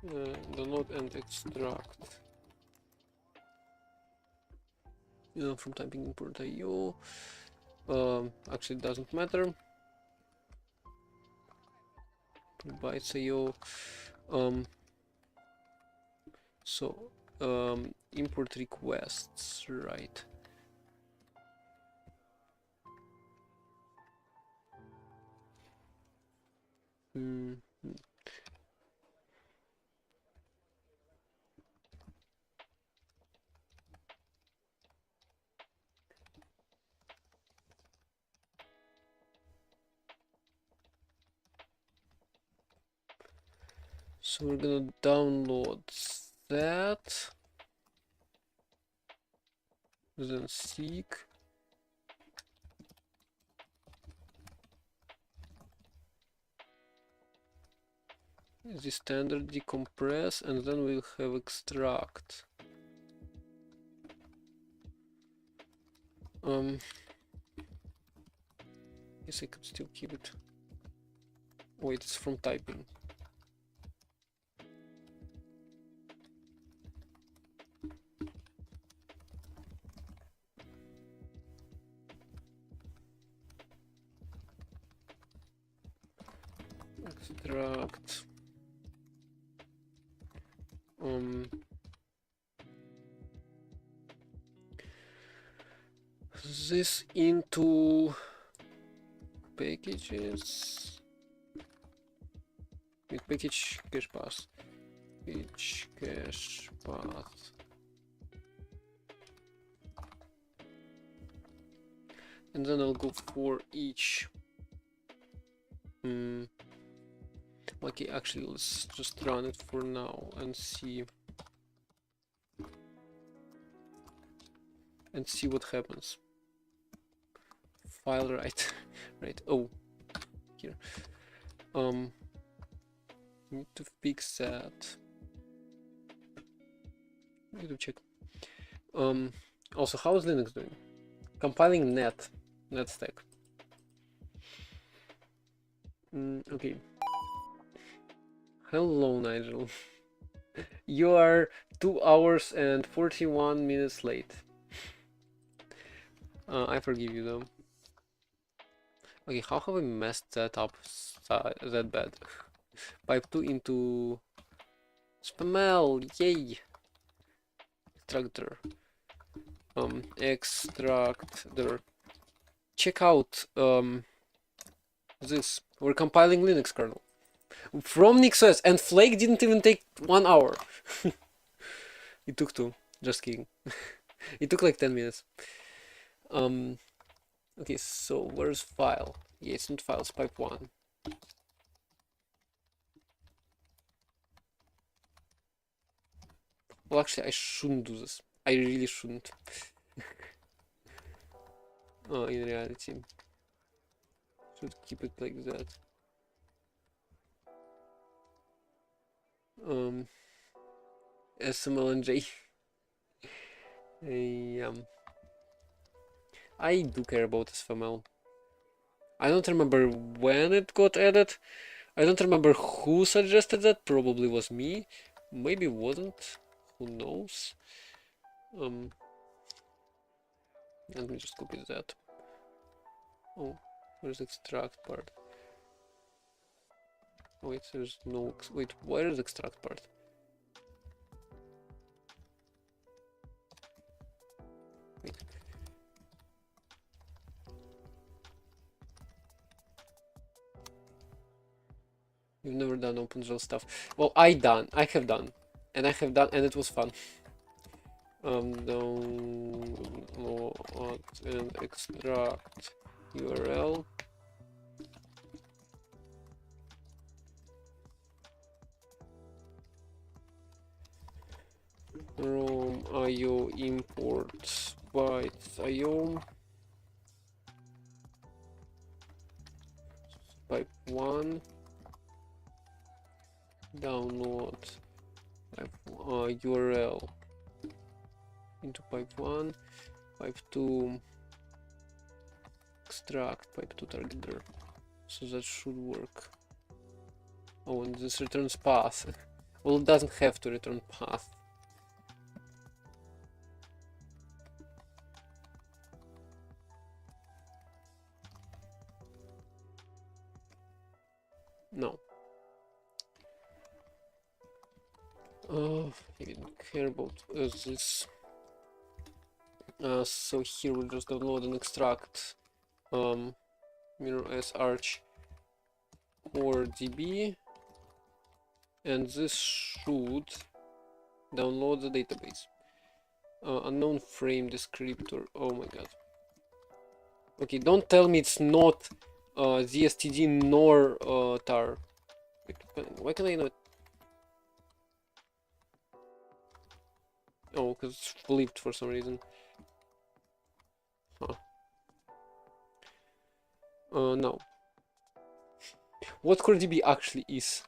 Speaker 1: download and extract. From typing import IO. Actually, it doesn't matter. Bytes IO. So import requests, right? So we're gonna download that, then seek. The standard decompress, and then we'll have extract. Yes, I could still keep it. Wait, it's from typing. Extract. This into packages. With package cache path. Package cache path. And then I'll go for each. Okay, actually, let's just run it for now and see. And see what happens. File right. Right. Oh, here. Need to fix that. Need to check. Also, how is Linux doing? Compiling net stack. Okay. Hello, Nigel. You are 2 hours and 41 minutes late. I forgive you though. Okay, how have I messed that up that bad? Pipe 2 into Spamel, yay! Extractor. Extractor. Check out this. We're compiling Linux kernel from NixOS, and Flake didn't even take 1 hour. It took 2. Just kidding. It took like 10 minutes. Okay, so where's file? Yeah, it's not file, it's pipe 1. Well, actually, I shouldn't do this. I really shouldn't. In reality. Should keep it like that. Um, SML and J. I do care about SFML. I don't remember when it got added. I don't remember who suggested that. Probably was me. Maybe wasn't. Who knows? Let me just copy that. Oh, where's the extract part? Wait, there's no. Wait, where is the extract part? Wait. You've never done OpenGL stuff. Well, I have done, and it was fun. Download and extract URL. From IO import bytes IO pipe 1 download pipe URL into pipe 1, pipe 2 extract, pipe 2 targeter. So that should work. Oh, and this returns path. Well, it doesn't have to return path. No. I didn't care about this. So here we'll just download and extract mirror as arch or db, and this should download the database. Unknown frame descriptor. Oh my god. Okay, don't tell me it's not ZSTD nor tar. Why can I not? Oh, because it's flipped for some reason. Huh. No. What CoreDB actually is?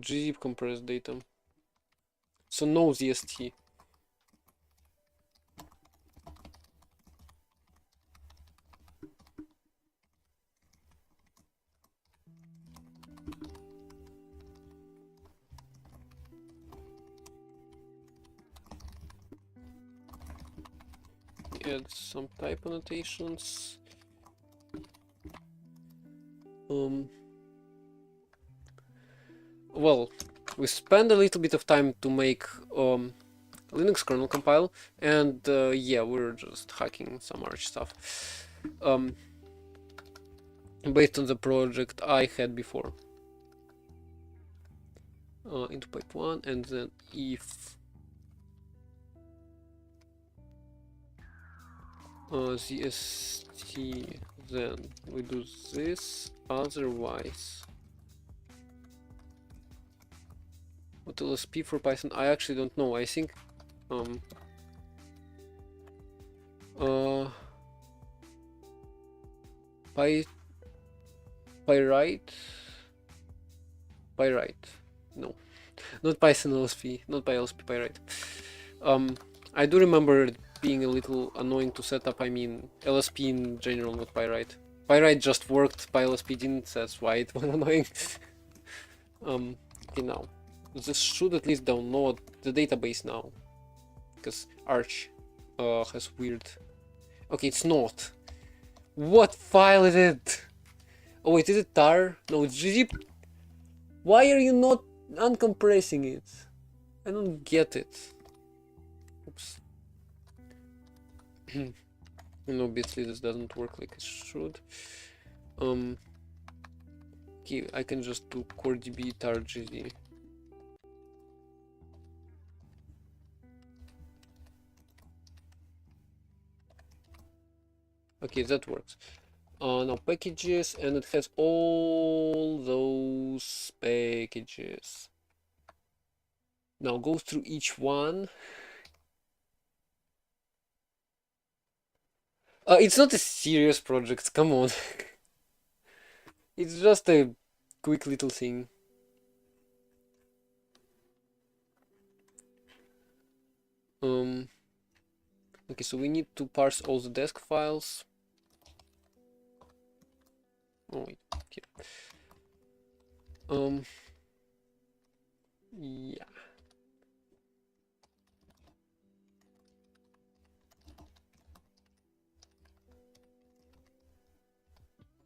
Speaker 1: gzip compressed data. So no ZST. Add some type annotations. Well, we spend a little bit of time to make Linux kernel compile, and yeah, we're just hacking some Arch stuff based on the project I had before. Into pipe 1, and then if ZST, then we do this, otherwise. What LSP for Python? I actually don't know. I think Pyrite. No, not Python LSP, not PyLSP, Pyrite. I do remember it being a little annoying to set up. I mean, LSP in general, not Pyrite. Pyrite just worked, PyLSP didn't, that's why it was annoying. Okay, now. This should at least download the database now. Because Arch has weird... Okay, it's not. What file is it? Oh wait, is it tar? No, it's gzip. Why are you not uncompressing it? I don't get it. Oops. And obviously this doesn't work like it should. Okay, I can just do CoreDB tar gz. Okay, that works. Now packages, and it has all those packages. Now go through each one. It's not a serious project, come on. It's just a quick little thing. Okay, so we need to parse all the desk files. Oh wait, here. Yeah.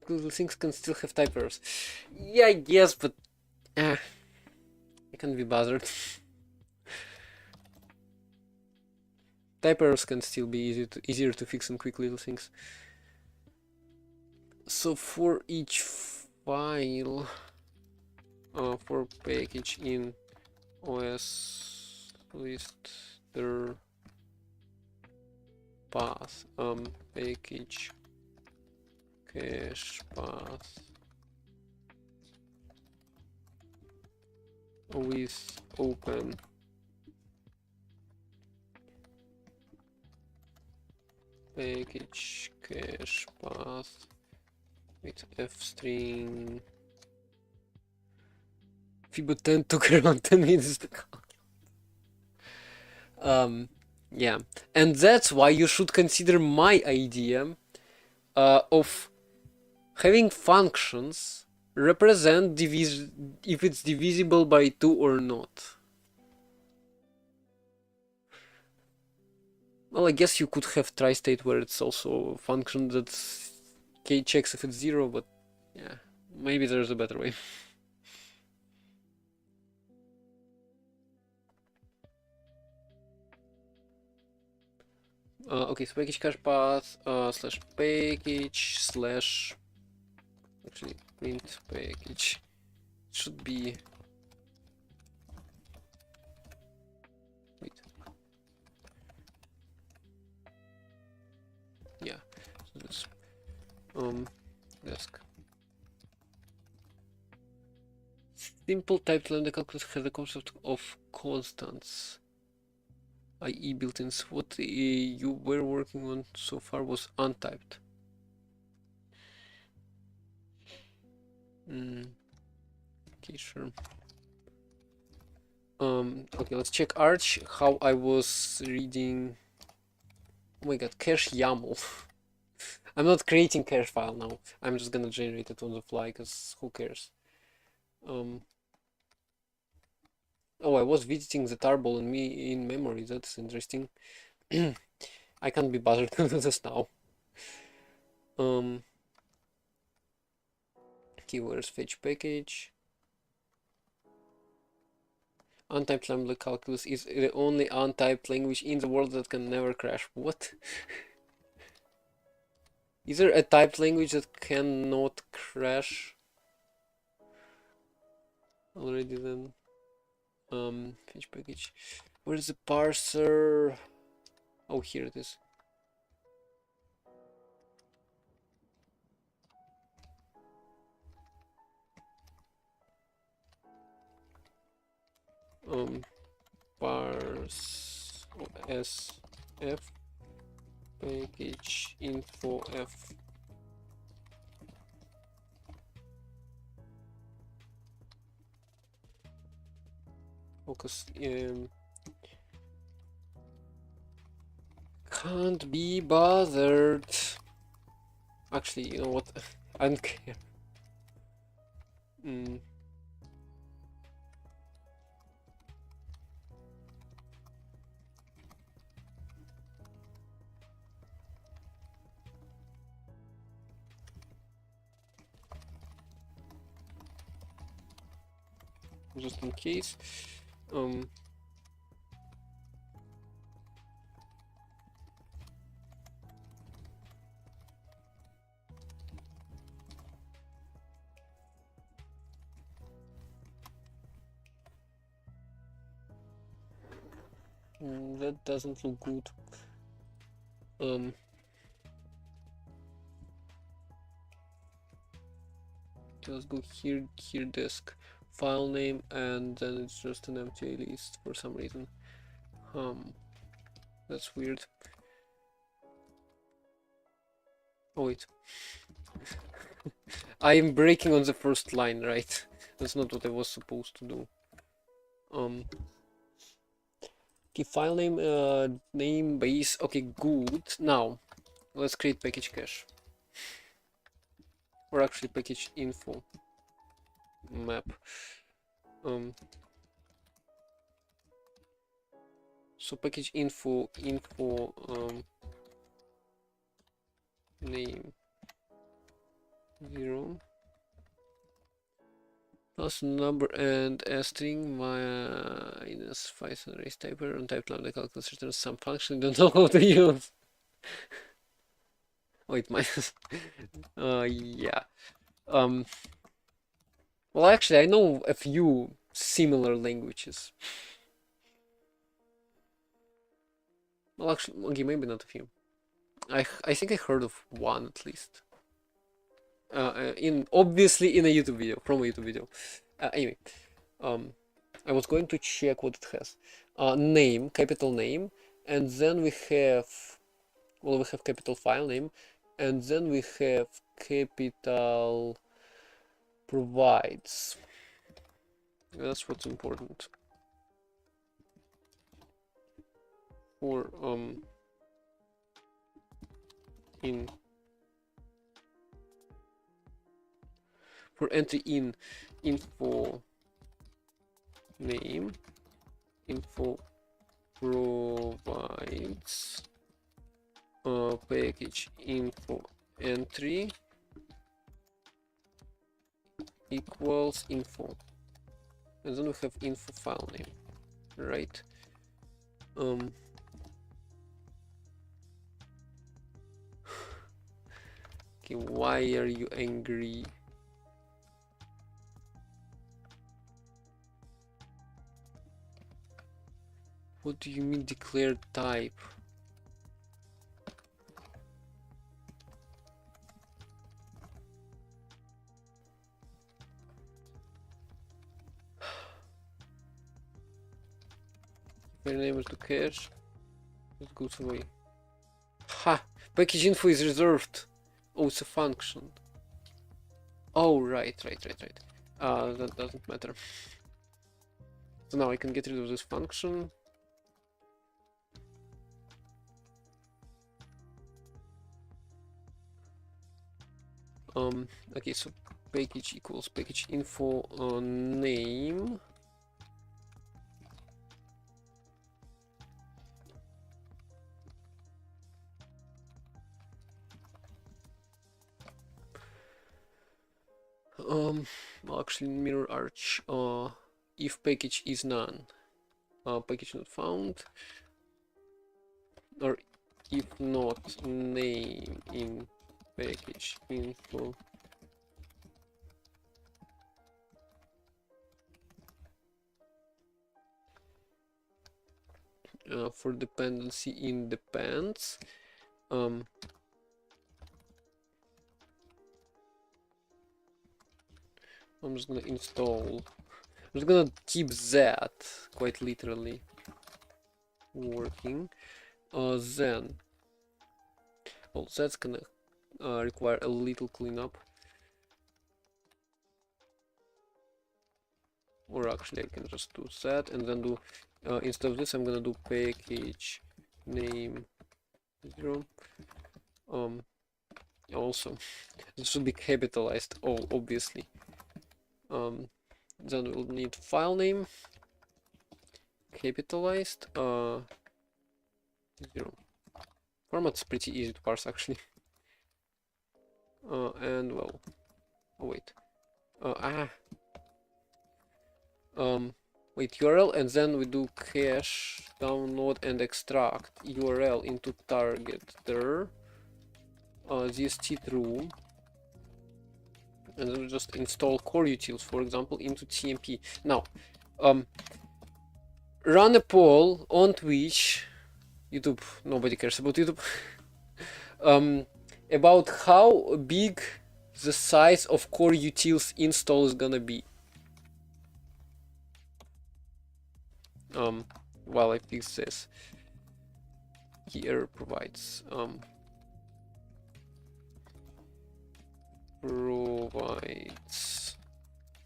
Speaker 1: Little things can still have type errors. Yeah, I guess, but I can't be bothered. Type errors can still be easier to fix than quick little things. So for each file, for package in OS list their path, package cache path with open package cache path with f string. Fibo 10 took around 10 minutes to call. Yeah, and that's why you should consider my idea of having functions represent if it's divisible by 2 or not. Well, I guess you could have tri-state where it's also a function that checks if it's 0, but yeah, maybe there's a better way. Okay, so package cache path slash package slash actually print package should be wait yeah, so this desk simple typed lambda calculus has the concept of constants, i.e. built-ins. What you were working on so far was untyped. Okay, sure. Okay, let's check Arch, how I was reading. Oh my god, cache YAML. I'm not creating cache file now. I'm just gonna generate it on the fly, because who cares? Oh, I was visiting the tarball in memory. That's interesting. I can't be bothered to do this now. Keywords fetch package. Untyped lambda calculus is the only untyped language in the world that can never crash. What? Is there a typed language that cannot crash? Already then. Fetch package. Where's the parser? Oh, here it is. Parse sf package info f. Focus. Can't be bothered. Actually, you know what? I don't care. Just in case. That doesn't look good. Let's go here desk file name, and then it's just an empty list for some reason. That's weird. Oh wait. I am breaking on the first line, right? That's not what I was supposed to do. Okay, file name, name base. Okay, good. Now, let's create package cache. Or actually package info map. So package info name 0 plus number and a string minus Python raise typer on type lambda calculus returns some function. Don't know how to use. Wait, minus. Yeah. Well, actually, I know a few similar languages. Well, actually, okay, maybe not a few. I think I heard of one at least. Obviously in a YouTube video, from a YouTube video. Anyway, I was going to check what it has. Name, capital name, and then we have, well, we have capital file name, and then we have capital provides. That's what's important. For in for entry in info name, info provides package info entry equals info, and then we have info file name, right? Okay, why are you angry? What do you mean declared type? If unable to cache, it goes away. Ha! Package info is reserved. Oh, it's a function. Oh, right. That doesn't matter. So now I can get rid of this function. Okay, so package equals package info name. Actually mirror arch. If package is none, package not found, or if not name in package info for dependency in depends. I'm just gonna install. I'm just gonna keep that quite literally working. Then, well, that's gonna require a little cleanup. Or actually, I can just do that and then do instead of this, I'm gonna do package name 0. Also, this should be capitalized. Oh, obviously. Then we'll need file name capitalized 0. Format's pretty easy to parse actually. And well, oh wait, wait, URL, and then we do cache download and extract URL into target there, dst true, and then we just install core utils, for example, into tmp. Now, run a poll on Twitch, YouTube, nobody cares about YouTube, about how big the size of core utils install is gonna be. while I fix this. Key error provides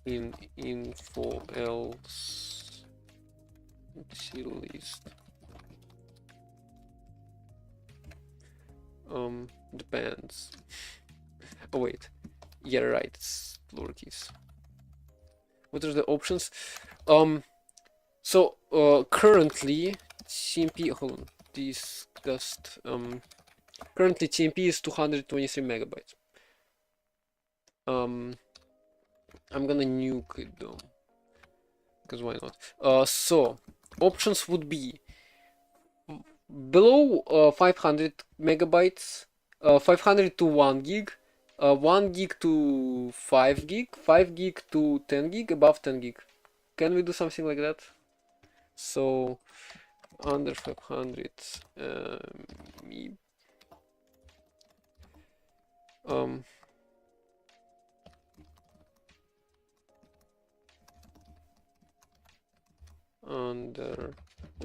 Speaker 1: in info else list depends. Oh wait, yeah, right, it's lowercase. What are the options? So currently TMP, hold on, discussed. Currently TMP is 223 megabytes. I'm gonna nuke it though, because why not? So options would be below 500 megabytes, 500 to 1 gig, 1 gig to 5 gig, 5 gig to 10 gig, above 10 gig. Can we do something like that? So under 500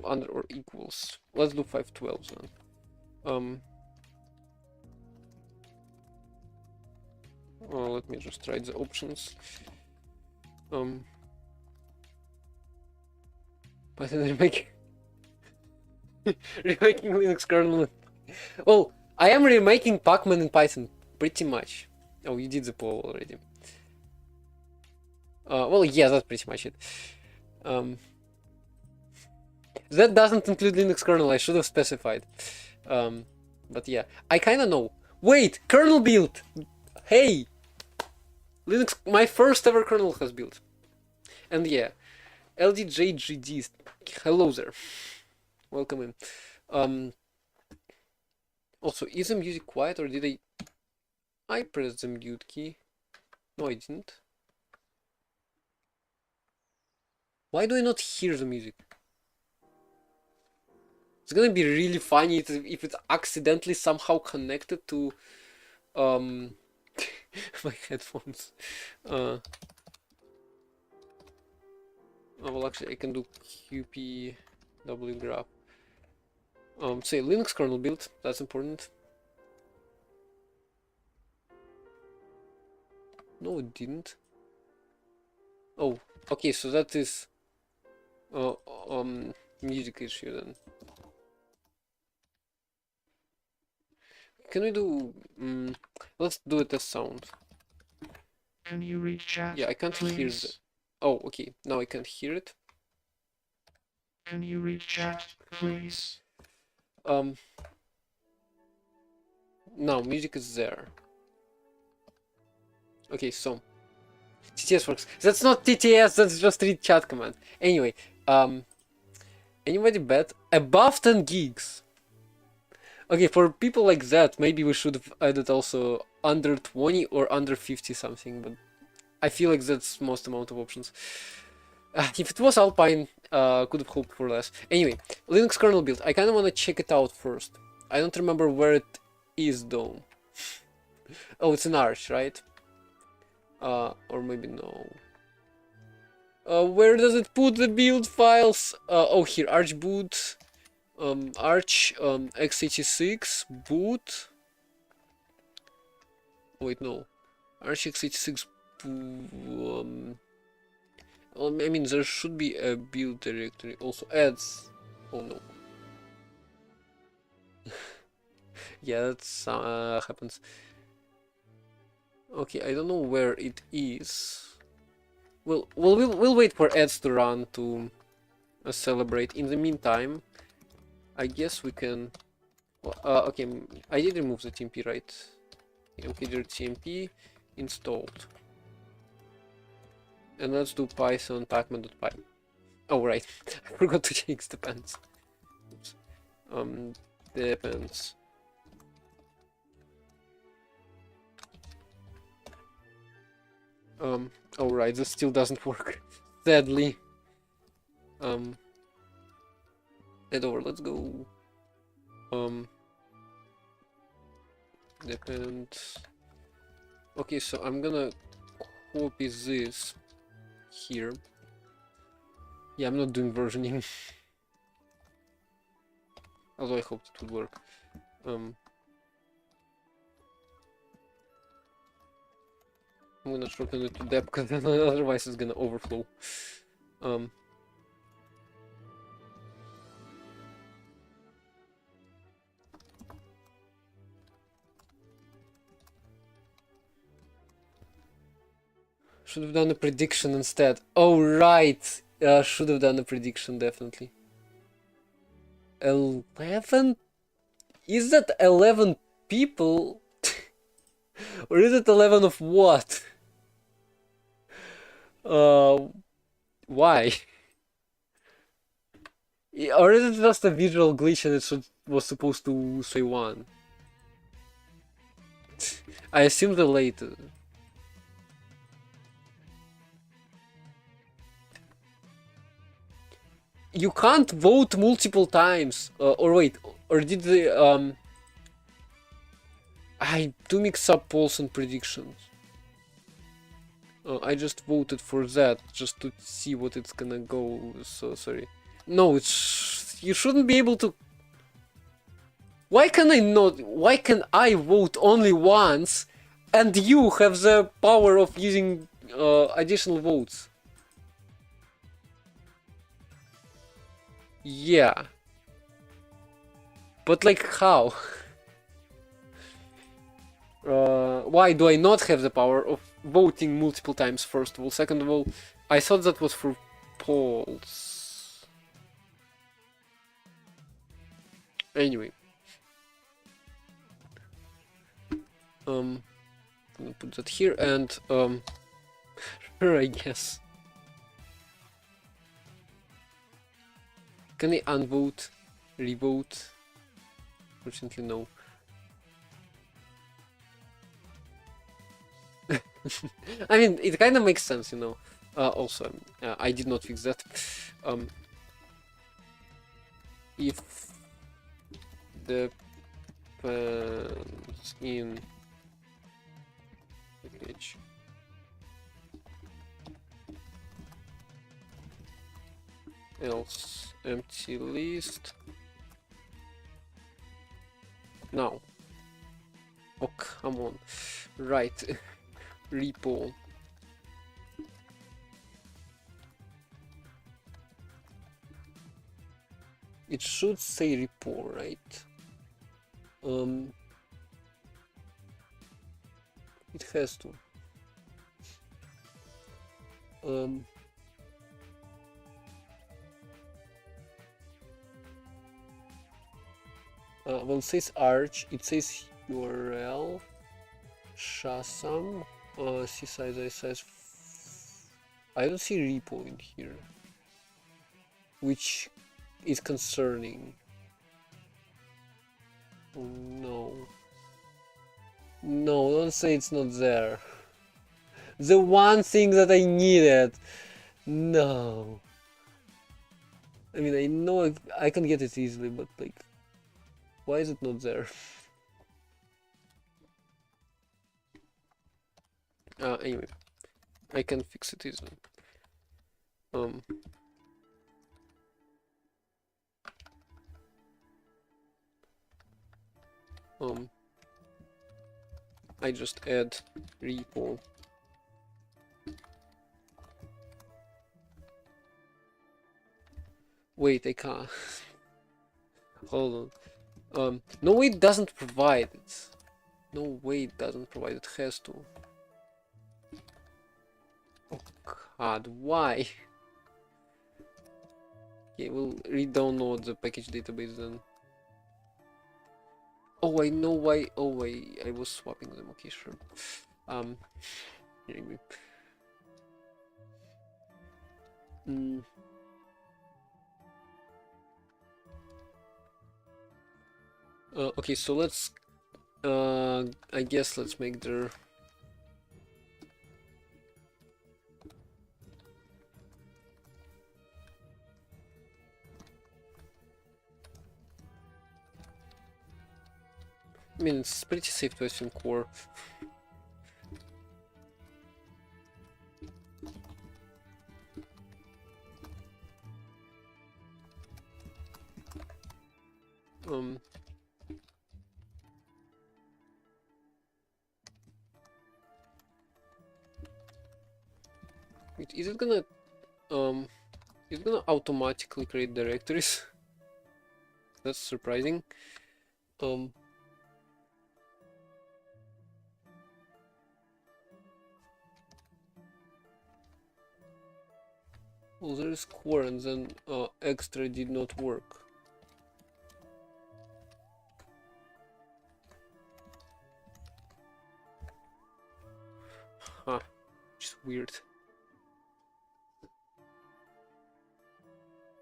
Speaker 1: under or equals, let's do 512 then. Let me just write the options. Python remaking remaking Linux kernel. Well, I am remaking Pacman in Python pretty much. Oh, you did the poll already. Well, yeah, that's pretty much it. That doesn't include Linux kernel, I should have specified. But yeah, I kinda know. Wait, kernel build! Hey! Linux, my first ever kernel has built. And yeah, LDJGD, hello there. Welcome in. Also, is the music quiet or did I pressed the mute key? No, I didn't. Why do I not hear the music? It's gonna be really funny if it's accidentally somehow connected to my headphones. Oh, well, actually, I can do qpw graph. Say Linux kernel build. That's important. No, it didn't. Oh, okay. So that is music issue then. Can we do? Let's do a test sound.
Speaker 2: Can you read chat?
Speaker 1: Yeah, I can't hear the. Oh, okay. Now I can't hear it.
Speaker 2: Can you read chat, please?
Speaker 1: Now music is there. Okay, so TTS works. That's not TTS. That's just read chat command. Anyway, anybody bet above 10 gigs? Okay, for people like that, maybe we should have added also under 20 or under 50 something, but I feel like that's most amount of options. If it was Alpine, could have hoped for less. Anyway, Linux kernel build. I kind of want to check it out first. I don't remember where it is though. Oh, it's an Arch, right? Or maybe no. Where does it put the build files? Oh, here, Arch boot, Arch, x86 boot. Wait, no, Arch x86 well, I mean, there should be a build directory. Also adds. Oh no. Yeah, that's happens. Okay, I don't know where it is. We'll wait for ads to run to celebrate. In the meantime, I guess we can. Well, okay, I did remove the TMP, right? mkdir TMP installed. And let's do python pacman.py. Oh right, I forgot to change the depends. Oops. Depends. Oh right, this still doesn't work. Sadly. Head over, let's go. Depends. Okay, so I'm gonna copy this here. Yeah, I'm not doing versioning. Although I hoped it would work. I'm gonna shorten it to depth because then otherwise it's gonna overflow. Should have done a prediction instead. Oh, right! Should have done a prediction, definitely. 11? Is that 11 people? Or is it 11 of what? Why? Or is it just a visual glitch and it was supposed to say 1? I assume the later. You can't vote multiple times. Or wait, or did the I do mix up polls and predictions. I just voted for that just to see what it's gonna go. So sorry. No, you shouldn't be able to. Why can I not? Why can I vote only once, and you have the power of using additional votes? Yeah. But like how? Why do I not have the power of voting multiple times, first of all? Second of all, I thought that was for polls. Anyway. I'm gonna put that here and, sure, I guess. Can I unvote? Revote? Fortunately, no. I mean, it kind of makes sense, you know. Also, I did not fix that. If depends in package else empty list now. Oh, come on. Right. Repo. It should say repo, right? It has to. Well, it says arch, it says URL, shasam, C size, I size. I don't see repo in here, which is concerning. Oh no. No, don't say it's not there. The one thing that I needed. No. I mean, I know I can get it easily, but like, why is it not there? Anyway, I can fix it easily. I just add repo. Wait, I can't. Hold on. No way it doesn't provide it. No way it doesn't provide it. Has to. Oh god, why? Okay, we'll re-download the package database then. Oh, I know why. Oh, wait, I was swapping them. Okay, sure. Anyway. Okay, so let's. I guess let's make their. I mean, it's pretty safe to assume core. Um, wait, is it gonna automatically create directories? That's surprising. Um, well, there is core and then extra did not work. Huh, just weird.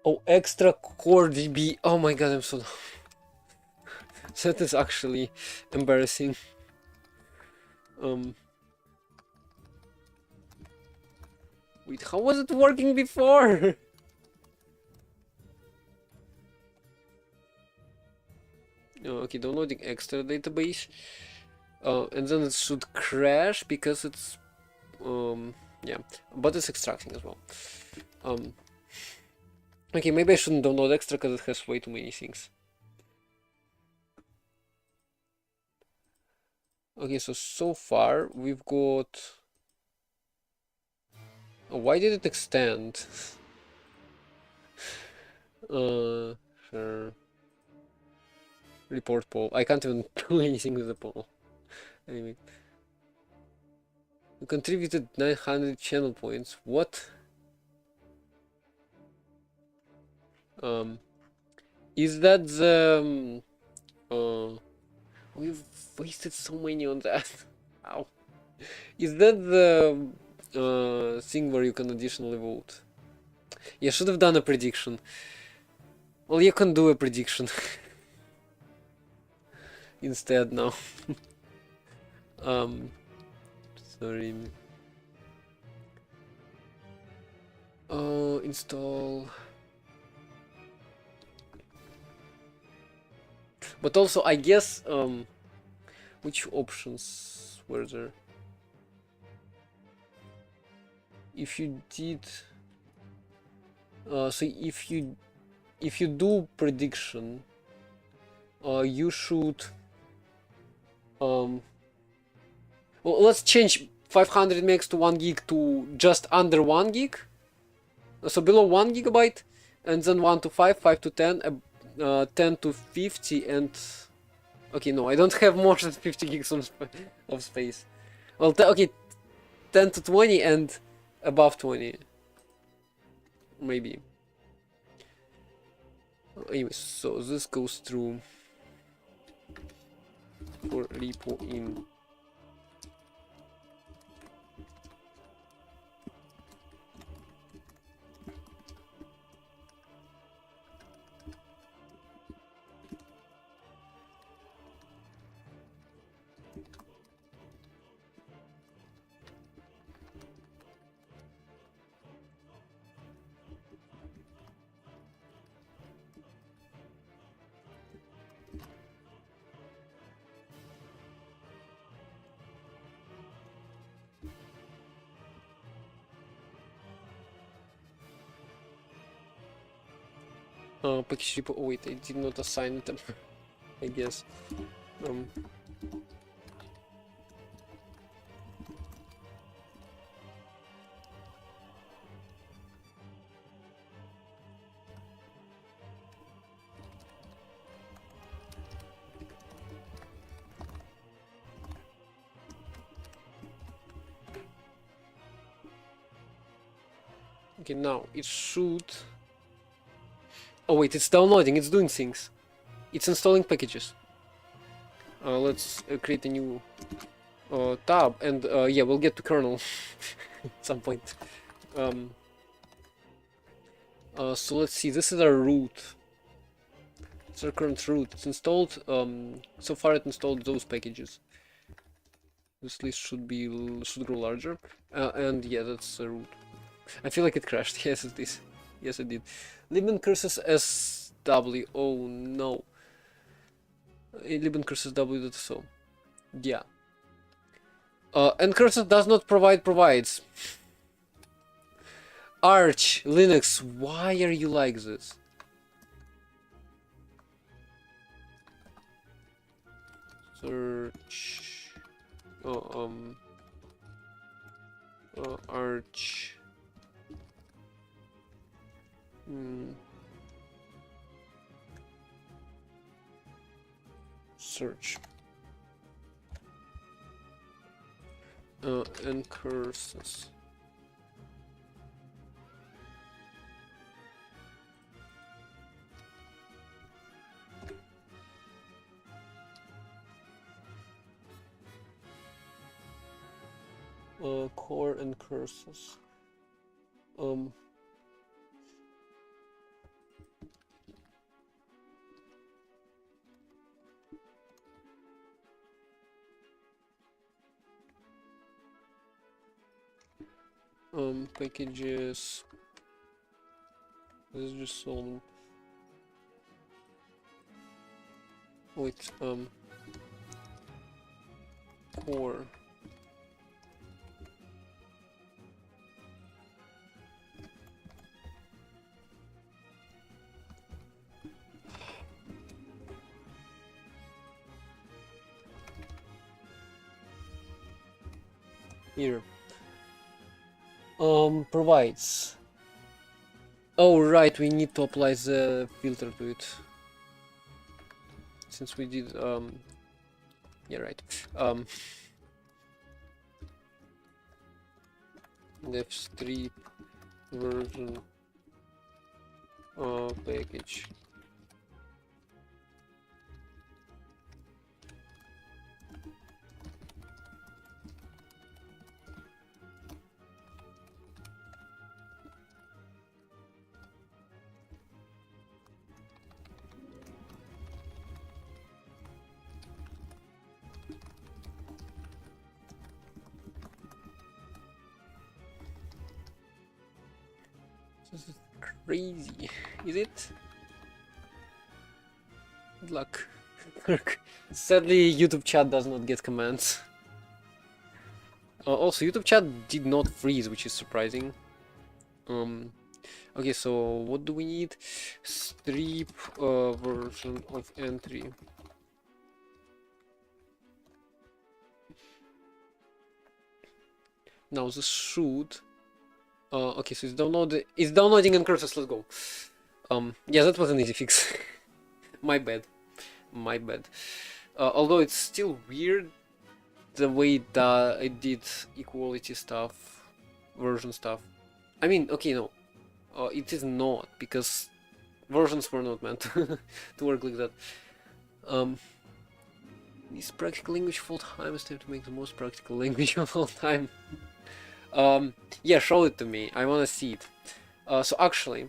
Speaker 1: Oh, extra core DB. Oh my god, I'm so that is actually embarrassing. Wait, how was it working before? Oh, okay, downloading extra database. And then it should crash because it's yeah, but it's extracting as well. Okay, maybe I shouldn't download extra because it has way too many things. Okay, so far we've got. Oh, why did it extend? Sure. Report poll. I can't even do anything with the poll. Anyway. You contributed 900 channel points. What? Is that the we've wasted so many on that. Ow. Is that the thing where you can additionally vote? Yeah, should have done a prediction. Well, you can do a prediction instead now. Sorry. Install. But also, I guess, which options were there? If you did, so if you do prediction, you should, well, let's change 500 megs to 1 gig to just under 1 gig. So below 1 gigabyte, and then 1 to 5, 5 to 10, 10 to 50, and okay, no, I don't have more than 50 gigs of space. Well, okay, 10 to 20 and above 20, maybe. Anyway, so this goes through for repo in. Package repo. Oh wait, I did not assign them. I guess. Okay, now it should. Oh wait, it's downloading. It's doing things. It's installing packages. Let's create a new tab, and yeah, we'll get to kernel at some point. So let's see. This is our root. It's our current root. It's installed. So far, it installed those packages. This list should grow larger. And yeah, that's the root. I feel like it crashed. Yes, it is. Yes, it did. Libn curses SW. Oh no. Libn curses W. So yeah. And curses does not provides. Arch Linux. Why are you like this? search arch search and curses. Core and curses. Packages. This is just some. Wait, core. Here. Provides. Oh, right, we need to apply the filter to it. Since we did, yeah, right. Def strip version package. This is crazy, is it? Good luck. Sadly, YouTube chat does not get commands. Also, YouTube chat did not freeze, which is surprising. Okay, so what do we need? Strip version of entry. Now this should. Okay, so it's downloading and curses. Let's go. Yeah, that was an easy fix. My bad. Although it's still weird the way that I did equality stuff, version stuff. I mean, okay, no, it is not, because versions were not meant to work like that. Is practical language full time? It's time to make the most practical language of all time. Yeah, show it to me. I wanna see it. So actually,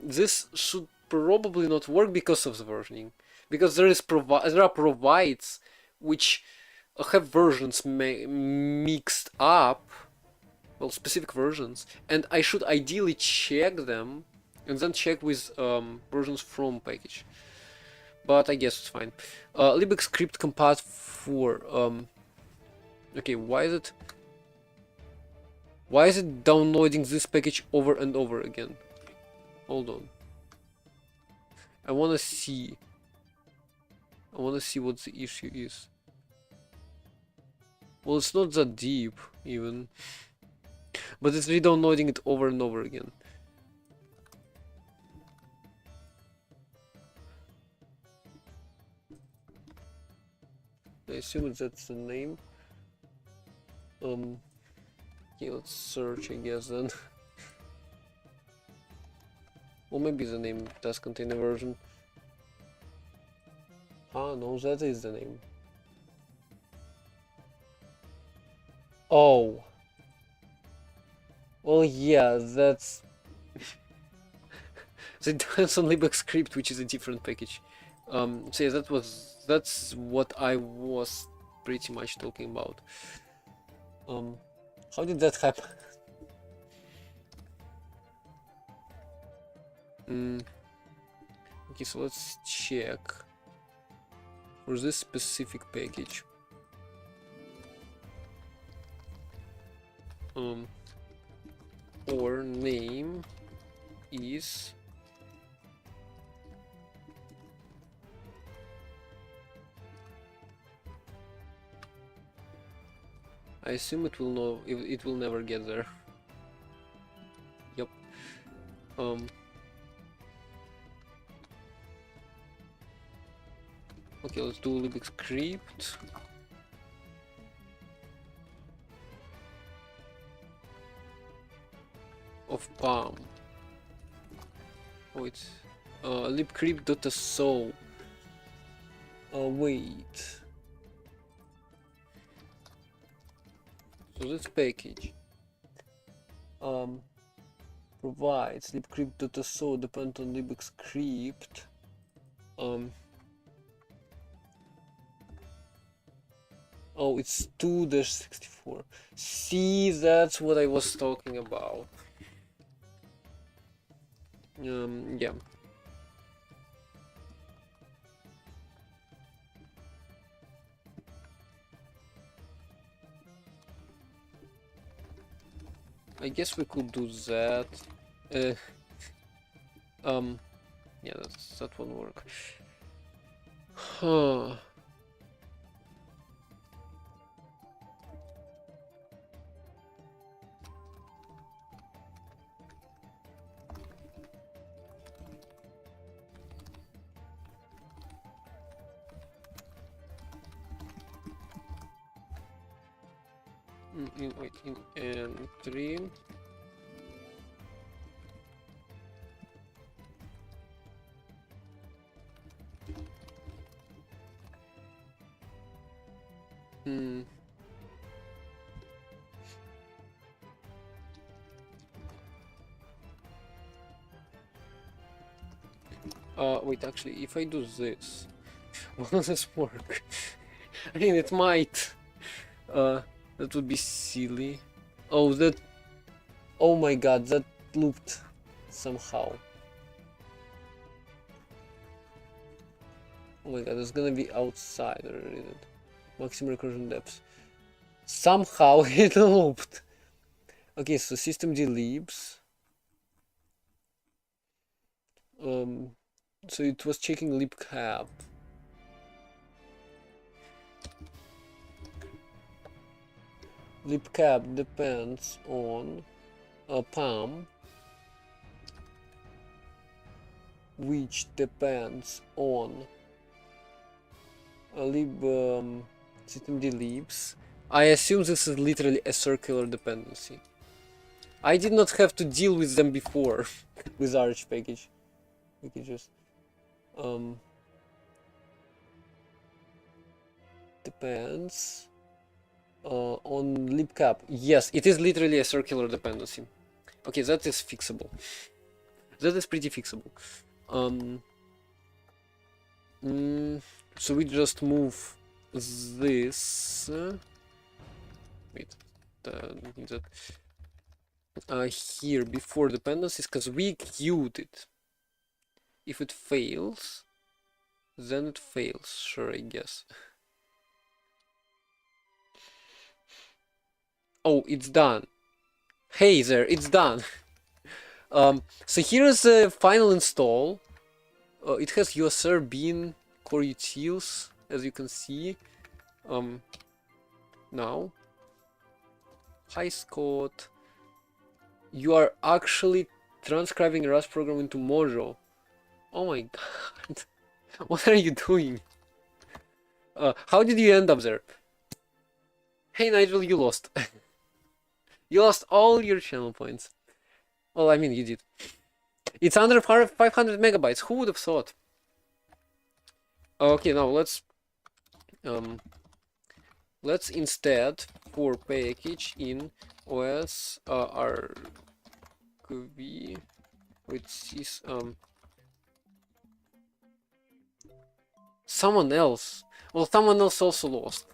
Speaker 1: this should probably not work because of the versioning, because there are provides which have versions mixed up, well, specific versions, and I should ideally check them and then check with versions from package. But I guess it's fine. Libx script compat for okay, why is it downloading this package over and over again? Hold on. I wanna see what the issue is. Well, it's not that deep, even. But it's re-downloading it over and over again. I assume that's the name. Okay, let's search, I guess, then. Well, maybe the name does contain a version. Ah, no, that is the name. Oh. Well, yeah, that's... It depends on Libx script, which is a different package. So yeah, that's what I was pretty much talking about. How did that happen? Okay, so let's check for this specific package. Or name is I assume it will know. It will never get there. Yep. Okay, let's do libx script. Of palm. Oh, it's libcrypt.so. Wait. So this package provides libcrypt.so depend on libx script. Oh, it's 2-64. See, that's what I was talking about. Yeah. I guess we could do that. Yeah, that won't work. Huh. Wait, in entry. Wait, actually, if I do this, will this work? I mean, it might. That would be silly. Oh, that. Oh my god, that looped somehow. Oh my god, it's gonna be outside already. Maximum recursion depth. Somehow it looped. Okay, so system delibs. So it was checking libcap. Libcap depends on a PAM, which depends on a lib system delibs. I assume this is literally a circular dependency. I did not have to deal with them before with Arch package. Packages. Depends on libcap. Yes, it is literally a circular dependency. Okay, that is fixable. That is pretty fixable. So we just move this. Wait, that here before dependencies, because we queued it. If it fails, then it fails. Sure, I guess. Oh, it's done. Hey there, it's done. So here is the final install. It has USR, bin, core utils, as you can see. Now, hi Scott. You are actually transcribing a Rust program into Mojo. Oh my god. What are you doing? How did you end up there? Hey Nigel, you lost. You lost all your channel points. Well, I mean, you did. It's under 500 megabytes. Who would have thought? Okay, now let's instead for package in OS RQV, which is someone else. Well, someone else also lost.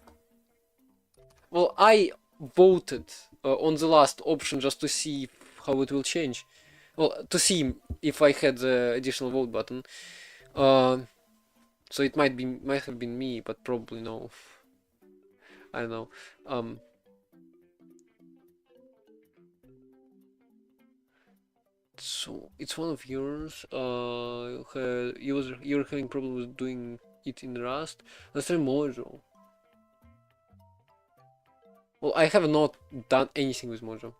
Speaker 1: Well, I voted on the last option just to see how it will change. Well, to see if I had the additional vote button. So it might have been me, but probably no. I don't know. So it's one of yours. You're having problems with doing it in Rust. Let's try Mojo. Well, I have not done anything with Mojo.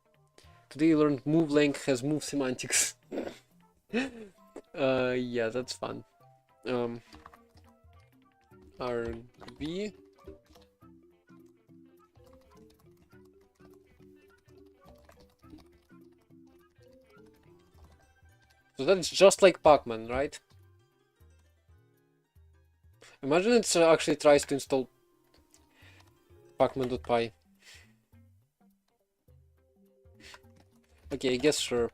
Speaker 1: Today you learned move length has move semantics. Yeah, that's fun. RB. So that's just like Pacman, right? Imagine it actually tries to install pacman.py. Okay, I guess sure.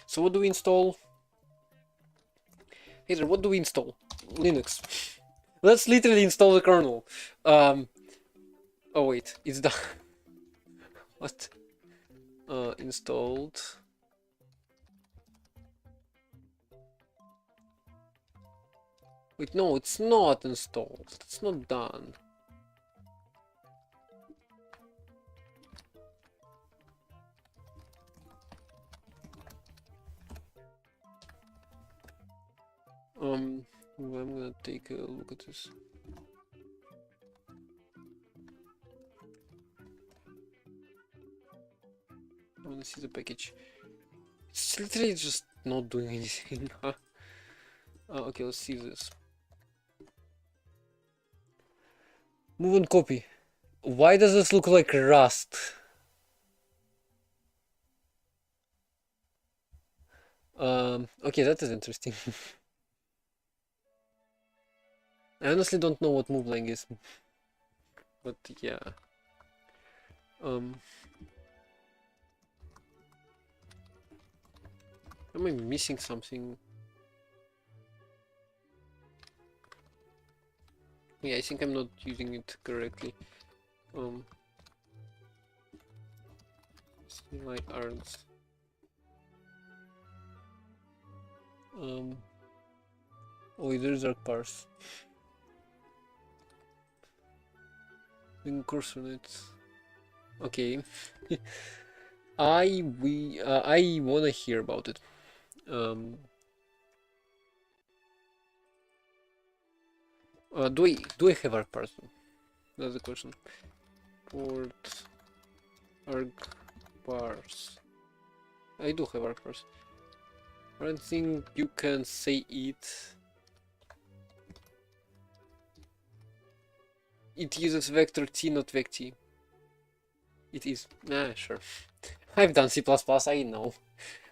Speaker 1: So what do we install? Hater, what do we install? Linux. Let's literally install the kernel. Oh wait, it's done. What? Installed. Wait, no, it's not installed. It's not done. I'm gonna take a look at this. I wanna see the package. It's literally just not doing anything. Okay, let's see this. Move and copy. Why does this look like Rust? Okay, that is interesting. I honestly don't know what movelang is, but yeah. Am I missing something? Yeah, I think I'm not using it correctly. Like arms. Oh, there's our parse. Course on it. Okay. I wanna hear about it. Do I have arc parse? That's the question. Port arc parse. I do have arc parse. I don't think you can say it. It uses vector t, not vect. It is. Nah, sure. I've done C++, I know.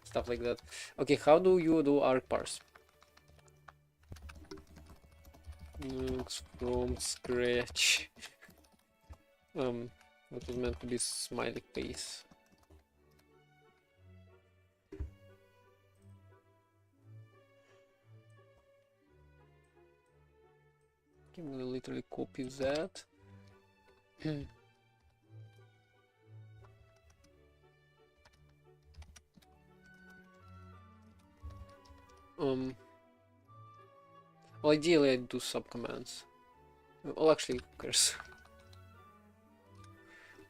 Speaker 1: Stuff like that. Okay, how do you do arc parse? From scratch. What was meant to be smiley face. I'm gonna literally copy that. Well, ideally I'd do subcommands. Well, actually, who cares?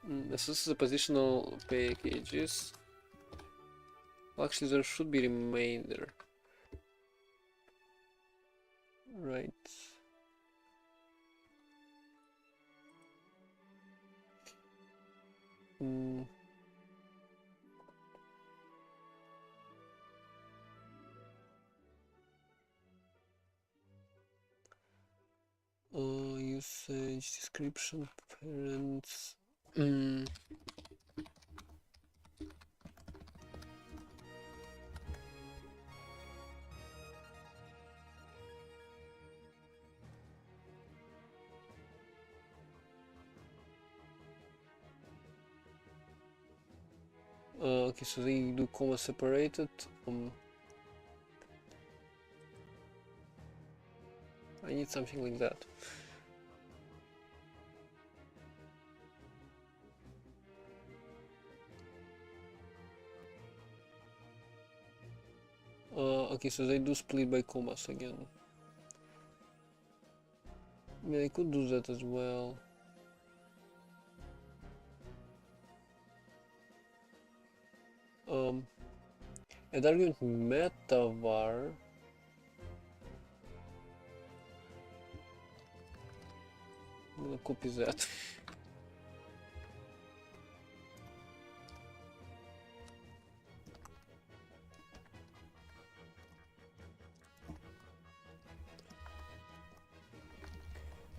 Speaker 1: This is the positional packages. Well, actually, there should be remainder. Right. Usage description parents. Okay, so they do comma separated. I need something like that. Okay, so they do split by commas again. I mean, I could do that as well. Add argument metavar. I'm gonna copy that.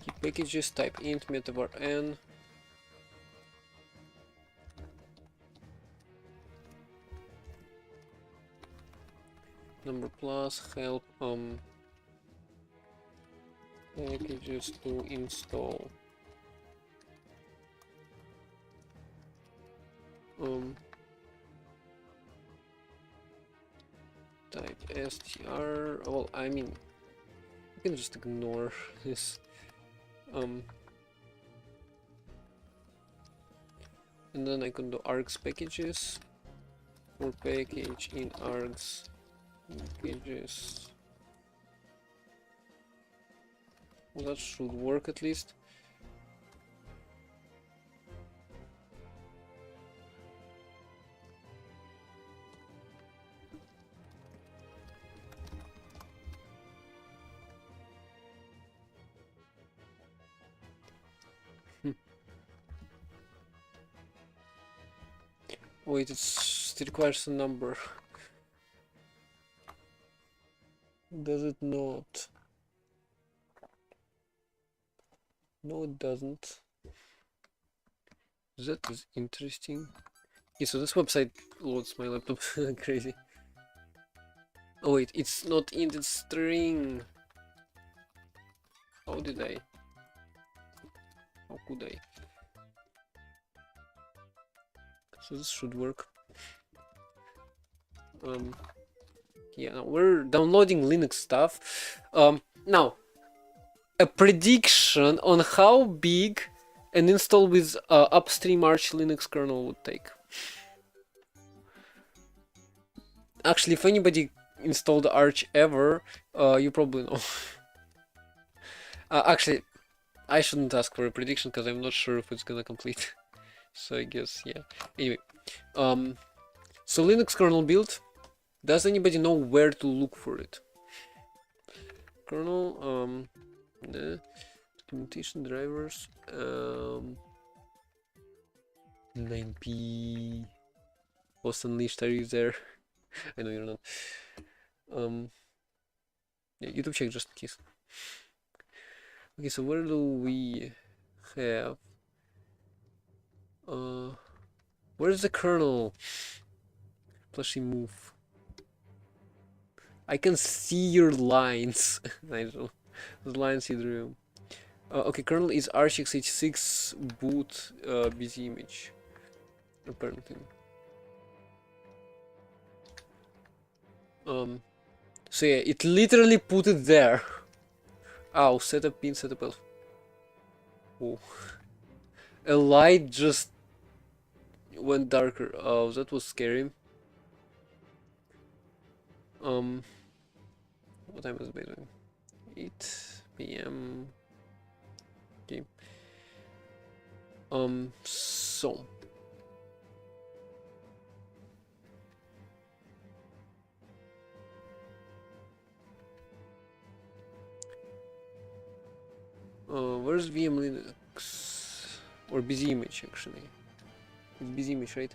Speaker 1: Key packages, type int metavar n. Number plus help packages to install. Type str. Well, I mean, you can just ignore this. And then I can do args packages for package in args packages. Well, that should work at least. Wait, it requires a number. Does it not? No, it doesn't. That is interesting. Okay, so this website loads my laptop crazy. Oh wait, it's not int, it's string. How did I? How could I? So this should work. Yeah, we're downloading Linux stuff. Now, a prediction on how big an install with upstream Arch Linux kernel would take. Actually, if anybody installed Arch ever, you probably know. Actually, I shouldn't ask for a prediction because I'm not sure if it's gonna complete. So I guess, yeah. Anyway, so Linux kernel build. Does anybody know where to look for it? Kernel, documentation drivers, 9p. Post Unleashed, are you there? I know you're not. Yeah, YouTube check just in case. Okay, so where do we have? Where's the kernel? Plushy move. I can see your lines. I don't know. The lines you drew. Okay, kernel is archx86 boot busy image. Apparently. So yeah, it literally put it there. Ow, setup pin, setup elf. Oh. A light just went darker. Oh, that was scary. What time is it, by the way? 8 p.m. Okay. So. Where's VM Linux? Or busy image, actually. It's busy image, right?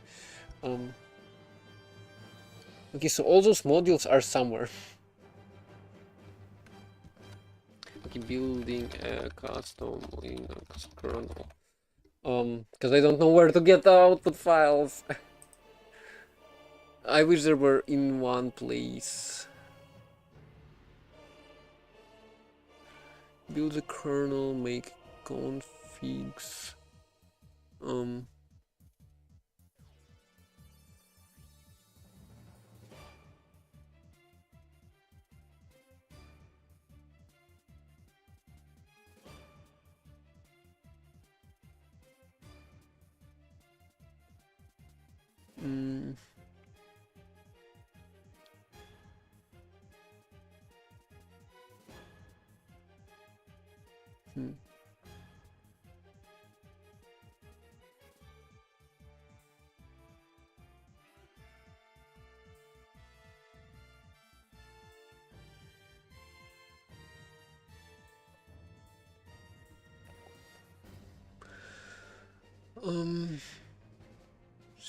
Speaker 1: Okay, so all those modules are somewhere. Okay, building a custom Linux kernel. Because I don't know where to get the output files. I wish they were in one place. Build a kernel, make configs.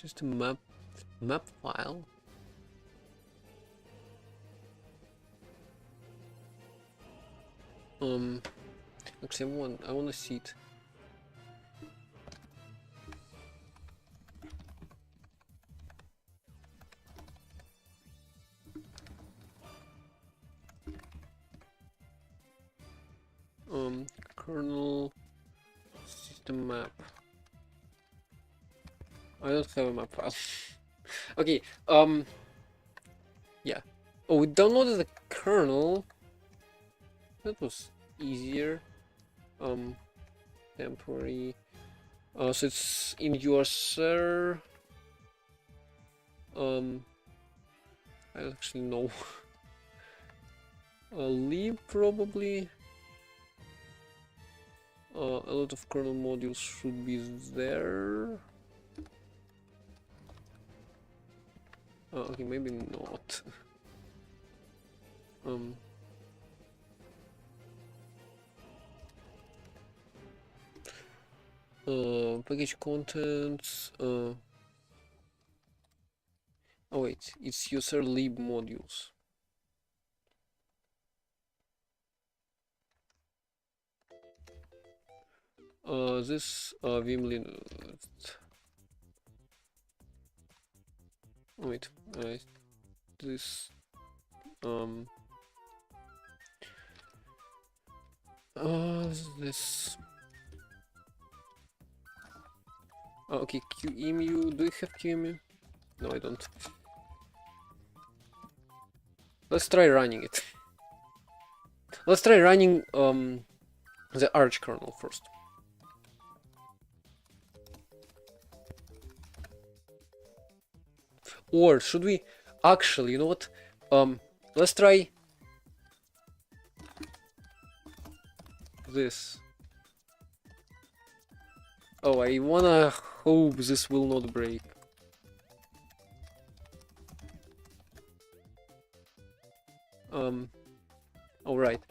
Speaker 1: System map file. Actually, I want to see it. Kernel system map. I don't have a map file. Okay, yeah. Oh, we downloaded the kernel. That was easier. Temporary. So it's in user. I don't actually know. Lib probably. A lot of kernel modules should be there. Okay, maybe not. Package contents. Oh wait, it's user lib modules. This Vim wait, this this okay, QEMU. Do you have QEMU? No, I don't. Let's try running it. Let's try running the Arch kernel first. Or should we actually, you know what? Let's try this. Oh, I wanna hope this will not break. Alright.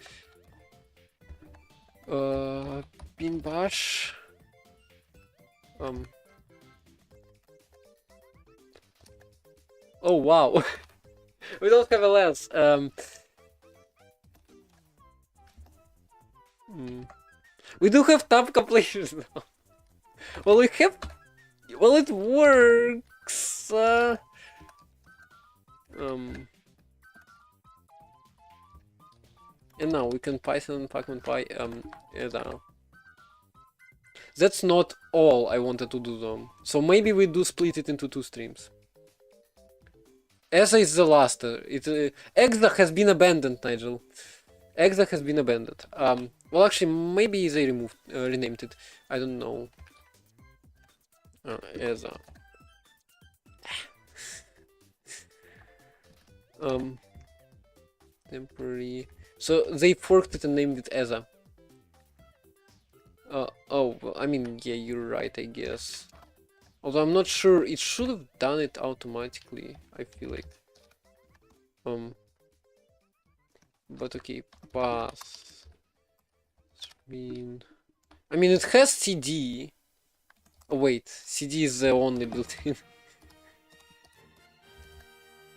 Speaker 1: Bin bash. Oh wow. We don't have a lens. We do have tab completions now. Well, we have. Well, it works. And now we can Python pacman.py. That's not all I wanted to do though. So maybe we do split it into two streams. ESA is the last. Exa has been abandoned, Nigel. Exa has been abandoned. Well, actually, maybe they renamed it. I don't know. ESA. Temporary. So they forked it and named it ESA. Oh, well, I mean, yeah, you're right, I guess. Although I'm not sure, it should have done it automatically, I feel like. But okay, path. I mean, it has CD. Oh wait, CD is the only built-in.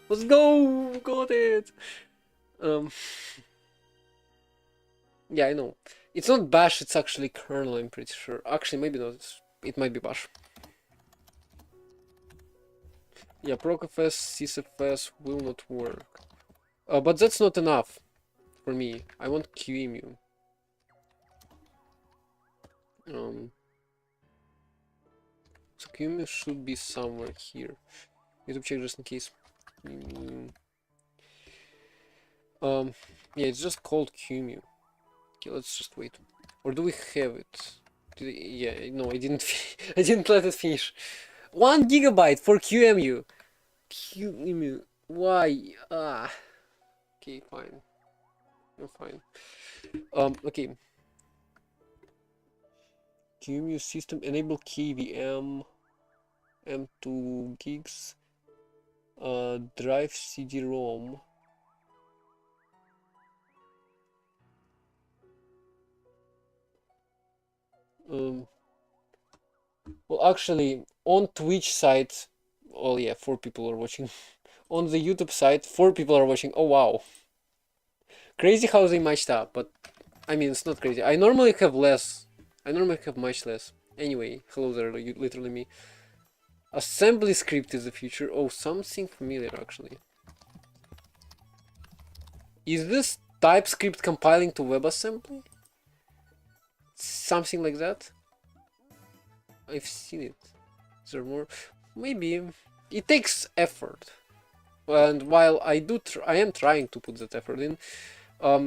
Speaker 1: Let's go! Got it! Yeah, I know. It's not bash, it's actually kernel, I'm pretty sure. Actually, maybe not. It might be bash. Yeah, procfs, sysfs will not work. But that's not enough for me. I want QEMU. So QEMU should be somewhere here. Need to check just in case. Yeah, it's just called QEMU. Okay, let's just wait. Or do we have it? Yeah, no, I didn't. I didn't let it finish. 1 gigabyte for QEMU. QEMU. Why? Okay, fine. I'm fine. Okay. QEMU system enable KVM. M2 gigs. Drive CD-ROM. Well, actually, on Twitch site, Oh yeah, 4 people are watching. On the YouTube side, 4 people are watching. Oh wow. Crazy how they matched up, but I mean, it's not crazy. I normally have less. I normally have much less. Anyway, hello there, you literally me. Assembly script is the future. Oh, something familiar actually. Is this TypeScript compiling to WebAssembly? Something like that? I've seen it. Is there more? Maybe. It takes effort. And while I am trying to put that effort in, I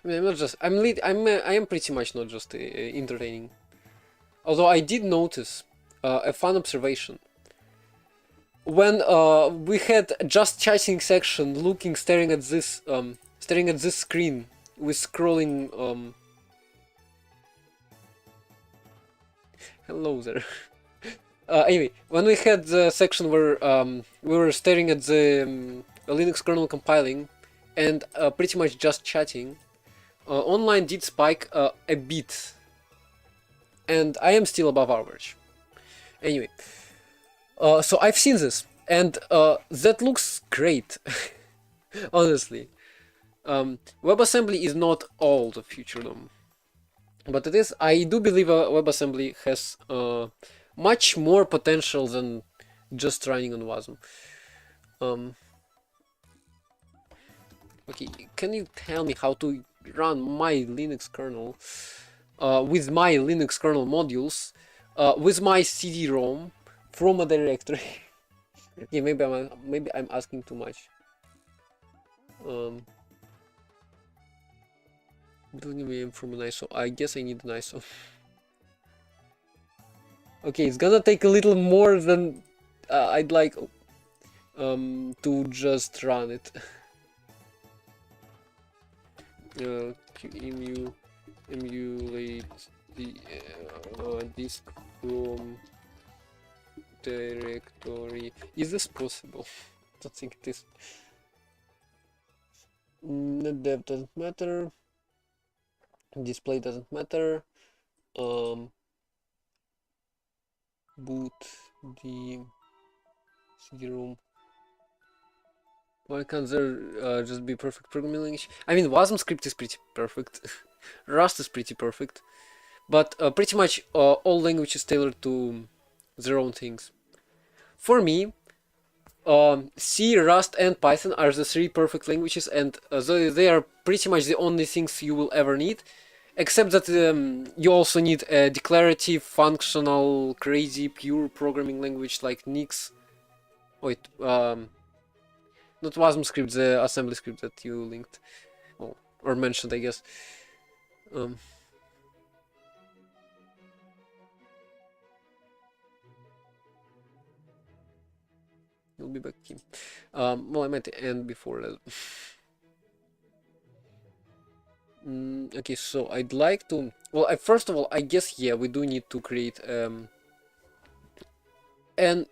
Speaker 1: mean, I'm not just, I am pretty much not just entertaining. Although I did notice a fun observation. When we had just chatting section, staring at this screen with scrolling. Hello there. Anyway, when we had the section where we were staring at the Linux kernel compiling and pretty much just chatting, online did spike a bit, and I am still above average. Anyway, so I've seen this, and that looks great. Honestly, WebAssembly is not all the future, though. But it is. I do believe WebAssembly has much more potential than just running on WASM. Okay, can you tell me how to run my Linux kernel with my Linux kernel modules with my CD-ROM from a directory? Yeah, maybe I'm asking too much. Building VM from an ISO. I guess I need an ISO. Okay, it's gonna take a little more than I'd like to just run it. Emulate the disk from directory. Is this possible? I don't think it is. Dev doesn't matter. Display doesn't matter. Boot the CD-ROM. Why can't there just be perfect programming language? I mean, WASM script is pretty perfect. Rust is pretty perfect. But pretty much all languages tailored to their own things. For me, C, Rust, and Python are the 3 perfect languages, and they are pretty much the only things you will ever need. Except that you also need a declarative, functional, crazy, pure programming language like Nix. Wait, not WASM script, the assembly script that you linked. Well, or mentioned, I guess. You'll be back, Kim. Well, I meant to end before that. Okay, so I'd like to. Well, first of all, I guess yeah, we do need to create an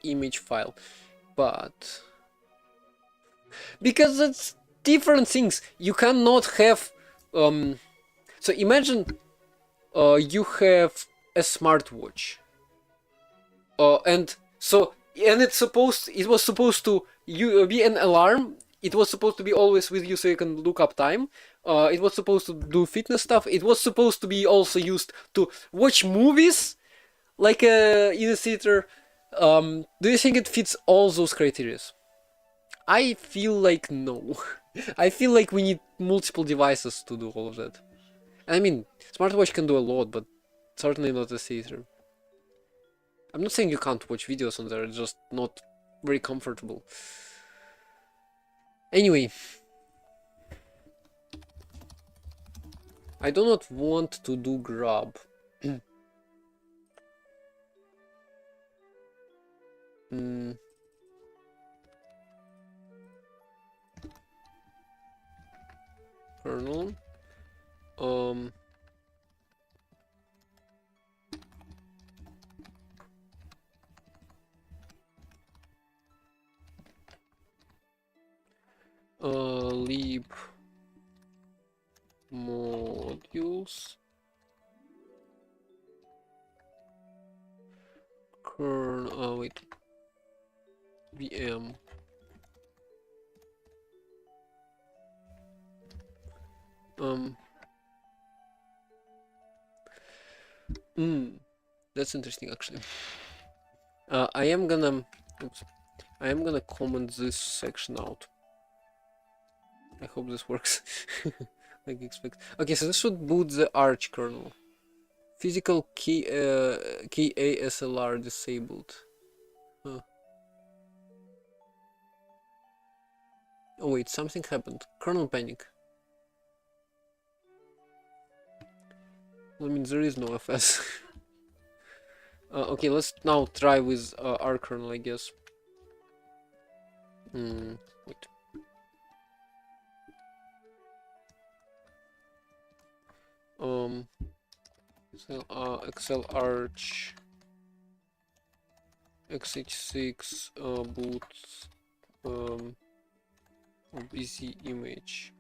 Speaker 1: image file, but because it's different things, you cannot have. So imagine you have a smartwatch, and it was supposed to be an alarm. It was supposed to be always with you so you can look up time. It was supposed to do fitness stuff. It was supposed to be also used to watch movies, like in a theater. Do you think it fits all those criteria? I feel like no. I feel like we need multiple devices to do all of that. I mean, smartwatch can do a lot, but certainly not a theater. I'm not saying you can't watch videos on there, it's just not very comfortable. Anyway, I do not want to do grub. Kernel. Lib modules kernel. Oh wait. VM. That's interesting actually. I am gonna, oops, I am gonna comment this section out. I hope this works. Like expect. Okay, so this should boot the Arch kernel. Physical key, KASLR disabled. Huh. Oh wait, something happened. Kernel panic. Well, I mean, there is no FS. Okay, let's now try with our kernel, I guess. Wait. Excel Arch x86 boot BC image.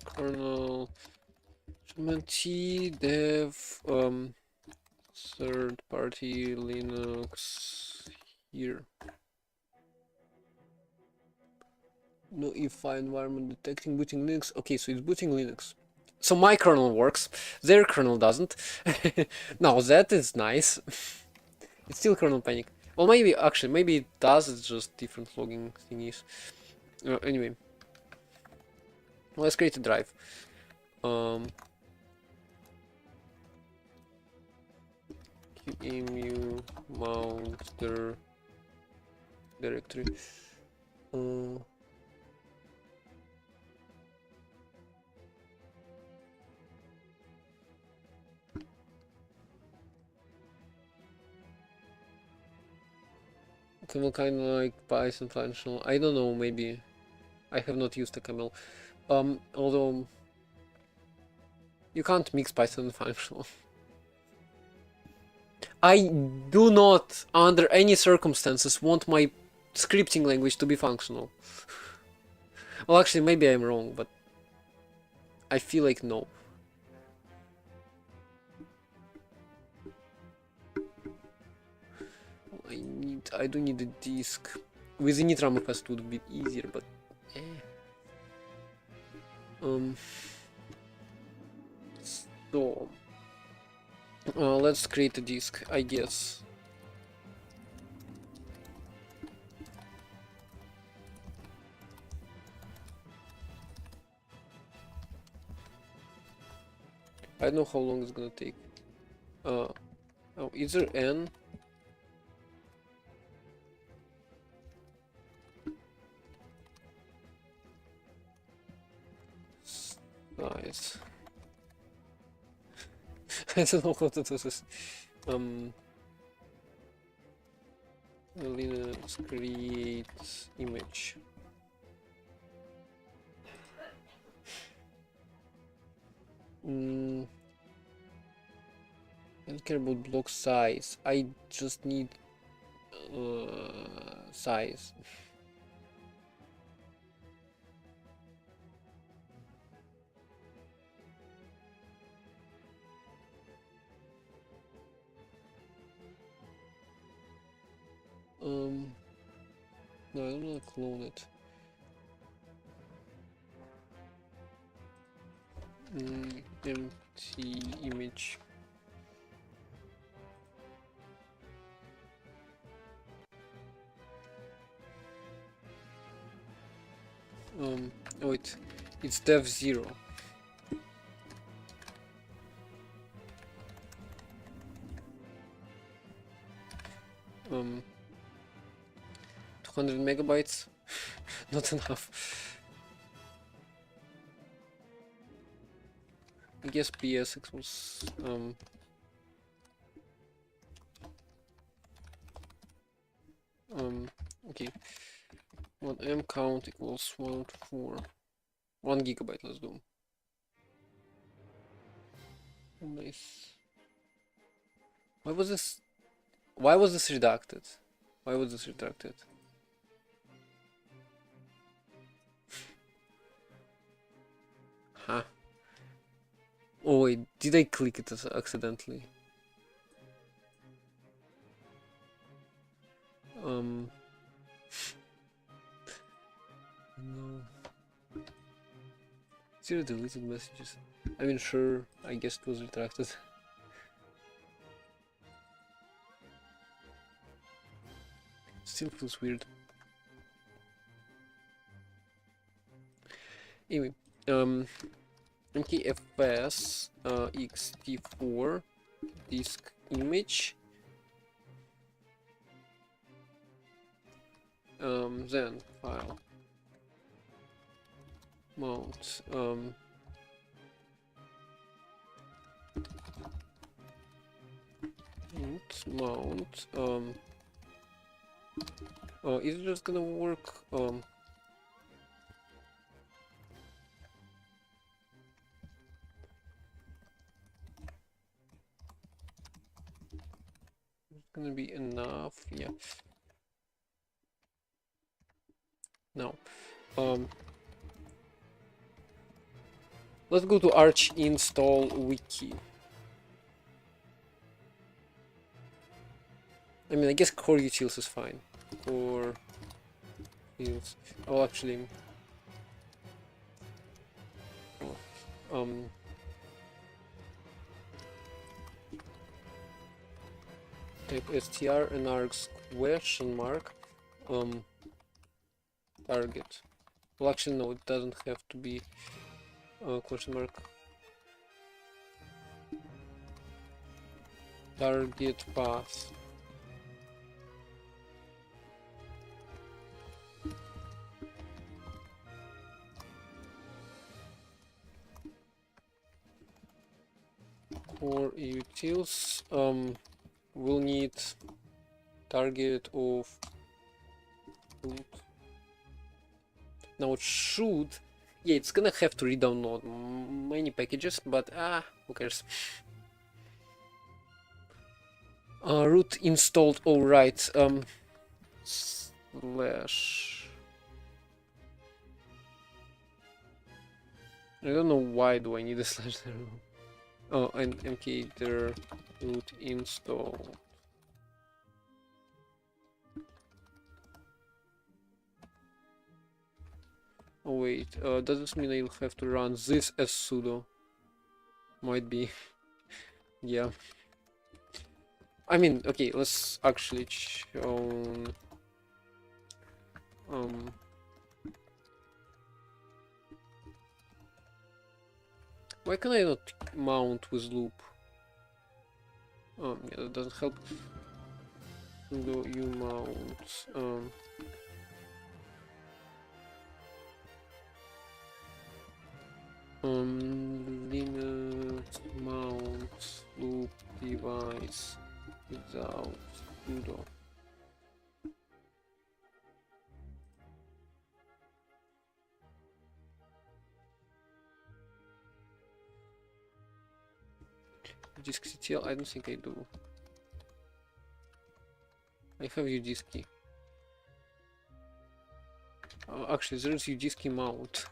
Speaker 1: Kernel T dev third party Linux here. No EFI environment detecting booting Linux. Okay, so it's booting Linux. So my kernel works, their kernel doesn't. Now that is nice. It's still kernel panic. Well, maybe actually, maybe it does. It's just different logging thingies. Anyway, let's create a drive. QEMU mount their directory. Camel kind of like Python functional. I don't know, maybe. I have not used a camel. Although you can't mix Python and functional. I do not, under any circumstances, want my scripting language to be functional. Well, actually, maybe I'm wrong, but I feel like no. I do need a disk. With the Nitram FS it would be easier, but so let's create a disk, I guess. I don't know how long it's gonna take. Oh, is there N? Nice. I don't know how to do this. Linux create image. I don't care about block size. I just need size. No, I don't want to clone it. Empty image. Oh wait, it's dev 0. Um, 200 megabytes, not enough. I guess PS equals okay. 1M count equals 1 4 1 gigabyte. Let's do. Nice. Why was this? Why was this redacted? Why was this redacted? Huh. Oh wait, did I click it accidentally? No. Zero deleted messages. I mean, sure, I guess it was retracted. Still feels weird. Anyway, mkfs ext4 disk image, then file mount, mount, is it just gonna work? It's gonna be enough, yeah. No. Let's go to arch install wiki. I mean, I guess core utils is fine. Core utils. Oh, actually, type str and args question mark target. Well, actually, no, it doesn't have to be question mark. Target path. Core utils. We'll need target of root. Now it should, yeah, it's gonna have to re-download many packages, but who cares? Root installed, alright, slash, I don't know why do I need a slash there. Oh, and mk there root install. Oh wait, does this mean I'll have to run this as sudo? Might be. Yeah. I mean, okay, let's actually show. Why can I not mount with loop? Yeah, that doesn't help. Sudo umount. Linux mount loop device without sudo. Diskctl, I don't think I do. I have udisky. Actually, there's udisky mount.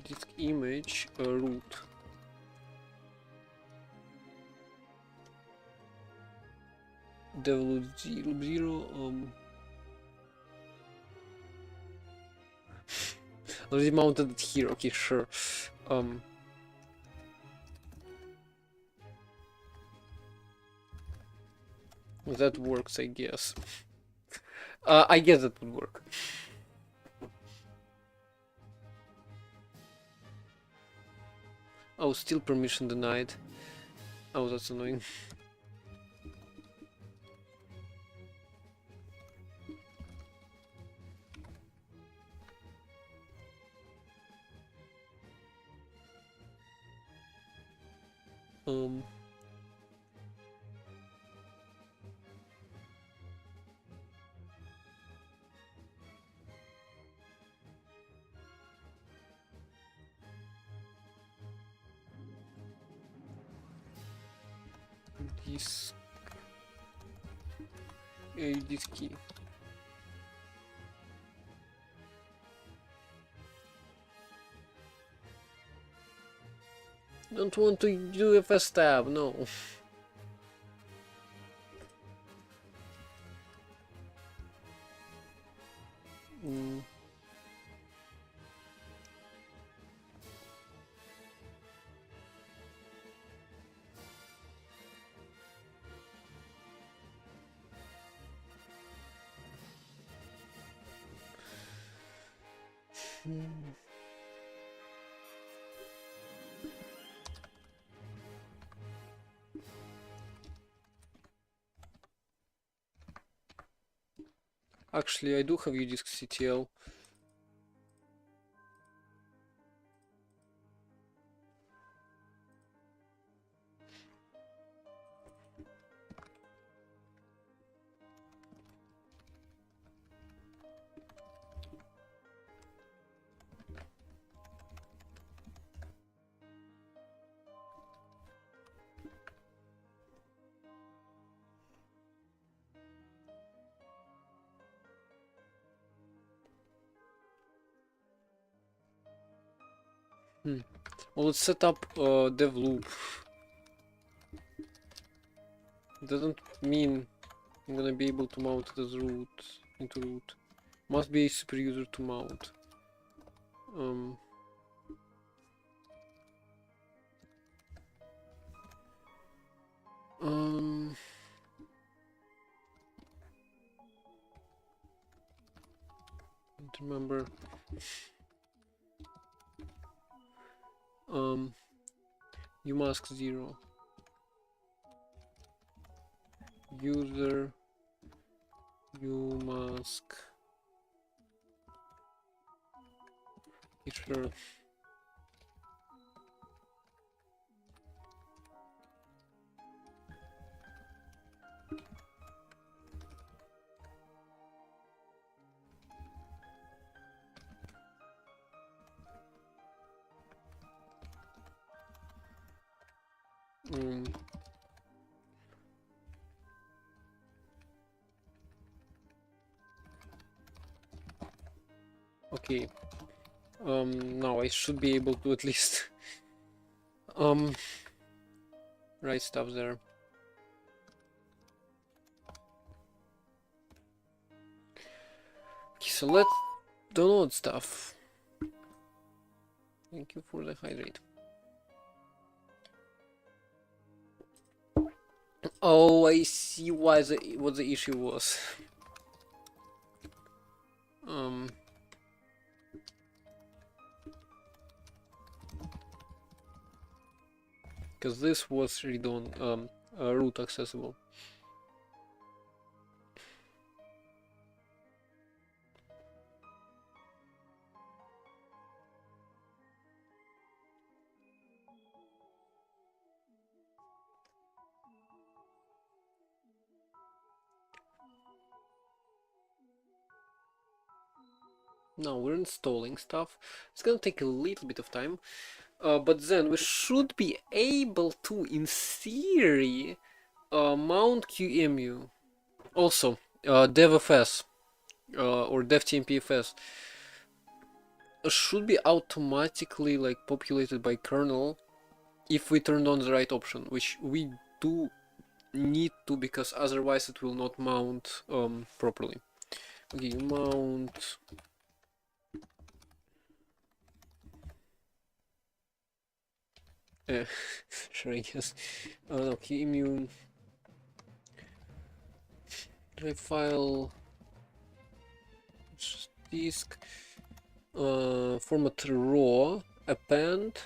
Speaker 1: Disk image root. Develop 0. Already mounted it here. Okay, sure. That works, I guess. I guess that would work. Oh, still permission denied. Oh, that's annoying. This this key. Don't want to do a fast tab, no. Mm. Actually, I do have UDisk CTL. Well, let's set up dev loop. Doesn't mean I'm gonna be able to mount it as root into root. Must be a super user to mount. Um, um, don't remember. Umask 0 user umask sure. Okay. Now I should be able to at least write stuff there. Okay, so let's download stuff. Thank you for the hydrate. Oh, I see why what the issue was. Because this was read on root accessible. Now we're installing stuff. It's gonna take a little bit of time, but then we should be able to, in theory, mount QEMU. Also, devfs or devtmpfs should be automatically like populated by kernel if we turned on the right option, which we do need to, because otherwise it will not mount properly. Okay, mount. Sure, I guess. No, QEMU drive file disk format raw append.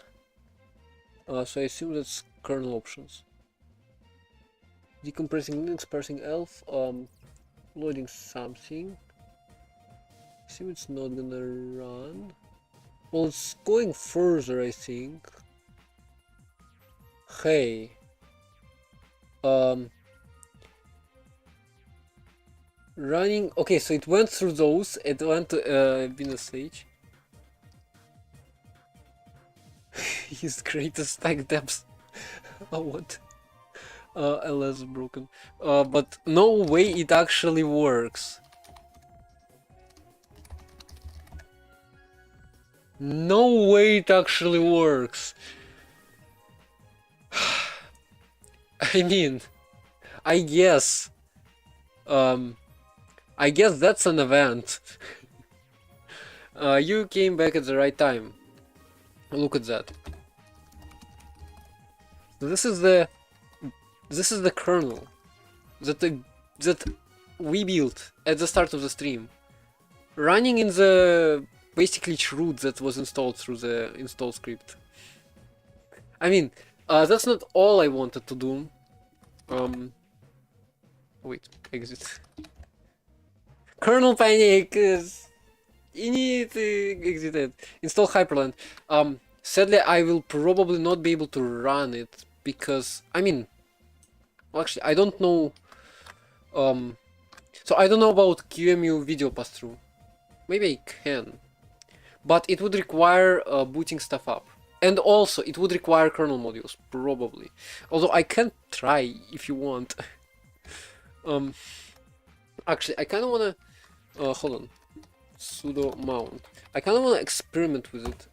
Speaker 1: So I assume that's kernel options. Decompressing Linux, parsing elf, loading something. I assume it's not gonna run. Well, it's going further, I think. Hey. Running. Okay, so it went through those. It went to Venus stage. His greatest stack depth. Oh, what? LS broken. But no way it actually works. No way it actually works. I mean, I guess. I guess that's an event. You came back at the right time. Look at that. This is the kernel that we built at the start of the stream, running in the basically root that was installed through the install script. I mean, that's not all I wanted to do. Wait, exit. Kernel panic is init exited. Install Hyperland. Sadly, I will probably not be able to run it because I mean, well, actually, I don't know. So I don't know about QEMU video pass-through. Maybe I can, but it would require booting stuff up, and also it would require kernel modules probably. Although I can try if you want. Actually, I kind of wanna. Hold on. Sudo mount. I kind of wanna experiment with it.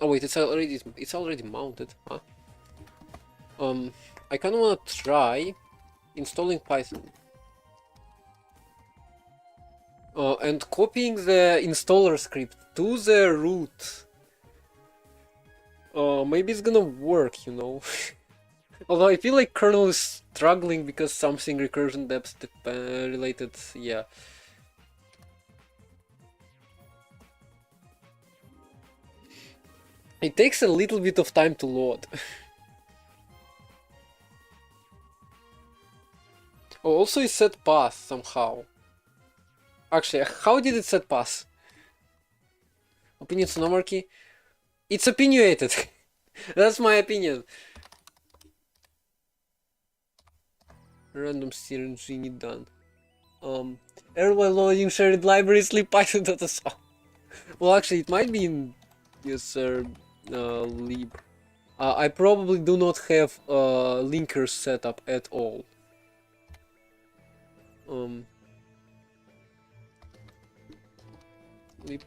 Speaker 1: Oh wait, it's already mounted. Huh? I kind of wanna try installing Python. And copying the installer script to the root. Maybe it's gonna work, you know. Although I feel like kernel is struggling because something recursion depth related, yeah. It takes a little bit of time to load. Oh, also it set path somehow. Actually, how did it set path? Opinion sonomarchy? It's opinionated. That's my opinion. Random CRNG done. Error while loading shared library sleep python.so. Well, actually, it might be in user lib. I probably do not have linkers set up at all.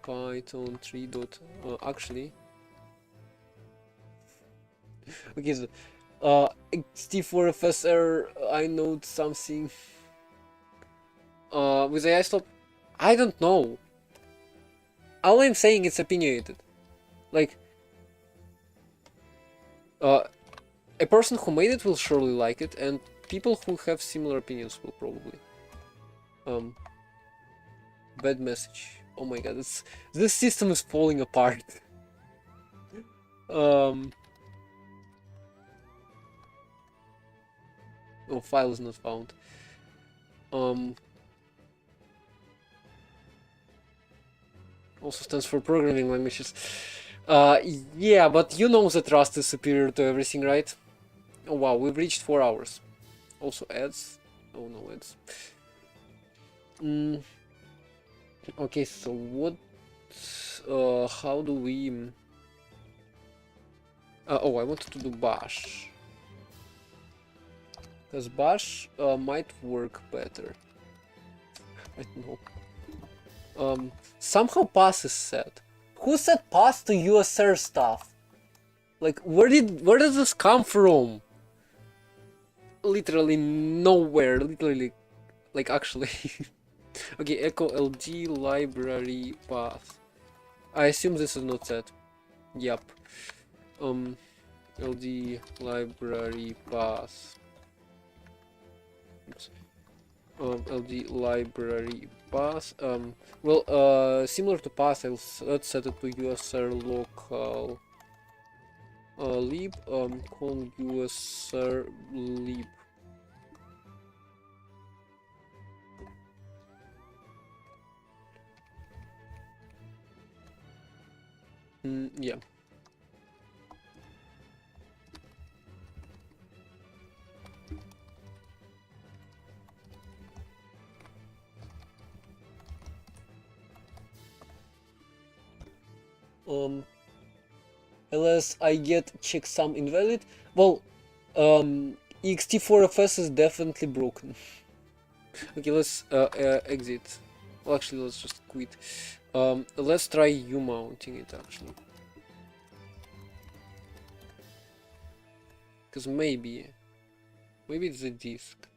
Speaker 1: Python 3. Actually. Okay, so XT4FSR, I know something. With AI stop, I don't know. All I'm saying is opinionated. Like, a person who made it will surely like it, and people who have similar opinions will probably. Bad message. Oh my god, this system is falling apart. Oh, file is not found. Also stands for programming languages. Yeah, but you know that Rust is superior to everything, right? Oh wow, we've reached 4 hours. Also ads. Oh no, ads. Okay, so what? How do we? Oh, I wanted to do bash. Because bash might work better. I don't know. Somehow pass is set. Who set pass to USR stuff? Like, where does this come from? Literally nowhere. Literally, like actually. Okay, echo LD library path. I assume this is not set. Yep. LD library path. Oops. LD library path. Well, similar to path, let's set it to USR local lib. Call USR lib. Yeah. Unless I get checksum invalid. Well, ext4fs is definitely broken. Okay, let's exit. Well, actually, let's just quit. Let's try U mounting it actually, because maybe it's a disk.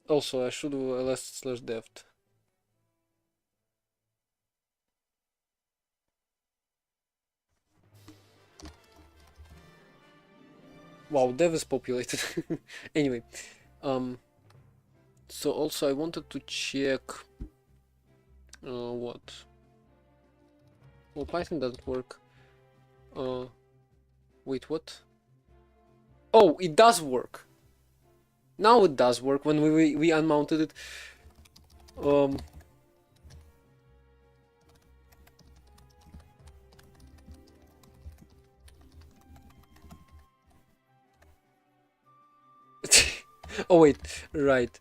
Speaker 1: Also, I should do ls/deft. Wow, dev is populated. Anyway, so also I wanted to check what? Well, Python doesn't work. Wait, what? Oh, it does work. Now it does work when we unmounted it. Oh wait, right.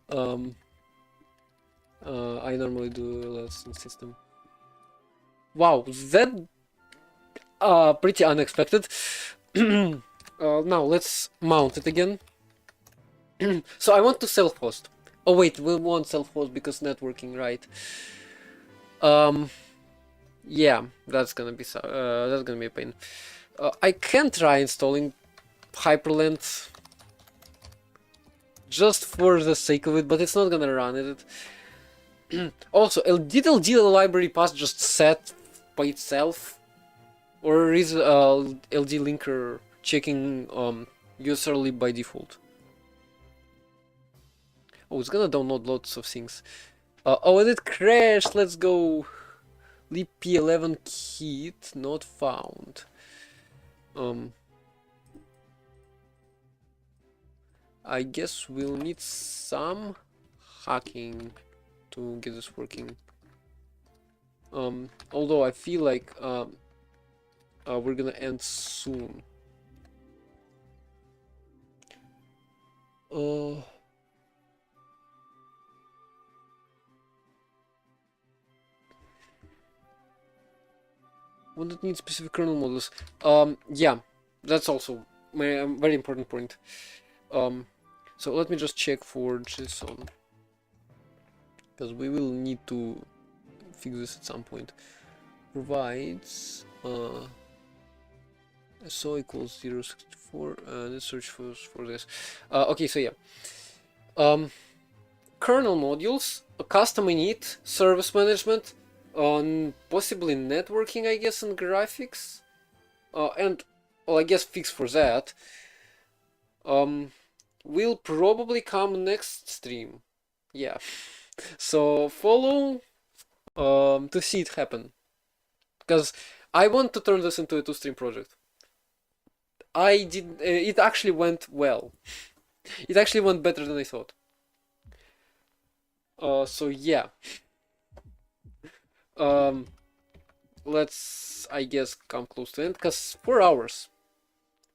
Speaker 1: I normally do less in system. Wow, that pretty unexpected. Now let's mount it again. So I want to self-host. Oh wait, we won't self-host because networking, right? Yeah, that's gonna be a pain. I can try installing Hyperland just for the sake of it, but it's not gonna run it. Also, did LD library path just set by itself, or is LD linker checking userly by default? Oh, it's gonna download lots of things. Oh, and it crashed. Let's go. libp11 kit not found. I guess we'll need some hacking to get this working. Although I feel like we're gonna end soon. Would it need specific kernel models? Yeah, that's also my very important point. So let me just check for JSON, because we will need to fix this at some point. Provides so equals 064. Let's search for this. Okay, so yeah. Kernel modules, a custom init, service management, on possibly networking, I guess, and graphics, and well, I guess fix for that. Will probably come next stream. Yeah. So follow to see it happen, because I want to turn this into a 2-stream project. I did. It actually went well. It actually went better than I thought. So yeah. Let's, I guess, come close to end, because 4 hours.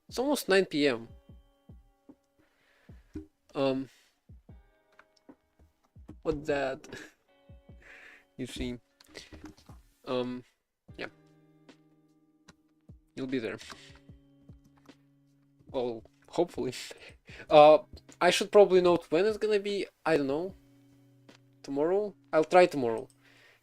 Speaker 1: It's almost 9 p.m. What that? You see. Yeah. You'll be there. Well, hopefully. I should probably note when it's gonna be. I don't know. Tomorrow? I'll try tomorrow.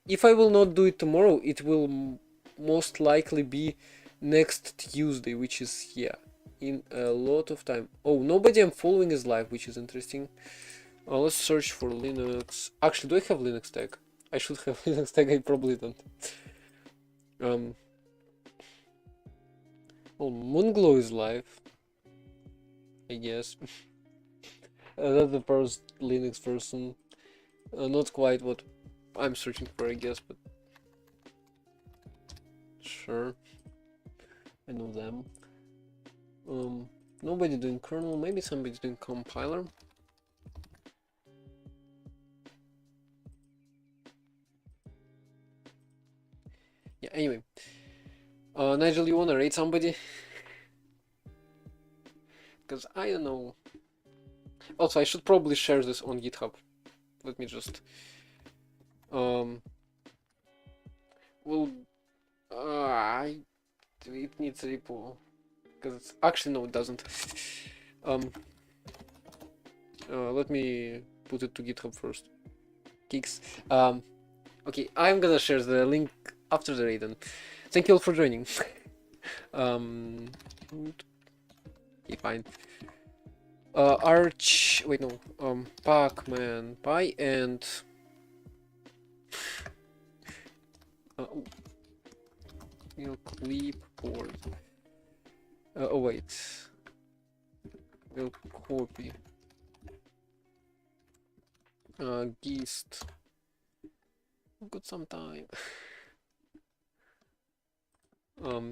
Speaker 1: If I will not do it tomorrow, it will most likely be next Tuesday, which is, yeah, in a lot of time. Oh, nobody I'm following is live, which is interesting. Let's search for Linux. Actually, do I have Linux tag? I should have Linux tag, I probably don't. Well, Moonglow is live, I guess. That's the first Linux person. Not quite what I'm searching for, I guess, but sure. I know them. Nobody doing kernel, maybe somebody doing compiler. Yeah, anyway. Nigel, you wanna rate somebody? Because I don't know. Also, I should probably share this on GitHub. Let me just... well... it needs repo. because actually no, it doesn't. Let me put it to GitHub first. Kicks. Okay, I'm gonna share the link after the raid. Then. Thank you all for joining. Okay, fine. Arch. Wait, no. Pac-Man Pie and. Clipboard. Oh wait. We'll copy. Gist. Got some time.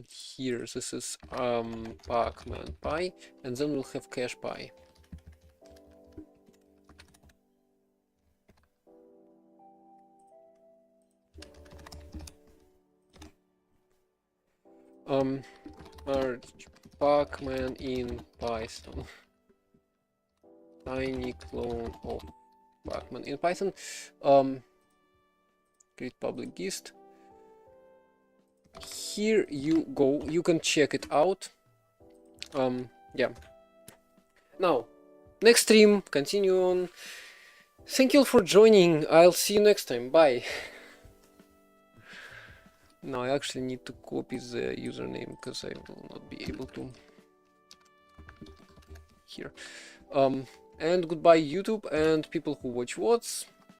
Speaker 1: Here this is Pac-Man Pie, and then we'll have Cash Pie. Arch Pac-Man in Python. Tiny clone of Pac-Man in Python. Create public gist. Here you go. You can check it out. Yeah. Now, next stream. Continue on. Thank you all for joining. I'll see you next time. Bye. Now I actually need to copy the username because I will not be able to. Here. And goodbye YouTube and people who watch VODs.